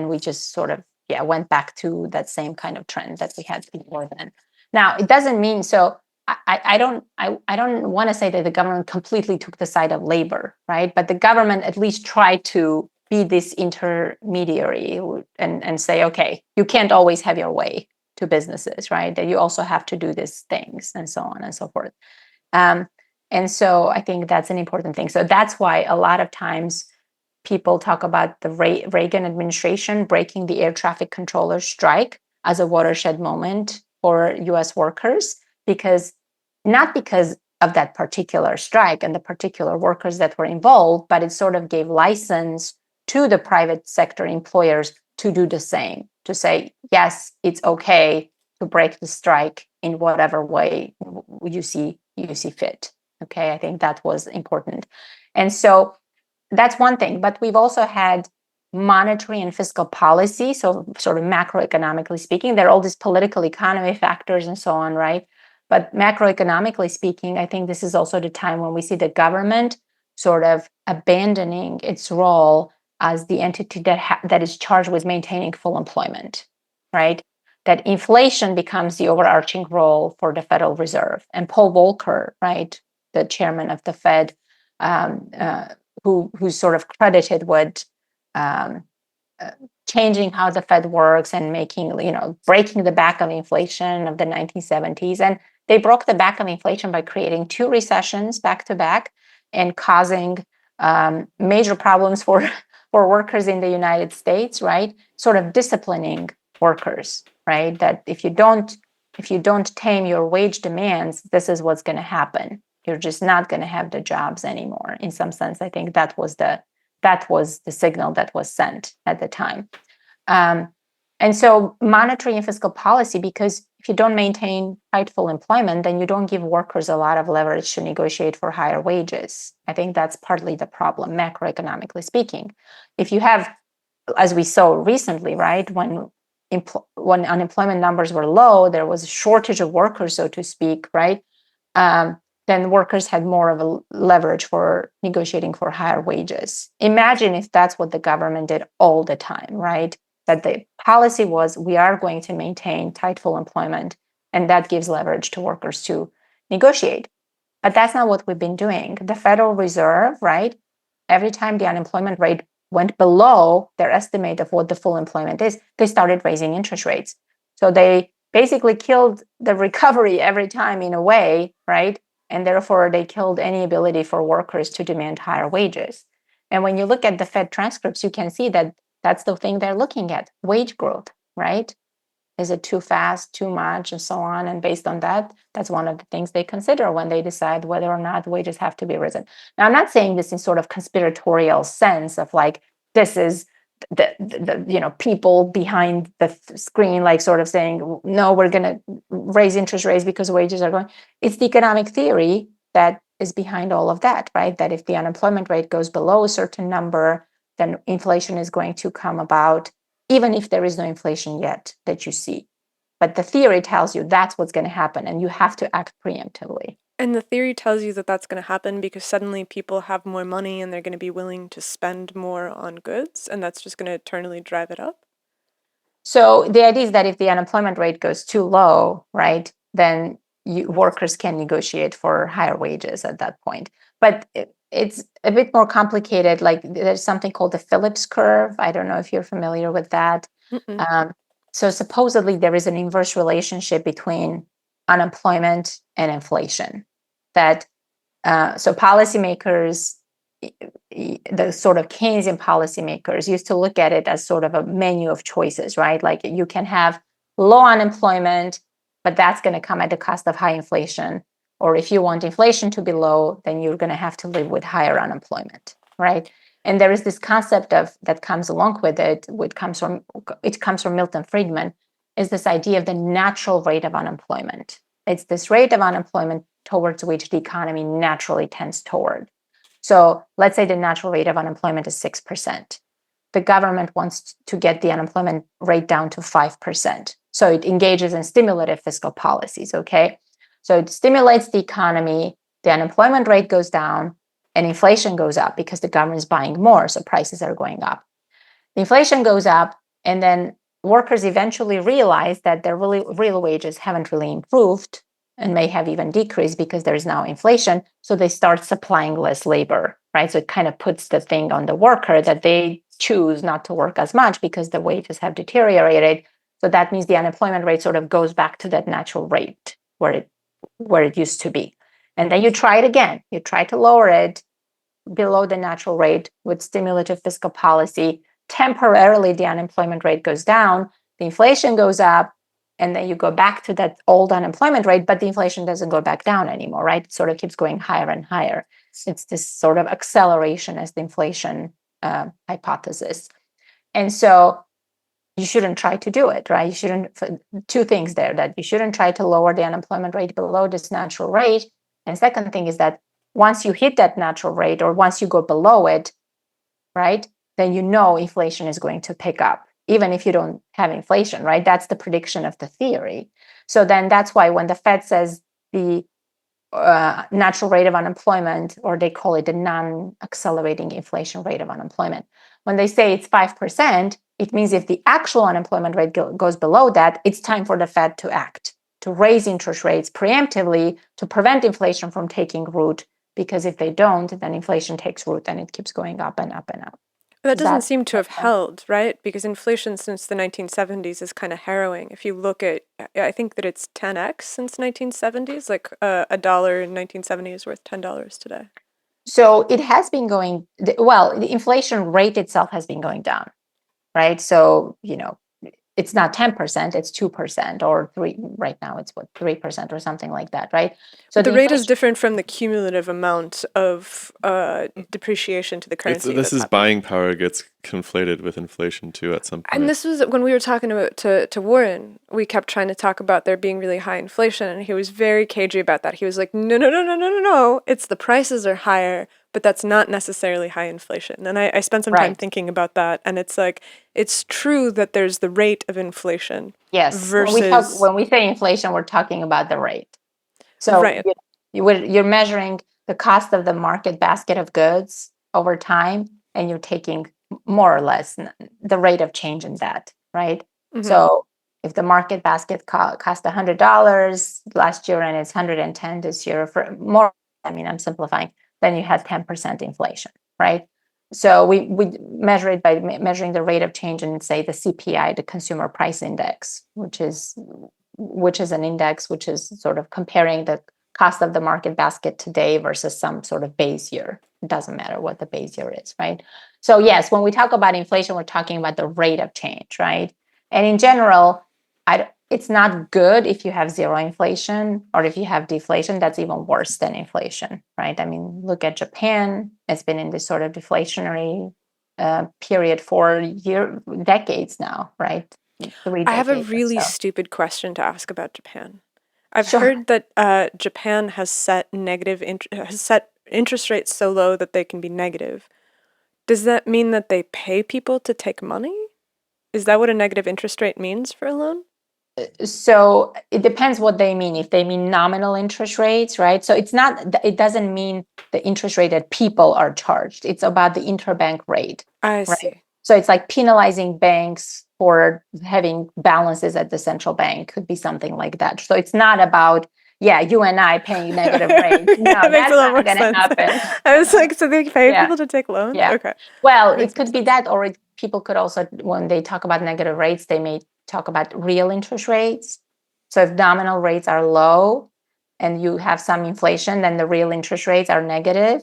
we just sort of went back to that same kind of trend that we had before then. Now, it doesn't mean so. I don't want to say that the government completely took the side of labor, right? But the government at least tried to be this intermediary and say, okay, you can't always have your way to businesses, right? That you also have to do these things, and so on and so forth. And so I think that's an important thing. So that's why a lot of times people talk about the Reagan administration breaking the air traffic controller strike as a watershed moment for US workers, not because of that particular strike and the particular workers that were involved, but it sort of gave license to the private sector employers to do the same, to say, yes, it's okay to break the strike in whatever way you see fit. Okay, I think that was important. And so that's one thing, but we've also had monetary and fiscal policy. So sort of macroeconomically speaking, there are all these political economy factors and so on, right? But macroeconomically speaking, I think this is also the time when we see the government sort of abandoning its role as the entity that is charged with maintaining full employment, right? That inflation becomes the overarching role for the Federal Reserve. And Paul Volcker, right, the chairman of the Fed, who's sort of credited with changing how the Fed works and breaking the back of inflation of the 1970s. And they broke the back of inflation by creating 2 recessions back to back and causing major problems for workers in the United States, right? Sort of disciplining workers, right? That if you don't tame your wage demands, this is what's going to happen. You're just not going to have the jobs anymore. In some sense, I think that was the signal that was sent at the time. And so monetary and fiscal policy, because if you don't maintain tight full employment, then you don't give workers a lot of leverage to negotiate for higher wages. I think that's partly the problem, macroeconomically speaking. If you have, as we saw recently, right, when unemployment numbers were low, there was a shortage of workers, so to speak, right? Then workers had more of a leverage for negotiating for higher wages. Imagine if that's what the government did all the time, right? That the policy was, we are going to maintain tight full employment, and that gives leverage to workers to negotiate. But that's not what we've been doing. The Federal Reserve, right, every time the unemployment rate went below their estimate of what the full employment is, they started raising interest rates. So they basically killed the recovery every time in a way, right? And therefore, they killed any ability for workers to demand higher wages. And when you look at the Fed transcripts, you can see that that's the thing they're looking at, wage growth, right? Is it too fast, too much, and so on? And based on that, that's one of the things they consider when they decide whether or not wages have to be risen. Now, I'm not saying this in sort of conspiratorial sense of like, this is the people behind the screen, like sort of saying, no, we're going to raise interest rates because wages are going. It's the economic theory that is behind all of that, right? That if the unemployment rate goes below a certain number, then inflation is going to come about, even if there is no inflation yet that you see. But the theory tells you that's what's going to happen, and you have to act preemptively. And the theory tells you that that's going to happen because suddenly people have more money and they're going to be willing to spend more on goods, and that's just going to eternally drive it up. So the idea is that if the unemployment rate goes too low, right, then workers can negotiate for higher wages at that point. But it's a bit more complicated. Like there's something called the Phillips curve. I don't know if you're familiar with that. So supposedly there is an inverse relationship between unemployment and inflation. That so policymakers, the sort of Keynesian policymakers used to look at it as sort of a menu of choices, right? Like you can have low unemployment, but that's going to come at the cost of high inflation. Or if you want inflation to be low, then you're going to have to live with higher unemployment, right? And there is this concept of that comes along with it, which comes from Milton Friedman, is this idea of the natural rate of unemployment. It's this rate of unemployment towards which the economy naturally tends toward. So let's say the natural rate of unemployment is 6%. The government wants to get the unemployment rate down to 5%. So it engages in stimulative fiscal policies, okay? So it stimulates the economy, the unemployment rate goes down, and inflation goes up because the government is buying more, so prices are going up. The inflation goes up, and then workers eventually realize that their real wages haven't really improved and may have even decreased because there's now inflation. So they start supplying less labor, right? So it kind of puts the thing on the worker that they choose not to work as much because the wages have deteriorated. So that means the unemployment rate sort of goes back to that natural rate where it used to be. And then you try it again. You try to lower it below the natural rate with stimulative fiscal policy. Temporarily, the unemployment rate goes down, the inflation goes up, and then you go back to that old unemployment rate, but the inflation doesn't go back down anymore, right? It sort of keeps going higher and higher. It's this sort of acceleration as the inflation hypothesis. And so you shouldn't try to do it, right? You shouldn't, two things there, that you shouldn't try to lower the unemployment rate below this natural rate. And second thing is that once you hit that natural rate or once you go below it, right, then you know inflation is going to pick up, even if you don't have inflation, right? That's the prediction of the theory. So then that's why when the Fed says the natural rate of unemployment, or they call it the non-accelerating inflation rate of unemployment, when they say it's 5%, it means if the actual unemployment rate goes below that, it's time for the Fed to act, to raise interest rates preemptively to prevent inflation from taking root. Because if they don't, then inflation takes root and it keeps going up and up and up. That doesn't seem to have held, right? Because inflation since the 1970s is kind of harrowing. If you look at, I think that it's 10x since 1970s, like a dollar in 1970 is worth $10 today. So it has been going, well, the inflation rate itself has been going down, right? So, it's not 10%, it's 2% or 3. Right now it's 3% or something like that, right? So the rate is different from the cumulative amount of depreciation to the currency. This is buying power gets conflated with inflation too at some point. And this was when we were talking about to Warren, we kept trying to talk about there being really high inflation, and he was very cagey about that. He was like, no, it's the prices are higher, but that's not necessarily high inflation. And I spent some time thinking about that, and it's like, it's true that there's the rate of inflation. Yes, versus when we say inflation, we're talking about the rate. So you're measuring the cost of the market basket of goods over time, and you're taking more or less the rate of change in that, right? Mm-hmm. So if the market basket cost $100 last year and it's $110 this year, for more, I'm simplifying, then you had 10% inflation, right? So we measure it by measuring the rate of change in, say, the CPI, the Consumer Price Index, which is an index which is sort of comparing the cost of the market basket today versus some sort of base year. It doesn't matter what the base year is, right? So yes, when we talk about inflation, we're talking about the rate of change, right? And in general, it's not good if you have zero inflation, or if you have deflation. That's even worse than inflation, right? Look at Japan. It's been in this sort of deflationary period for decades now, right? 3 decades. I have a really stupid question to ask about Japan. I've heard that Japan has set interest rates so low that they can be negative. Does that mean that they pay people to take money? Is that what a negative interest rate means for a loan? So it depends what they mean. If they mean nominal interest rates, right? So it doesn't mean the interest rate that people are charged. It's about the interbank rate. I see. So it's like penalizing banks for having balances at the central bank. Could be something like that. So it's not about, you and I paying negative rates. No, that's not going to happen. I was like, so they pay people to take loans? Yeah. Okay. Well, it could be that, or people could also, when they talk about negative rates, they may talk about real interest rates. So if nominal rates are low and you have some inflation, then the real interest rates are negative.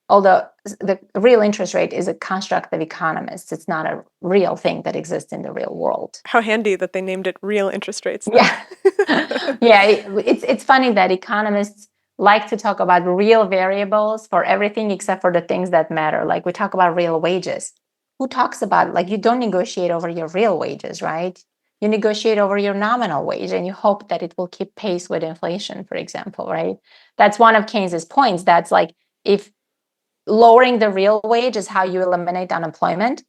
Although the real interest rate is a construct of economists. It's not a real thing that exists in the real world. How handy that they named it real interest rates. Yeah. It's funny that economists like to talk about real variables for everything except for the things that matter. Like we talk about real wages. Who talks about, you don't negotiate over your real wages, right? You negotiate over your nominal wage and you hope that it will keep pace with inflation, for example, right? That's one of Keynes's points. That's like, if lowering the real wage is how you eliminate unemployment,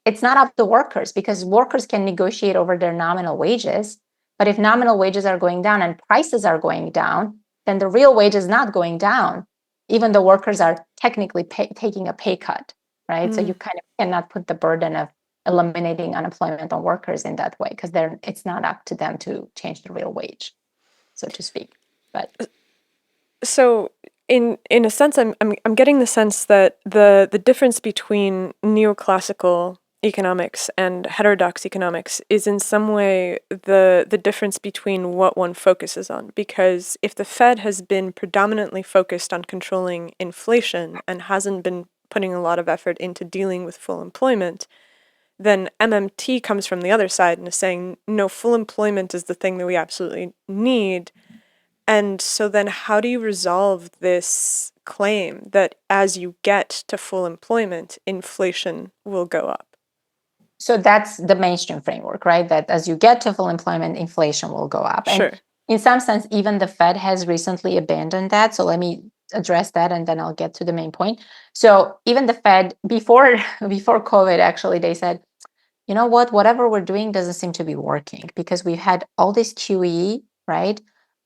it's not up to workers, because workers can negotiate over their nominal wages. But if nominal wages are going down and prices are going down, then the real wage is not going down, even though workers are technically taking a pay cut, right? So you kind of cannot put the burden of eliminating unemployment on workers in that way, because it's not up to them to change the real wage, so to speak. But so in a sense, I'm getting the sense that the difference between neoclassical economics and heterodox economics is in some way the difference between what one focuses on. Because if the Fed has been predominantly focused on controlling inflation and hasn't been putting a lot of effort into dealing with full employment, then MMT comes from the other side and is saying, no, full employment is the thing that we absolutely need. And so then how do you resolve this claim that as you get to full employment, inflation will go up? So that's the mainstream framework, right? That as you get to full employment, inflation will go up. Sure. And in some sense, even the Fed has recently abandoned that. So let me address that, and then I'll get to the main point. So even the Fed, before COVID, actually, they said, you know what, whatever we're doing doesn't seem to be working, because we've had all this QE, right?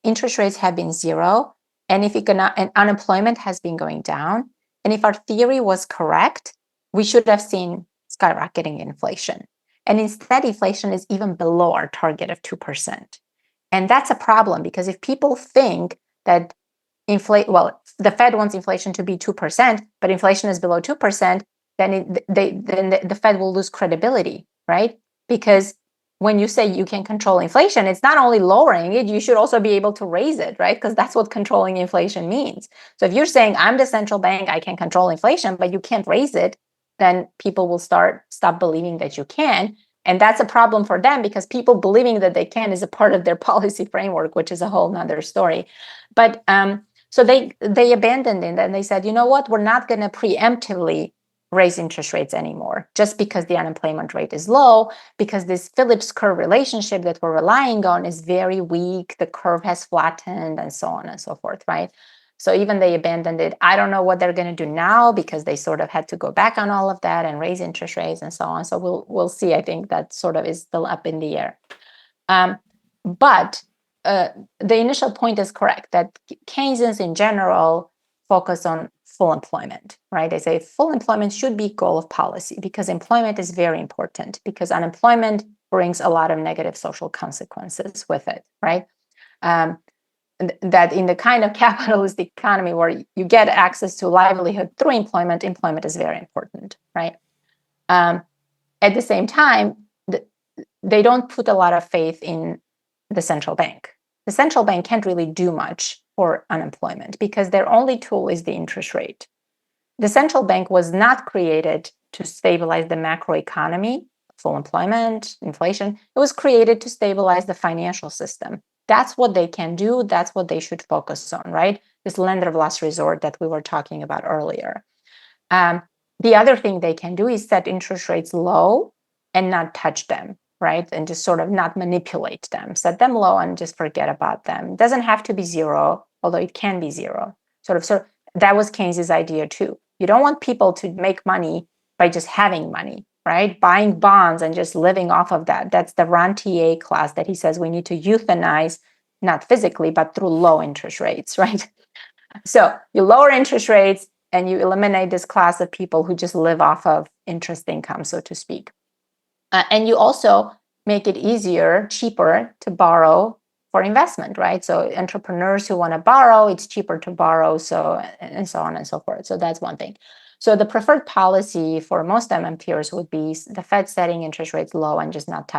Interest rates have been zero, and and unemployment has been going down. And if our theory was correct, we should have seen skyrocketing inflation. And instead, inflation is even below our target of 2%. And that's a problem, because if people think that the Fed wants inflation to be 2%, but inflation is below 2%, then the Fed will lose credibility, right? Because when you say you can control inflation, it's not only lowering it, you should also be able to raise it, right? Because that's what controlling inflation means. So if you're saying, I'm the central bank, I can control inflation, but you can't raise it, then people will stop believing that you can. And that's a problem for them, because people believing that they can is a part of their policy framework, which is a whole nother story. But so they abandoned it, and they said, you know what, we're not going to preemptively raise interest rates anymore, just because the unemployment rate is low, because this Phillips curve relationship that we're relying on is very weak. The curve has flattened, and so on and so forth, right? So even they abandoned it. I don't know what they're going to do now, because they sort of had to go back on all of that and raise interest rates and so on. So we'll see. I think that sort of is still up in the air. But the initial point is correct, that Keynesians in general focus on full employment, right? They say full employment should be goal of policy, because employment is very important, because unemployment brings a lot of negative social consequences with it, right? That in the kind of capitalist economy where you get access to livelihood through employment is very important, right? At the same time, they don't put a lot of faith in the central bank. The central bank can't really do much for unemployment, because their only tool is the interest rate. The central bank was not created to stabilize the macroeconomy, full employment, inflation. It was created to stabilize the financial system. That's what they can do. That's what they should focus on, right? This lender of last resort that we were talking about earlier. The other thing they can do is set interest rates low and not touch them, right? And just sort of not manipulate them. Set them low and just forget about them. It doesn't have to be zero, although it can be zero. So that was Keynes' idea too. You don't want people to make money by just having money, right? Buying bonds and just living off of that. That's the rentier class that he says we need to euthanize, not physically, but through low interest rates, right? So you lower interest rates and you eliminate this class of people who just live off of interest income, so to speak. And you also make it easier, cheaper to borrow for investment, right? So entrepreneurs who want to borrow, it's cheaper to borrow, and so on and so forth. So that's one thing. So the preferred policy for most MMTers would be the Fed setting interest rates low and just not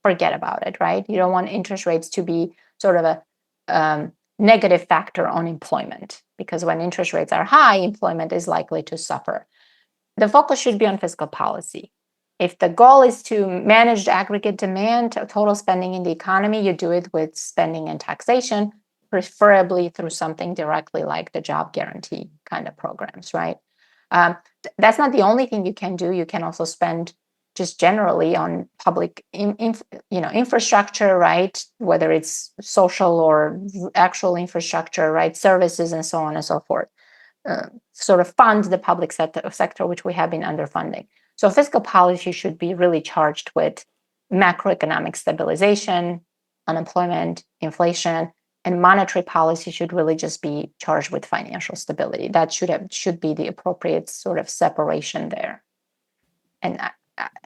forget about it, right? You don't want interest rates to be sort of a negative factor on employment, because when interest rates are high, employment is likely to suffer. The focus should be on fiscal policy. If the goal is to manage aggregate demand, total spending in the economy, you do it with spending and taxation, preferably through something directly like the job guarantee kind of programs, right? That's not the only thing you can do. You can also spend just generally on public infrastructure, right? Whether it's social or actual infrastructure, right? Services and so on and so forth. Sort of fund the public sector, which we have been underfunding. So fiscal policy should be really charged with macroeconomic stabilization, unemployment, inflation, and monetary policy should really just be charged with financial stability. That should be the appropriate sort of separation there. And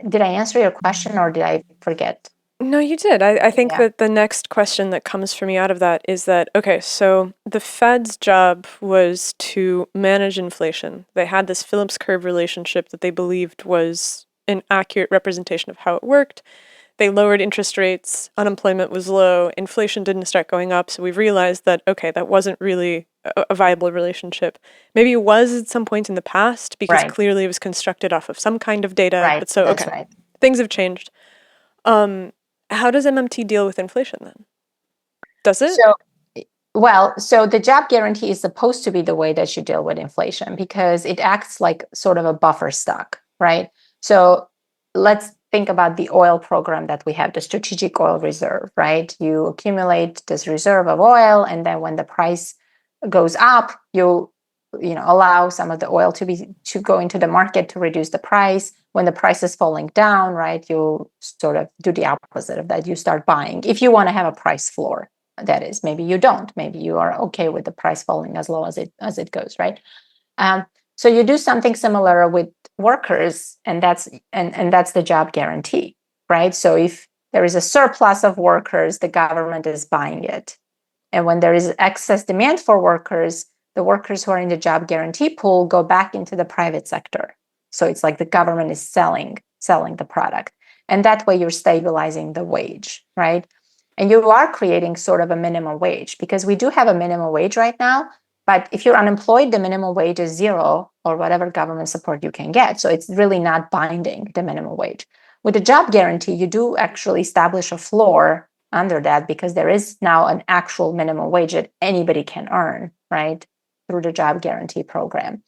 did I answer your question, or did I forget? No, you did. I think Yeah. that the next question that comes for me out of that is that, okay, so the Fed's job was to manage inflation. They had this Phillips curve relationship that they believed was an accurate representation of how it worked. They lowered interest rates, unemployment was low, inflation didn't start going up, so we've realized that, okay, that wasn't really a viable relationship. Maybe it was at some point in the past, because Right. clearly it was constructed off of some kind of data, Right. but so, That's okay, right. things have changed. How does MMT deal with inflation then? Does it? So the job guarantee is supposed to be the way that you deal with inflation, because it acts like sort of a buffer stock, right? So let's think about the oil program that we have, the strategic oil reserve, right? You accumulate this reserve of oil, and then when the price goes up, you allow some of the oil to go into the market to reduce the price. When the price is falling down, right, you sort of do the opposite of that. You start buying if you want to have a price floor. That is, maybe you don't. Maybe you are okay with the price falling as low as it goes, right? So you do something similar with workers, and that's the job guarantee, right? So if there is a surplus of workers, the government is buying it, and when there is excess demand for workers, the workers who are in the job guarantee pool go back into the private sector. So it's like the government is selling the product, and that way you're stabilizing the wage, right? And you are creating sort of a minimum wage, because we do have a minimum wage right now. But if you're unemployed, the minimum wage is zero, or whatever government support you can get. So it's really not binding, the minimum wage. With the job guarantee, you do actually establish a floor under that, because there is now an actual minimum wage that anybody can earn, right, through the job guarantee program.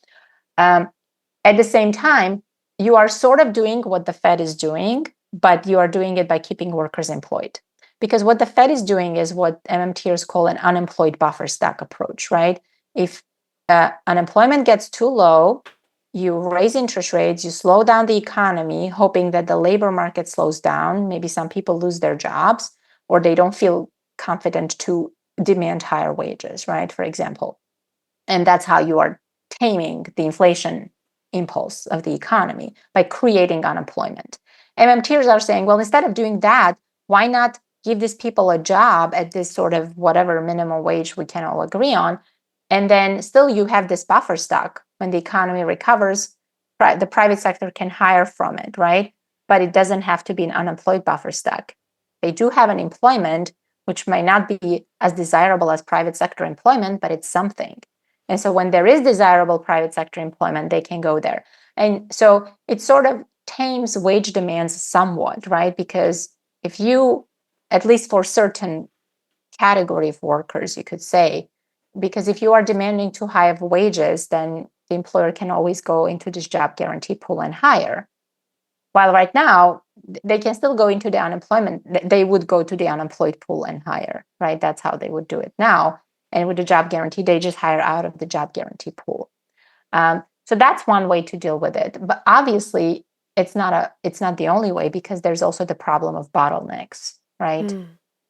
At the same time, you are sort of doing what the Fed is doing, but you are doing it by keeping workers employed. Because what the Fed is doing is what MMTers call an unemployed buffer stock approach, right? If unemployment gets too low, you raise interest rates, you slow down the economy, hoping that the labor market slows down. Maybe some people lose their jobs, or they don't feel confident to demand higher wages, right? For example. And that's how you are taming the inflation impulse of the economy, by creating unemployment. MMTers are saying, well, instead of doing that, why not give these people a job at this sort of whatever minimum wage we can all agree on? And then still you have this buffer stock. When the economy recovers, the private sector can hire from it, right? But it doesn't have to be an unemployed buffer stock. They do have an employment, which might not be as desirable as private sector employment, but it's something. And so when there is desirable private sector employment, they can go there. And so it sort of tames wage demands somewhat, right? Because if you, at least for certain category of workers, you could say, because if you are demanding too high of wages, then the employer can always go into this job guarantee pool and hire. While right now, they can still go into the unemployment. They would go to the unemployed pool and hire, right? That's how they would do it now. And with the job guarantee, they just hire out of the job guarantee pool. So that's one way to deal with it. But obviously, it's not the only way, because there's also the problem of bottlenecks, right?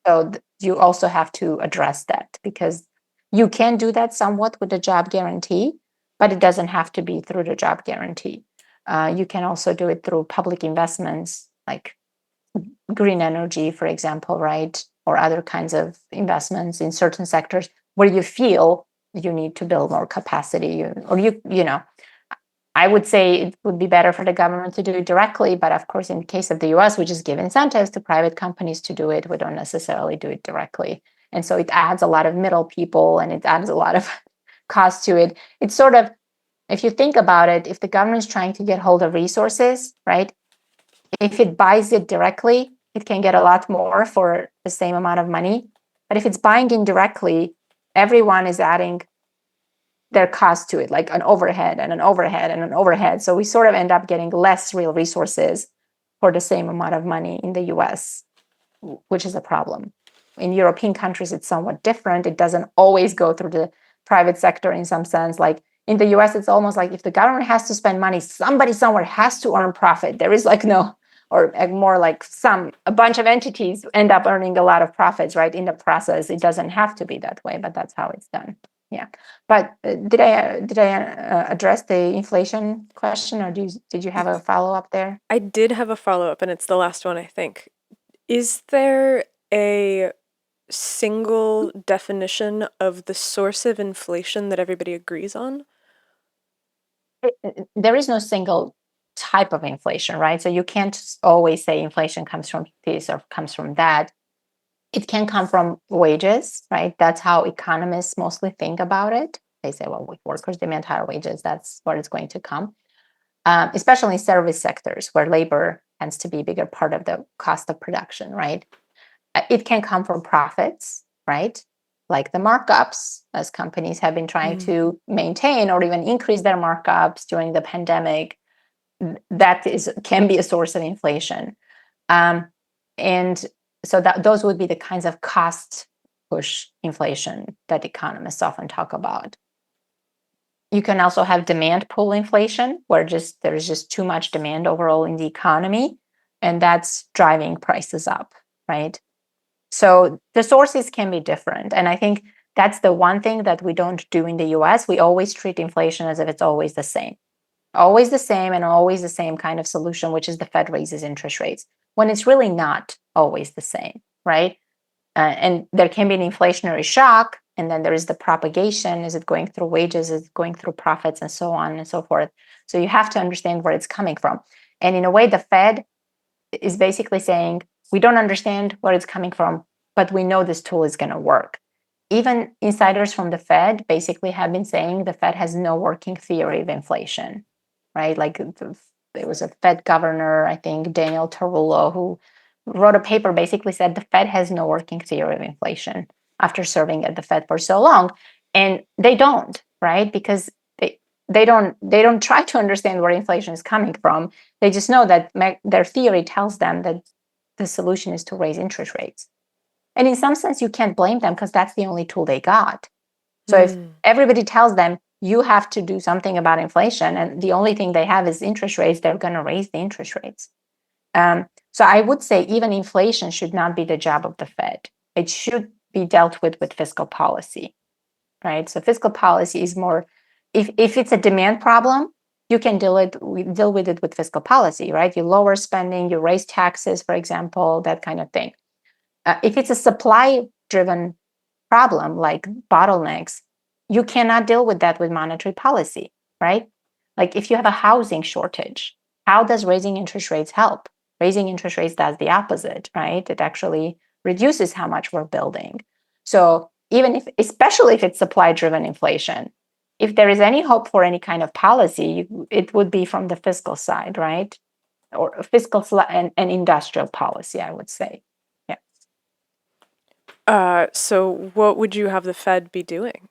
So you also have to address that, because you can do that somewhat with the job guarantee, but it doesn't have to be through the job guarantee. You can also do it through public investments, like green energy, for example, right? Or other kinds of investments in certain sectors where you feel you need to build more capacity, I would say it would be better for the government to do it directly. But of course, in the case of the US, we just give incentives to private companies to do it. We don't necessarily do it directly. And so it adds a lot of middle people, and it adds a lot of cost to it. It's sort of, if you think about it, if the government is trying to get hold of resources, right? If it buys it directly, it can get a lot more for the same amount of money. But if it's buying indirectly, everyone is adding their cost to it, like an overhead and an overhead and an overhead. So we sort of end up getting less real resources for the same amount of money in the US, which is a problem. In European countries, it's somewhat different. It doesn't always go through the private sector in some sense. Like in the US, it's almost like if the government has to spend money, somebody somewhere has to earn profit. There is like no or more like a bunch of entities end up earning a lot of profits, right? In the process, it doesn't have to be that way, but that's how it's done. Yeah. But did I address the inflation question, or did you have a follow-up there? I did have a follow-up, and it's the last one, I think. Is there a single definition of the source of inflation that everybody agrees on? There is no single type of inflation, right? So you can't always say inflation comes from this or comes from that. It can come from wages, right? That's how economists mostly think about it. They say, well, if workers demand higher wages, that's where it's going to come. Especially in service sectors where labor tends to be a bigger part of the cost of production, right? It can come from profits, right? Like the markups, as companies have been trying to maintain or even increase their markups during the pandemic. That can be a source of inflation. And so those would be the kinds of cost push inflation that economists often talk about. You can also have demand pull inflation, where there's just too much demand overall in the economy, and that's driving prices up, right? So the sources can be different. And I think that's the one thing that we don't do in the US. We always treat inflation as if it's always the same. Always the same and always the same kind of solution, which is the Fed raises interest rates, when it's really not always the same, right? And there can be an inflationary shock, and then there is the propagation. Is it going through wages? Is it going through profits, and so on and so forth? So you have to understand where it's coming from. And in a way, the Fed is basically saying, we don't understand where it's coming from, but we know this tool is going to work. Even insiders from the Fed basically have been saying the Fed has no working theory of inflation, right? Like there was a Fed governor, I think, Daniel Tarullo, who wrote a paper basically said the Fed has no working theory of inflation after serving at the Fed for so long. And they don't, right? Because they don't try to understand where inflation is coming from. They just know that their theory tells them that the solution is to raise interest rates. And in some sense, you can't blame them because that's the only tool they got. So if everybody tells them you have to do something about inflation, and the only thing they have is interest rates, they're going to raise the interest rates. So I would say even inflation should not be the job of the Fed. It should be dealt with fiscal policy, right? So fiscal policy is more, if it's a demand problem, you can deal with it with fiscal policy, right? You lower spending, you raise taxes, for example, that kind of thing. If it's a supply-driven problem like bottlenecks, you cannot deal with that with monetary policy, right? Like if you have a housing shortage, how does raising interest rates help? Raising interest rates does the opposite, right? It actually reduces how much we're building. So especially if it's supply-driven inflation, if there is any hope for any kind of policy, it would be from the fiscal side, right? Or fiscal and industrial policy, I would say. Yeah. So what would you have the Fed be doing?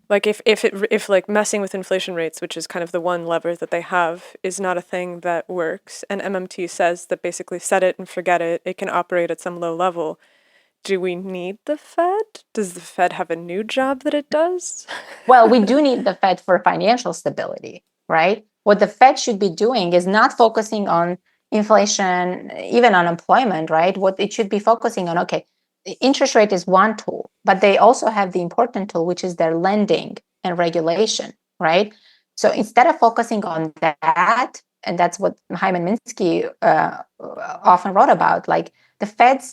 Like if like messing with inflation rates, which is kind of the one lever that they have, is not a thing that works, and MMT says that basically set it and forget it, it can operate at some low level. Do we need the Fed? Does the Fed have a new job that it does? Well, we do need the Fed for financial stability, right? What the Fed should be doing is not focusing on inflation, even unemployment, right? What it should be focusing on, okay, the interest rate is one tool, but they also have the important tool, which is their lending and regulation, right? So instead of focusing on that, and that's what Hyman Minsky often wrote about, like the Fed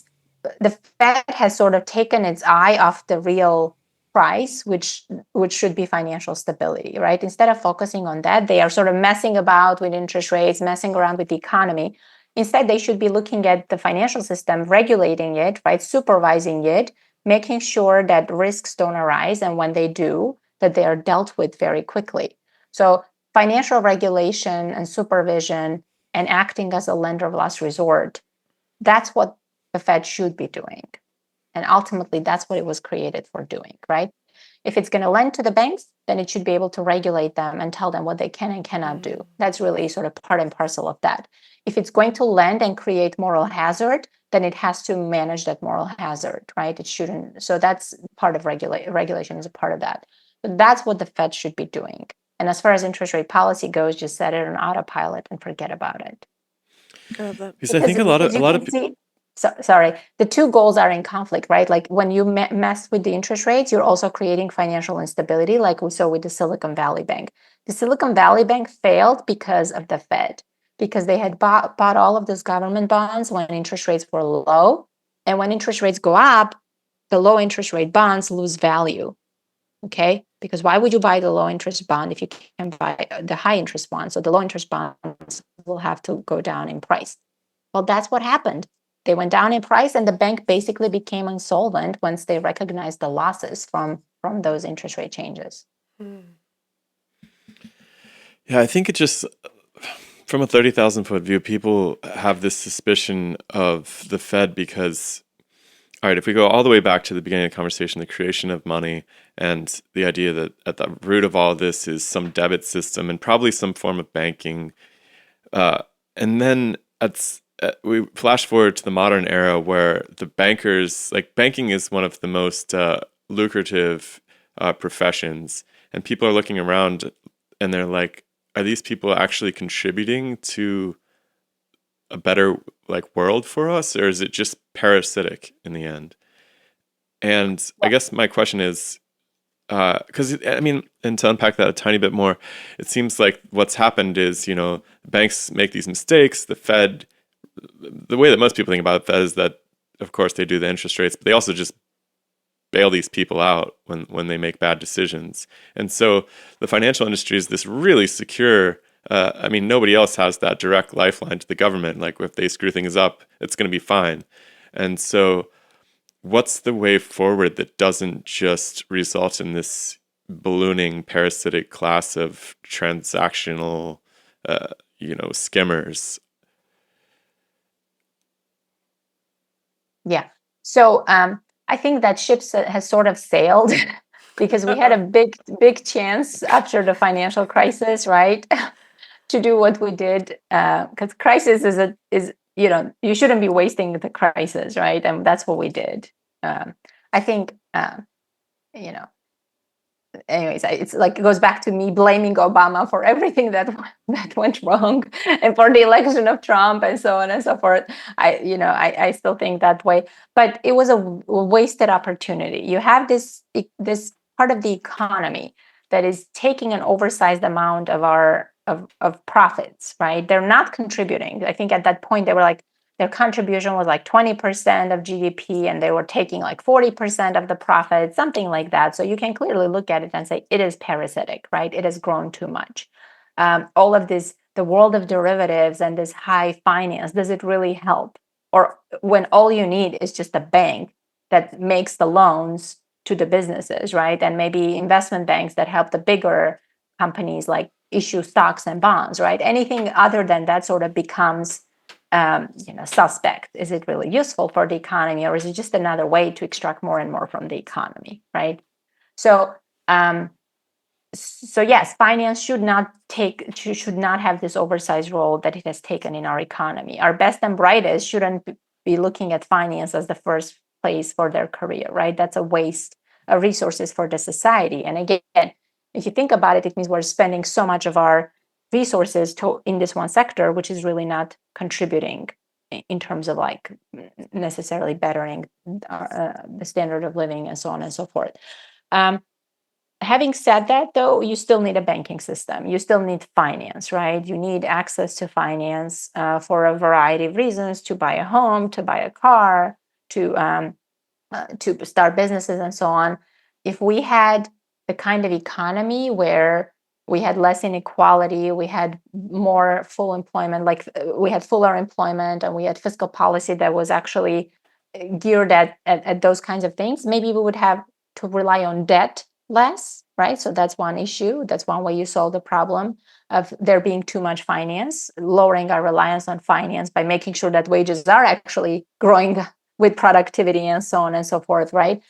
has sort of taken its eye off the real price, which should be financial stability, right? Instead of focusing on that, they are sort of messing about with interest rates, messing around with the economy. Instead, they should be looking at the financial system, regulating it, right? Supervising it, making sure that risks don't arise, and when they do, that they are dealt with very quickly. So financial regulation and supervision and acting as a lender of last resort, that's what the Fed should be doing. And ultimately, that's what it was created for doing, right? If it's going to lend to the banks, then it should be able to regulate them and tell them what they can and cannot do. That's really sort of part and parcel of that. If it's going to lend and create moral hazard, then it has to manage that moral hazard, right? It shouldn't. So that's part of regulation is a part of that. But that's what the Fed should be doing. And as far as interest rate policy goes, just set it on autopilot and forget about it. I love that. Because I think a lot of you can see, sorry, the two goals are in conflict, right? Like when you mess with the interest rates, you're also creating financial instability, like we saw with the Silicon Valley Bank. The Silicon Valley Bank failed because of the Fed, because they had bought all of those government bonds when interest rates were low. And when interest rates go up, the low interest rate bonds lose value. Okay, because why would you buy the low interest bond if you can buy the high interest bond? So the low interest bonds will have to go down in price. Well, that's what happened. They went down in price, and the bank basically became insolvent once they recognized the losses from those interest rate changes. Yeah, I think it just, from a 30,000 foot view, people have this suspicion of the Fed because, all right, if we go all the way back to the beginning of the conversation, the creation of money and the idea that at the root of all this is some debit system and probably some form of banking. And then we flash forward to the modern era where the bankers, like banking is one of the most lucrative professions. And people are looking around and they're like, are these people actually contributing to a better like world for us, or is it just parasitic in the end? And I guess my question is, because I mean, and to unpack that a tiny bit more, it seems like what's happened is, banks make these mistakes. The Fed, the way that most people think about the Fed is that, of course, they do the interest rates, but they also just bail these people out when they make bad decisions. And so the financial industry is this really secure. I mean, nobody else has that direct lifeline to the government. Like if they screw things up, it's going to be fine. And so what's the way forward that doesn't just result in this ballooning parasitic class of transactional, skimmers? Yeah. So I think that ship has sort of sailed because we had a big chance after the financial crisis, right, to do what we did. Because crisis is you shouldn't be wasting the crisis, right? And that's what we did. I think anyways, it's like it goes back to me blaming Obama for everything that went wrong and for the election of Trump and so on and so forth. I still think that way, but it was a wasted opportunity. You have this part of the economy that is taking an oversized amount of our of profits, right? They're not contributing. I think at that point they were like, their contribution was like 20% of GDP, and they were taking like 40% of the profit, something like that. So you can clearly look at it and say it is parasitic, right? It has grown too much. All of this, the world of derivatives and this high finance, does it really help? Or when all you need is just a bank that makes the loans to the businesses, right? And maybe investment banks that help the bigger companies like issue stocks and bonds, right? Anything other than that sort of becomes suspect. Is it really useful for the economy, or is it just another way to extract more and more from the economy, right? So, yes, finance should not have this oversized role that it has taken in our economy. Our best and brightest shouldn't be looking at finance as the first place for their career, right? That's a waste of resources for the society. And again, if you think about it, it means we're spending so much of our resources in this one sector, which is really not contributing in terms of like necessarily bettering the standard of living and so on and so forth. Having said that, though, you still need a banking system. You still need finance, right? You need access to finance for a variety of reasons: to buy a home, to buy a car, to start businesses, and so on. If we had the kind of economy where we had less inequality, we had more full employment, like we had fuller employment, and we had fiscal policy that was actually geared at those kinds of things, maybe we would have to rely on debt less, right? So that's one issue. That's one way you solve the problem of there being too much finance, lowering our reliance on finance by making sure that wages are actually growing with productivity and so on and so forth, right?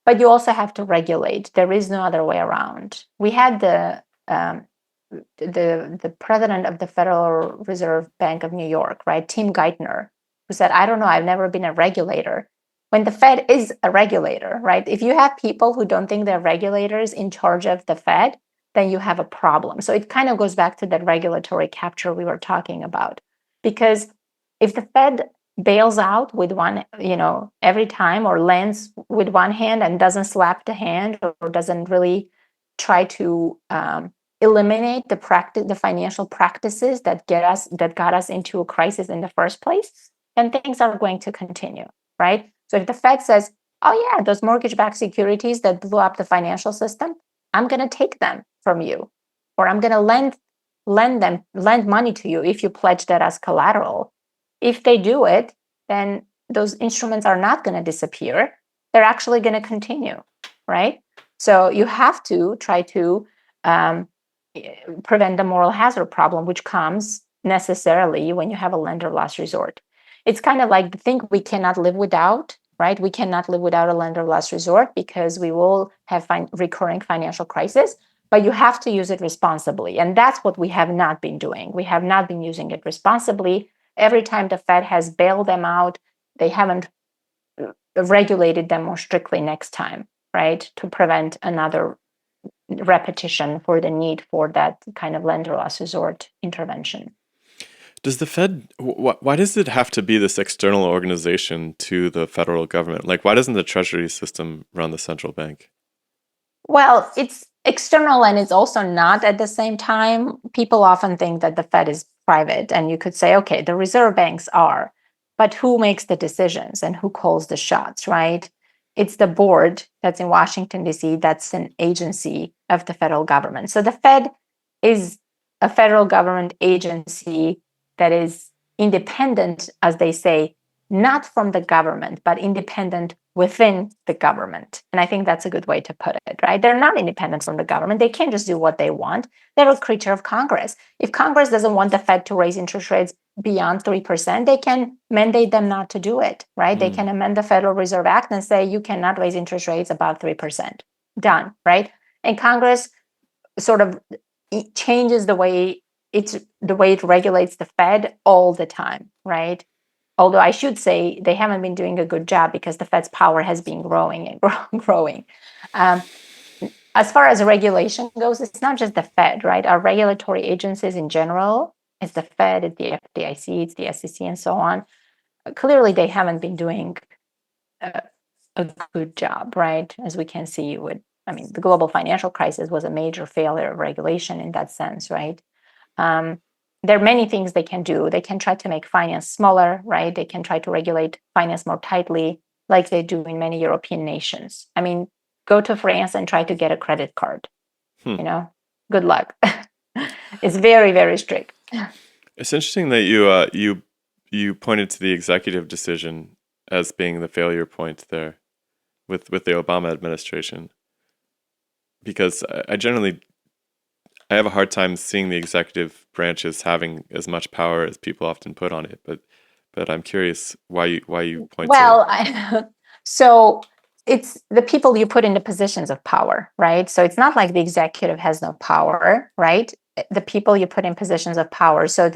But you also have to regulate. There is no other way around. We had the president of the Federal Reserve Bank of New York, right, Tim Geithner, who said, "I don't know, I've never been a regulator." When the Fed is a regulator, right? If you have people who don't think they're regulators in charge of the Fed, then you have a problem. So it kind of goes back to that regulatory capture we were talking about. Because if the Fed bails out with one, every time, or lends with one hand and doesn't slap the hand, or doesn't really try to eliminate the financial practices that got us into a crisis in the first place, then things are going to continue, right? So if the Fed says, "Oh yeah, those mortgage-backed securities that blew up the financial system, I'm going to take them from you, or I'm going to lend money to you if you pledge that as collateral." If they do it, then those instruments are not going to disappear. They're actually going to continue, right? So you have to try to prevent the moral hazard problem, which comes necessarily when you have a lender of last resort. It's kind of like the thing we cannot live without, right? We cannot live without a lender of last resort because we will have recurring financial crisis, but you have to use it responsibly. And that's what we have not been doing. We have not been using it responsibly. Every time the Fed has bailed them out, they haven't regulated them more strictly next time, right? To prevent another repetition for the need for that kind of lender of last resort intervention. Does the Fed, why does it have to be this external organization to the federal government? Like, why doesn't the Treasury system run the central bank? Well, it's external and it's also not at the same time. People often think that the Fed is private, and you could say, okay, the reserve banks are, but who makes the decisions and who calls the shots, right? It's the board that's in Washington, D.C., that's an agency of the federal government. So the Fed is a federal government agency that is independent, as they say, not from the government, but independent within the government. And I think that's a good way to put it, right? They're not independent from the government. They can't just do what they want. They're a creature of Congress. If Congress doesn't want the Fed to raise interest rates beyond 3%, they can mandate them not to do it, right? They can amend the Federal Reserve Act and say, you cannot raise interest rates above 3%. Done, right? And Congress sort of changes the way it regulates the Fed all the time, right? Although I should say they haven't been doing a good job because the Fed's power has been growing and growing. As far as regulation goes, it's not just the Fed, right? Our regulatory agencies in general, it's the Fed, it's the FDIC, it's the SEC, and so on. Clearly, they haven't been doing a good job, right? As we can see the global financial crisis was a major failure of regulation in that sense, right? There are many things they can do. They can try to make finance smaller, right? They can try to regulate finance more tightly, like they do in many European nations. I mean, go to France and try to get a credit card. Good luck. It's very, very strict. It's interesting that you pointed to the executive decision as being the failure point there with the Obama administration, because I have a hard time seeing the executive branches having as much power as people often put on it. But I'm curious why you point to. So it's the people you put into positions of power, right? So it's not like the executive has no power, right? The people you put in positions of power. So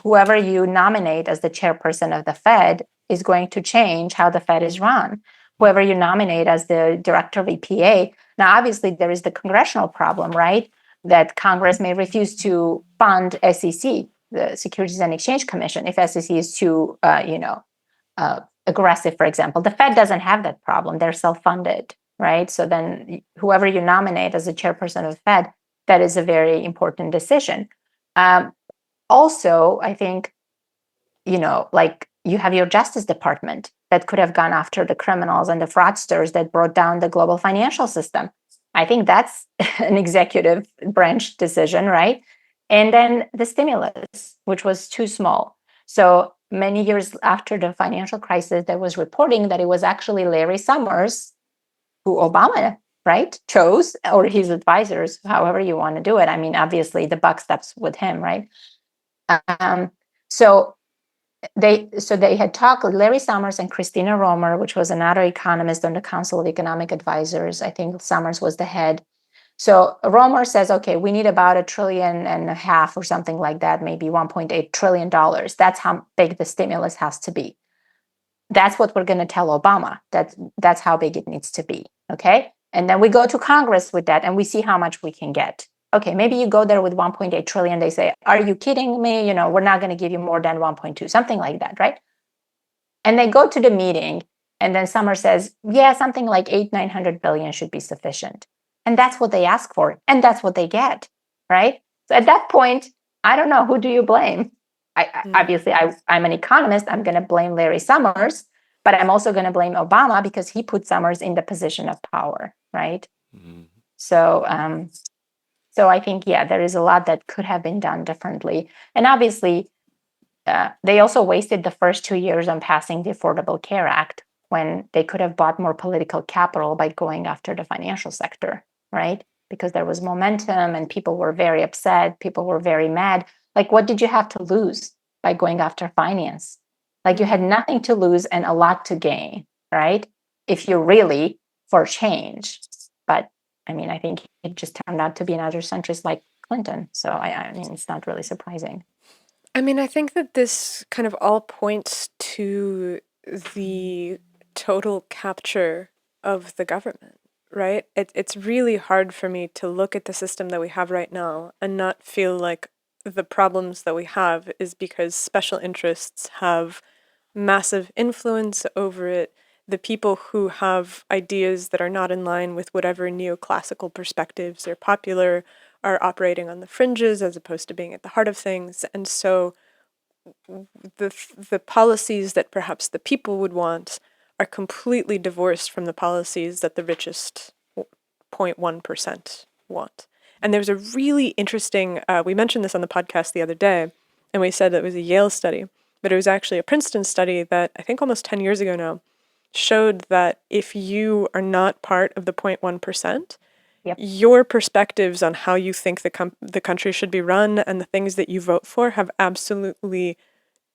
whoever you nominate as the chairperson of the Fed is going to change how the Fed is run. Whoever you nominate as the director of EPA. Now, obviously, there is the congressional problem, right? That Congress may refuse to fund SEC, the Securities and Exchange Commission, if SEC is too, aggressive, for example. The Fed doesn't have that problem. They're self-funded, right? So then whoever you nominate as the chairperson of the Fed, that is a very important decision. Also, I think, like you have your Justice Department that could have gone after the criminals and the fraudsters that brought down the global financial system. I think that's an executive branch decision, right? And then the stimulus, which was too small. So many years after the financial crisis, there was reporting that it was actually Larry Summers, who Obama, right, chose, or his advisors, however you want to do it. I mean, obviously, the buck stops with him, right? So they had talked with Larry Summers and Christina Romer, which was another economist on the Council of Economic Advisors. I think Summers was the head. So Romer says, okay, we need about $1.5 trillion or something like that, maybe $1.8 trillion. That's how big the stimulus has to be. That's what we're going to tell Obama. That's how big it needs to be. Okay. And then we go to Congress with that and we see how much we can get. okay, maybe you go there with 1.8 trillion. They say, are you kidding me? We're not going to give you more than 1.2, something like that, right? And they go to the meeting, and then Summer says, yeah, something like 900 billion should be sufficient. And that's what they ask for, and that's what they get, right? So at that point, I don't know, who do you blame? Obviously, I'm an economist. I'm going to blame Larry Summers, but I'm also going to blame Obama because he put Summers in the position of power, right? So, so I think, yeah, there is a lot that could have been done differently. And obviously, they also wasted the first 2 years on passing the Affordable Care Act when they could have bought more political capital by going after the financial sector, right? Because there was momentum and people were very upset. People were very mad. Like, what did you have to lose by going after finance? Like, you had nothing to lose and a lot to gain, right? If you're really for change. But I mean, I think it just turned out to be another centrist like Clinton. So I mean, it's not really surprising. I mean, I think that this kind of all points to the total capture of the government, right? It's really hard for me to look at the system that we have right now and not feel like the problems that we have is because special interests have massive influence over it. The people who have ideas that are not in line with whatever neoclassical perspectives are popular are operating on the fringes as opposed to being at the heart of things. And so the policies that perhaps the people would want are completely divorced from the policies that the richest 0.1% want. And there's a really interesting, we mentioned this on the podcast the other day, and we said that it was a Yale study, but it was actually a Princeton study that I think almost 10 years ago now showed that if you are not part of the 0.1%, Yep. your perspectives on how you think the country should be run and the things that you vote for have absolutely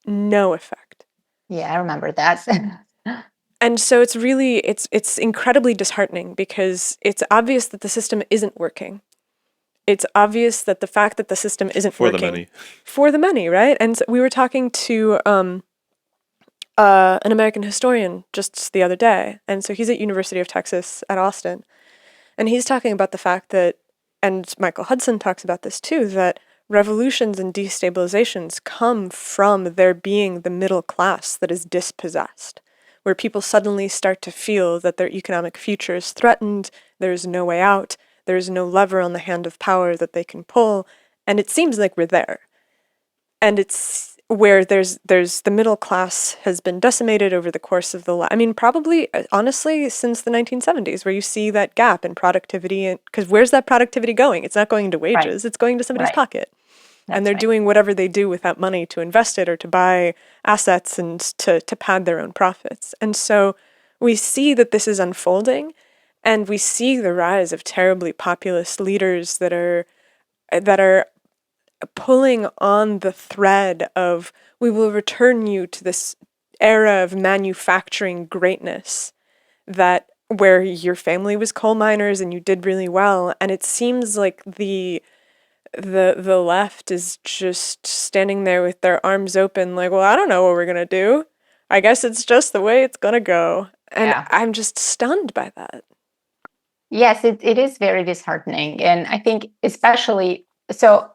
no effect. Yeah, I remember that. And so it's really, it's incredibly disheartening because it's obvious that the system isn't working. It's obvious that the fact that the system isn't For working. the many. For the many, right? And so we were talking to an American historian just the other day. And so he's at University of Texas at Austin. And he's talking about the fact that, and Michael Hudson talks about this too, that revolutions and destabilizations come from there being the middle class that is dispossessed, where people suddenly start to feel that their economic future is threatened, there is no way out, there is no lever on the hand of power that they can pull, and it seems like we're there. And it's where there's the middle class has been decimated over the course of probably, honestly, since the 1970s, where you see that gap in productivity. Because where's that productivity going? It's not going to wages, it's going to somebody's pocket. And they're doing whatever they do with that money to invest it or to buy assets and to pad their own profits. And so we see that this is unfolding, and we see the rise of terribly populist leaders that are pulling on the thread of, we will return you to this era of manufacturing greatness that where your family was coal miners and you did really well. And it seems like the left is just standing there with their arms open like, well, I don't know what we're going to do. I guess it's just the way it's going to go. And I'm just stunned by that. Yes, it is very disheartening. And I think especially, so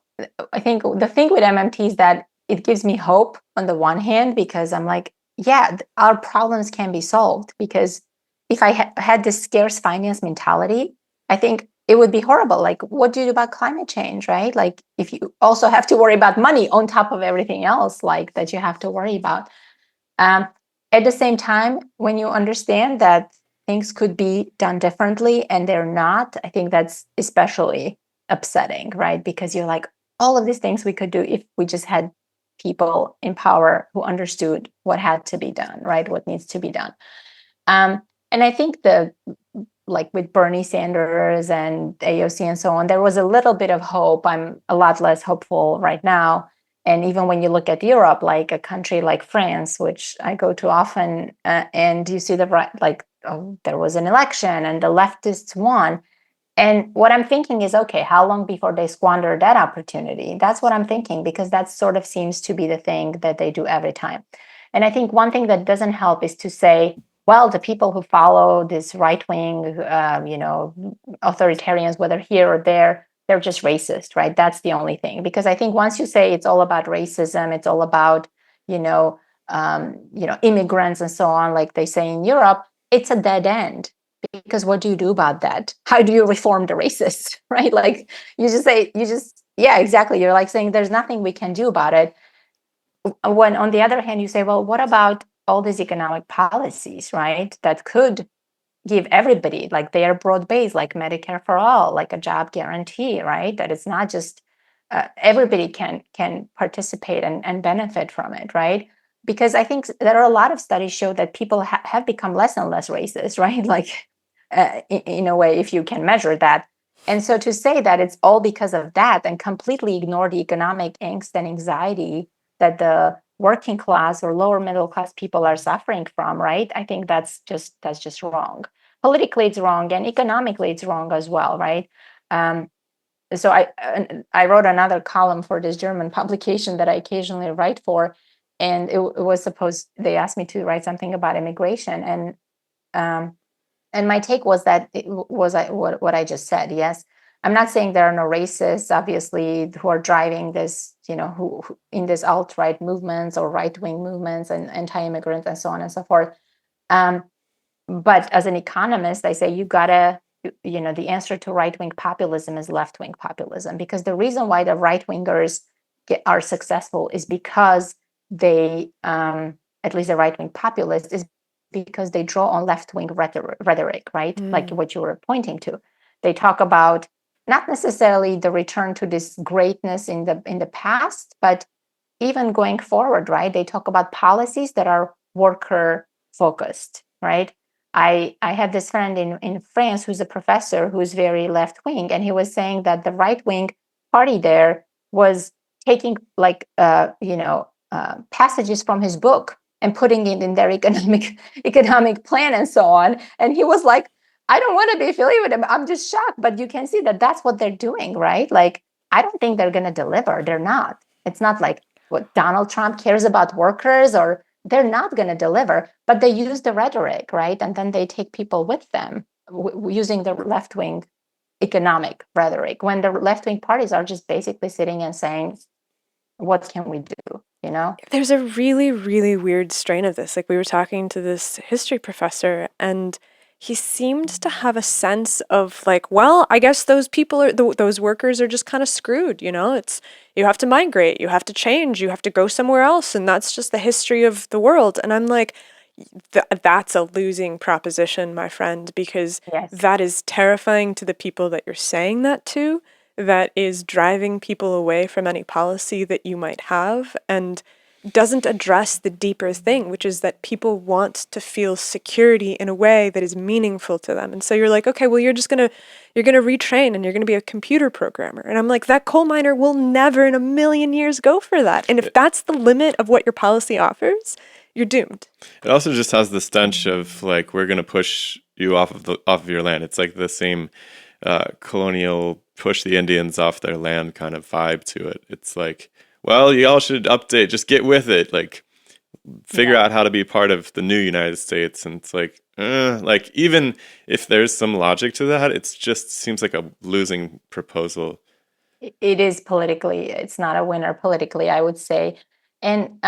I think the thing with MMT is that it gives me hope on the one hand, because I'm like, yeah, our problems can be solved. Because if I had this scarce finance mentality, I think it would be horrible. Like, what do you do about climate change, right? Like, if you also have to worry about money on top of everything else, like that you have to worry about. At the same time, when you understand that things could be done differently and they're not, I think that's especially upsetting, right? Because you're like, all of these things we could do if we just had people in power who understood what had to be done, right? What needs to be done. And I think like with Bernie Sanders and AOC and so on, there was a little bit of hope. I'm a lot less hopeful right now. And even when you look at Europe, like a country like France, which I go to often, and you see there was an election and the leftists won. And what I'm thinking is, okay, how long before they squander that opportunity? That's what I'm thinking, because that sort of seems to be the thing that they do every time. And I think one thing that doesn't help is to say, well, the people who follow this right-wing, authoritarians, whether here or there, they're just racist, right? That's the only thing. Because I think once you say it's all about racism, it's all about, immigrants and so on, like they say in Europe, it's a dead end. Because what do you do about that? How do you reform the racists, right? Like yeah, exactly. You're like saying there's nothing we can do about it. When on the other hand, you say, well, what about all these economic policies, right? That could give everybody, like they are broad-based, like Medicare for all, like a job guarantee, right? That it's not just everybody can participate and benefit from it, right? Because I think there are a lot of studies show that people have become less and less racist, right? Like in a way, if you can measure that. And so to say that it's all because of that and completely ignore the economic angst and anxiety that the working class or lower middle class people are suffering from, right? I think that's just wrong. Politically, it's wrong, and economically, it's wrong as well, right? So I wrote another column for this German publication that I occasionally write for, and it was supposed, they asked me to write something about immigration, and my take was that it was what I just said. Yes, I'm not saying there are no racists, obviously, who are driving this, who in this alt-right movements or right-wing movements and anti-immigrant and so on and so forth. But as an economist, I say you gotta, the answer to right-wing populism is left-wing populism, because the reason why the right-wingers are successful is because they, at least the right-wing populists, is because they draw on left-wing rhetoric, right? Like what you were pointing to. They talk about not necessarily the return to this greatness in the past, but even going forward, right? They talk about policies that are worker focused, right? I have this friend in France who's a professor who's very left-wing, and he was saying that the right-wing party there was taking passages from his book and putting it in their economic plan and so on. And he was like, I don't want to be affiliated with them. I'm just shocked. But you can see that that's what they're doing, right? Like, I don't think they're going to deliver. They're not. It's not like what Donald Trump cares about workers, or they're not going to deliver, but they use the rhetoric, right? And then they take people with them using the left-wing economic rhetoric, when the left-wing parties are just basically sitting and saying, what can we do? There's a really, really weird strain of this. Like, we were talking to this history professor, and he seemed to have a sense of like, well, I guess those people those workers are just kind of screwed. It's, you have to migrate, you have to change, you have to go somewhere else, and that's just the history of the world. And I'm like, that's a losing proposition, my friend, because Yes. that is terrifying to the people that you're saying that to. That is driving people away from any policy that you might have, and doesn't address the deeper thing, which is that people want to feel security in a way that is meaningful to them. And so you're like, okay, well, you're gonna retrain and you're gonna be a computer programmer. And I'm like, that coal miner will never in a million years go for that. And if that's the limit of what your policy offers, you're doomed. It also just has the stench of like, we're gonna push you off of your land. It's like the same colonial push the Indians off their land kind of vibe to it. It's like, well, y'all should update, just get with it, like figure out how to be part of the new United States. And it's like even if there's some logic to that, it's just seems like a losing proposal. It is politically, it's not a winner politically, I would say. And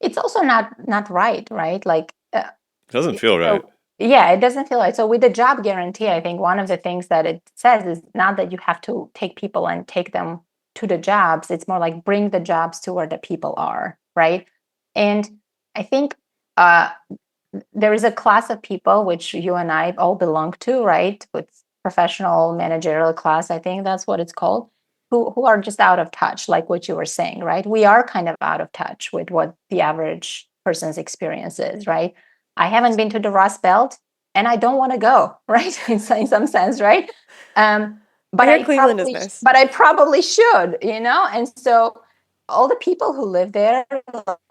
it's also not right, like It doesn't feel right. Yeah, it doesn't feel right. So with the job guarantee, I think one of the things that it says is not that you have to take people and take them to the jobs. It's more like bring the jobs to where the people are, right? And I think there is a class of people, which you and I all belong to, right? With professional managerial class, I think that's what it's called, who are just out of touch, like what you were saying, right? We are kind of out of touch with what the average person's experience is, right? I haven't been to the Rust Belt, and I don't want to go, right? in some sense, right? But I probably should, And so all the people who live there,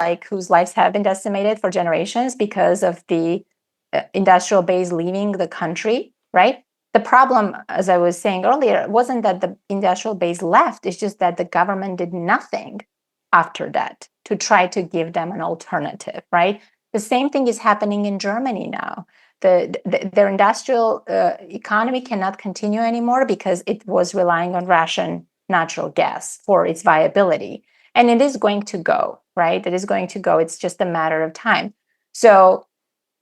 like whose lives have been decimated for generations because of the industrial base leaving the country, right? The problem, as I was saying earlier, wasn't that the industrial base left. It's just that the government did nothing after that to try to give them an alternative, right? The same thing is happening in Germany now. their industrial economy cannot continue anymore because it was relying on Russian natural gas for its viability. And it is going to go, right? It is going to go. It's just a matter of time. So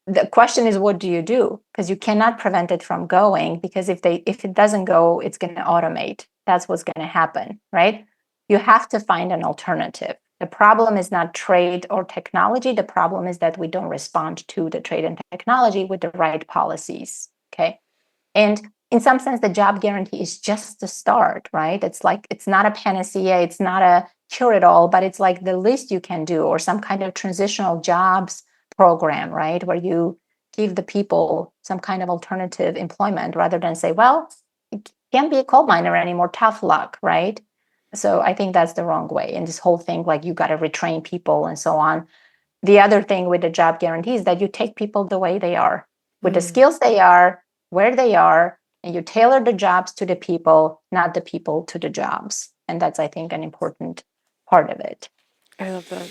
the question is, what do you do? Because you cannot prevent it from going, because if it doesn't go, it's going to automate. That's what's going to happen, right? You have to find an alternative. The problem is not trade or technology. The problem is that we don't respond to the trade and technology with the right policies, okay? And in some sense, the job guarantee is just the start, right? It's like, it's not a panacea, it's not a cure-it-all, but it's like the least you can do, or some kind of transitional jobs program, right? Where you give the people some kind of alternative employment rather than say, well, you can't be a coal miner anymore, tough luck, right? So I think that's the wrong way. And this whole thing, like you got to retrain people and so on. The other thing with the job guarantee is that you take people the way they are, with the skills they are, where they are, and you tailor the jobs to the people, not the people to the jobs. And that's, I think, an important part of it. I love that.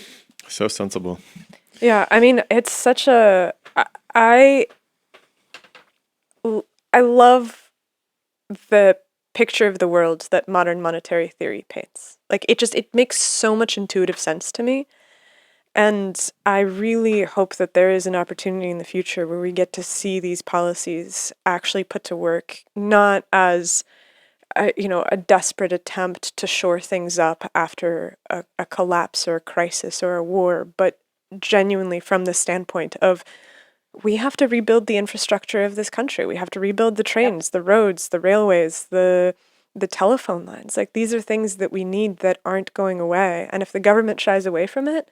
So sensible. Yeah, I mean, it's such a I love the picture of the world that modern monetary theory paints. Like it makes so much intuitive sense to me. And I really hope that there is an opportunity in the future where we get to see these policies actually put to work, not as a desperate attempt to shore things up after a collapse or a crisis or a war, but genuinely from the standpoint of, we have to rebuild the infrastructure of this country. We have to rebuild the trains, the roads, the railways, the telephone lines. Like, these are things that we need that aren't going away. And if the government shies away from it,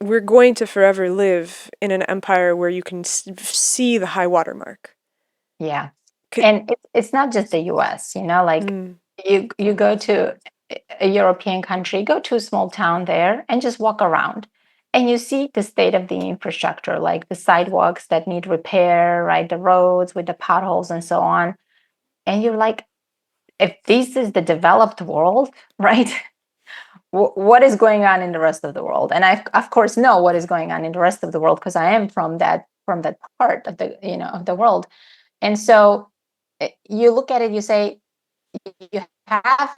we're going to forever live in an empire where you can see the high watermark. Yeah. And it's not just the US, like you go to a European country, go to a small town there and just walk around. And you see the state of the infrastructure, like the sidewalks that need repair, right? The roads with the potholes and so on. And you're like, if this is the developed world, right? What is going on in the rest of the world? And I, of course, know what is going on in the rest of the world because I am from that part of the of the world. And so you look at it, you say, you have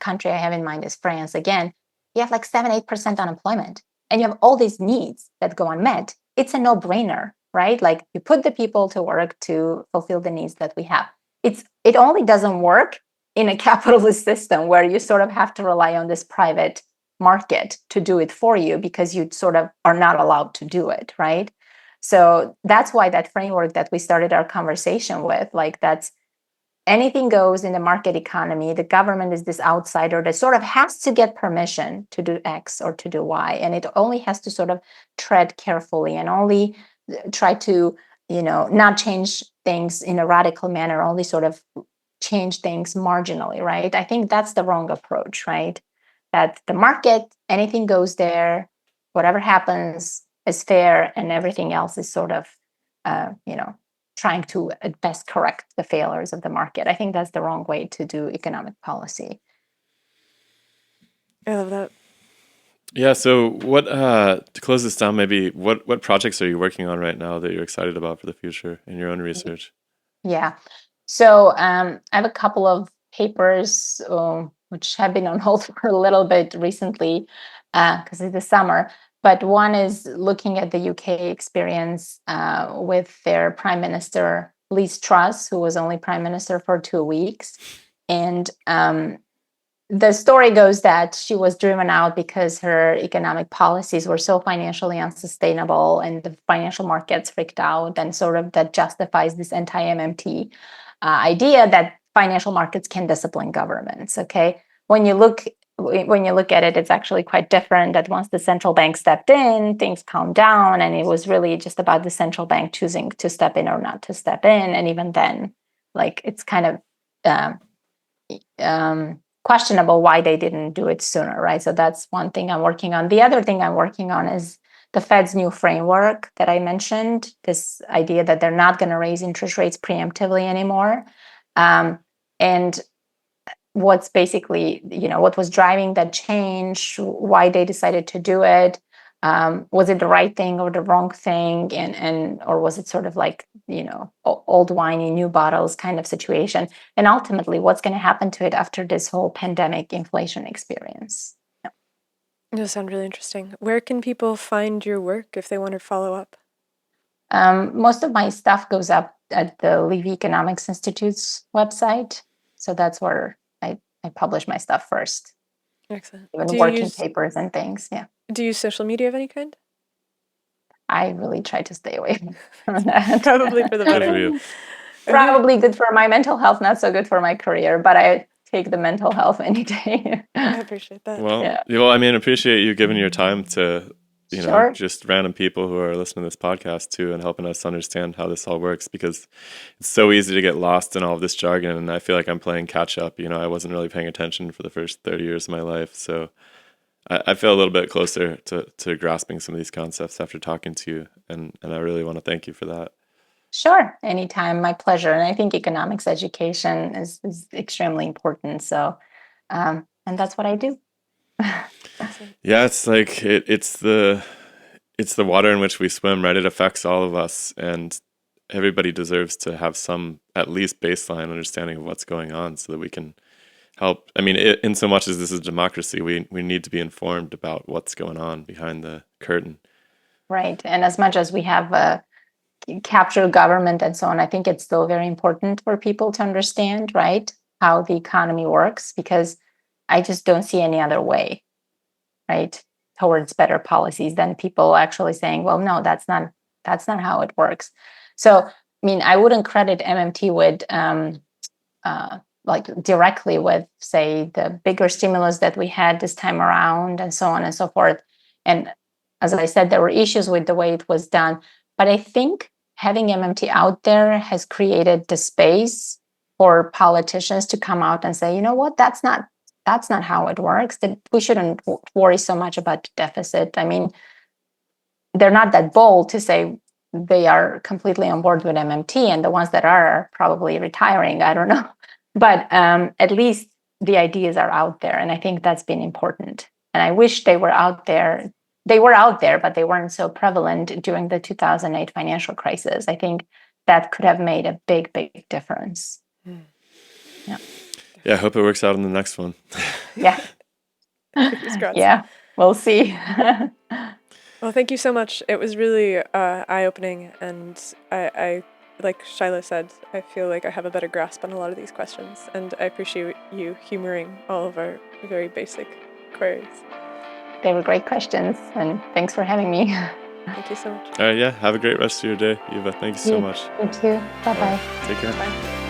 country I have in mind is France again. You have like 7-8% unemployment, and you have all these needs that go unmet. It's a no-brainer, right? Like, you put the people to work to fulfill the needs that we have. It only doesn't work in a capitalist system where you sort of have to rely on this private market to do it for you because you sort of are not allowed to do it, right? So that's why that framework that we started our conversation with, like, that's anything goes in the market economy. The government is this outsider that sort of has to get permission to do X or to do Y. And it only has to sort of tread carefully and only try to, not change things in a radical manner, only sort of change things marginally, right? I think that's the wrong approach, right? That the market, anything goes there, whatever happens is fair, and everything else is sort of, trying to at best correct the failures of the market. I think that's the wrong way to do economic policy. I love that. Yeah. So, what to close this down? Maybe what projects are you working on right now that you're excited about for the future in your own research? Yeah. So I have a couple of papers which have been on hold for a little bit recently because it's the summer. But one is looking at the UK experience with their Prime Minister, Liz Truss, who was only Prime Minister for 2 weeks. And the story goes that she was driven out because her economic policies were so financially unsustainable and the financial markets freaked out, and sort of that justifies this anti-MMT idea that financial markets can discipline governments. Okay, when you look at it, it's actually quite different. That once the central bank stepped in, things calmed down, and it was really just about the central bank choosing to step in or not to step in. And even then, like, it's kind of questionable why they didn't do it sooner, right? So that's one thing I'm working on. The other thing I'm working on is the Fed's new framework that I mentioned, this idea that they're not going to raise interest rates preemptively anymore. And what's basically, what was driving that change, why they decided to do it, Was it the right thing or the wrong thing, and or was it sort of like, old wine in new bottles kind of situation? And ultimately, what's going to happen to it after this whole pandemic inflation experience? Those sound really interesting. Where can people find your work if they want to follow up? Most of my stuff goes up at the Levy Economics Institute's website. So that's where I publish my stuff first, Excellent. even working papers and things. Yeah. Do you use social media of any kind? I really try to stay away from that. Probably for the Good for better. you. Probably good for my mental health, not so good for my career, but I take the mental health any day. I appreciate that. Well, I mean, appreciate you giving your time to, Sure. just random people who are listening to this podcast too, and helping us understand how this all works, because it's so easy to get lost in all of this jargon. And I feel like I'm playing catch up. I wasn't really paying attention for the first 30 years of my life. So I feel a little bit closer to grasping some of these concepts after talking to you. And I really want to thank you for that. Sure. Anytime. My pleasure. And I think economics education is extremely important. So, and that's what I do. Yeah, it's like it's the water in which we swim, right? It affects all of us, and everybody deserves to have some at least baseline understanding of what's going on, so that we can help. I mean, in so much as this is democracy, we need to be informed about what's going on behind the curtain. Right. And as much as we have a captured government and so on, I think it's still very important for people to understand, right, how the economy works, because I just don't see any other way, right, towards better policies than people actually saying, well, no, that's not how it works. So, I mean, I wouldn't credit MMT with like directly with, say, the bigger stimulus that we had this time around and so on and so forth. And as I said, there were issues with the way it was done. But I think having MMT out there has created the space for politicians to come out and say, you know what, that's not how it works. That we shouldn't worry so much about the deficit. I mean, they're not that bold to say they are completely on board with MMT, and the ones that are probably retiring. I don't know. But at least the ideas are out there. And I think that's been important. And I wish they were out there. They were out there, but they weren't so prevalent during the 2008 financial crisis. I think that could have made a big, big difference. Yeah. Yeah, I hope it works out in the next one. Yeah. Yeah, we'll see. Well, thank you so much. It was really eye-opening, and I, like Shiloh said, I feel like I have a better grasp on a lot of these questions, and I appreciate you humoring all of our very basic queries. They were great questions, and thanks for having me. Thank you so much. All right, yeah, have a great rest of your day, Yeva. Thank you so much. You too. Bye-bye. Take care. Bye.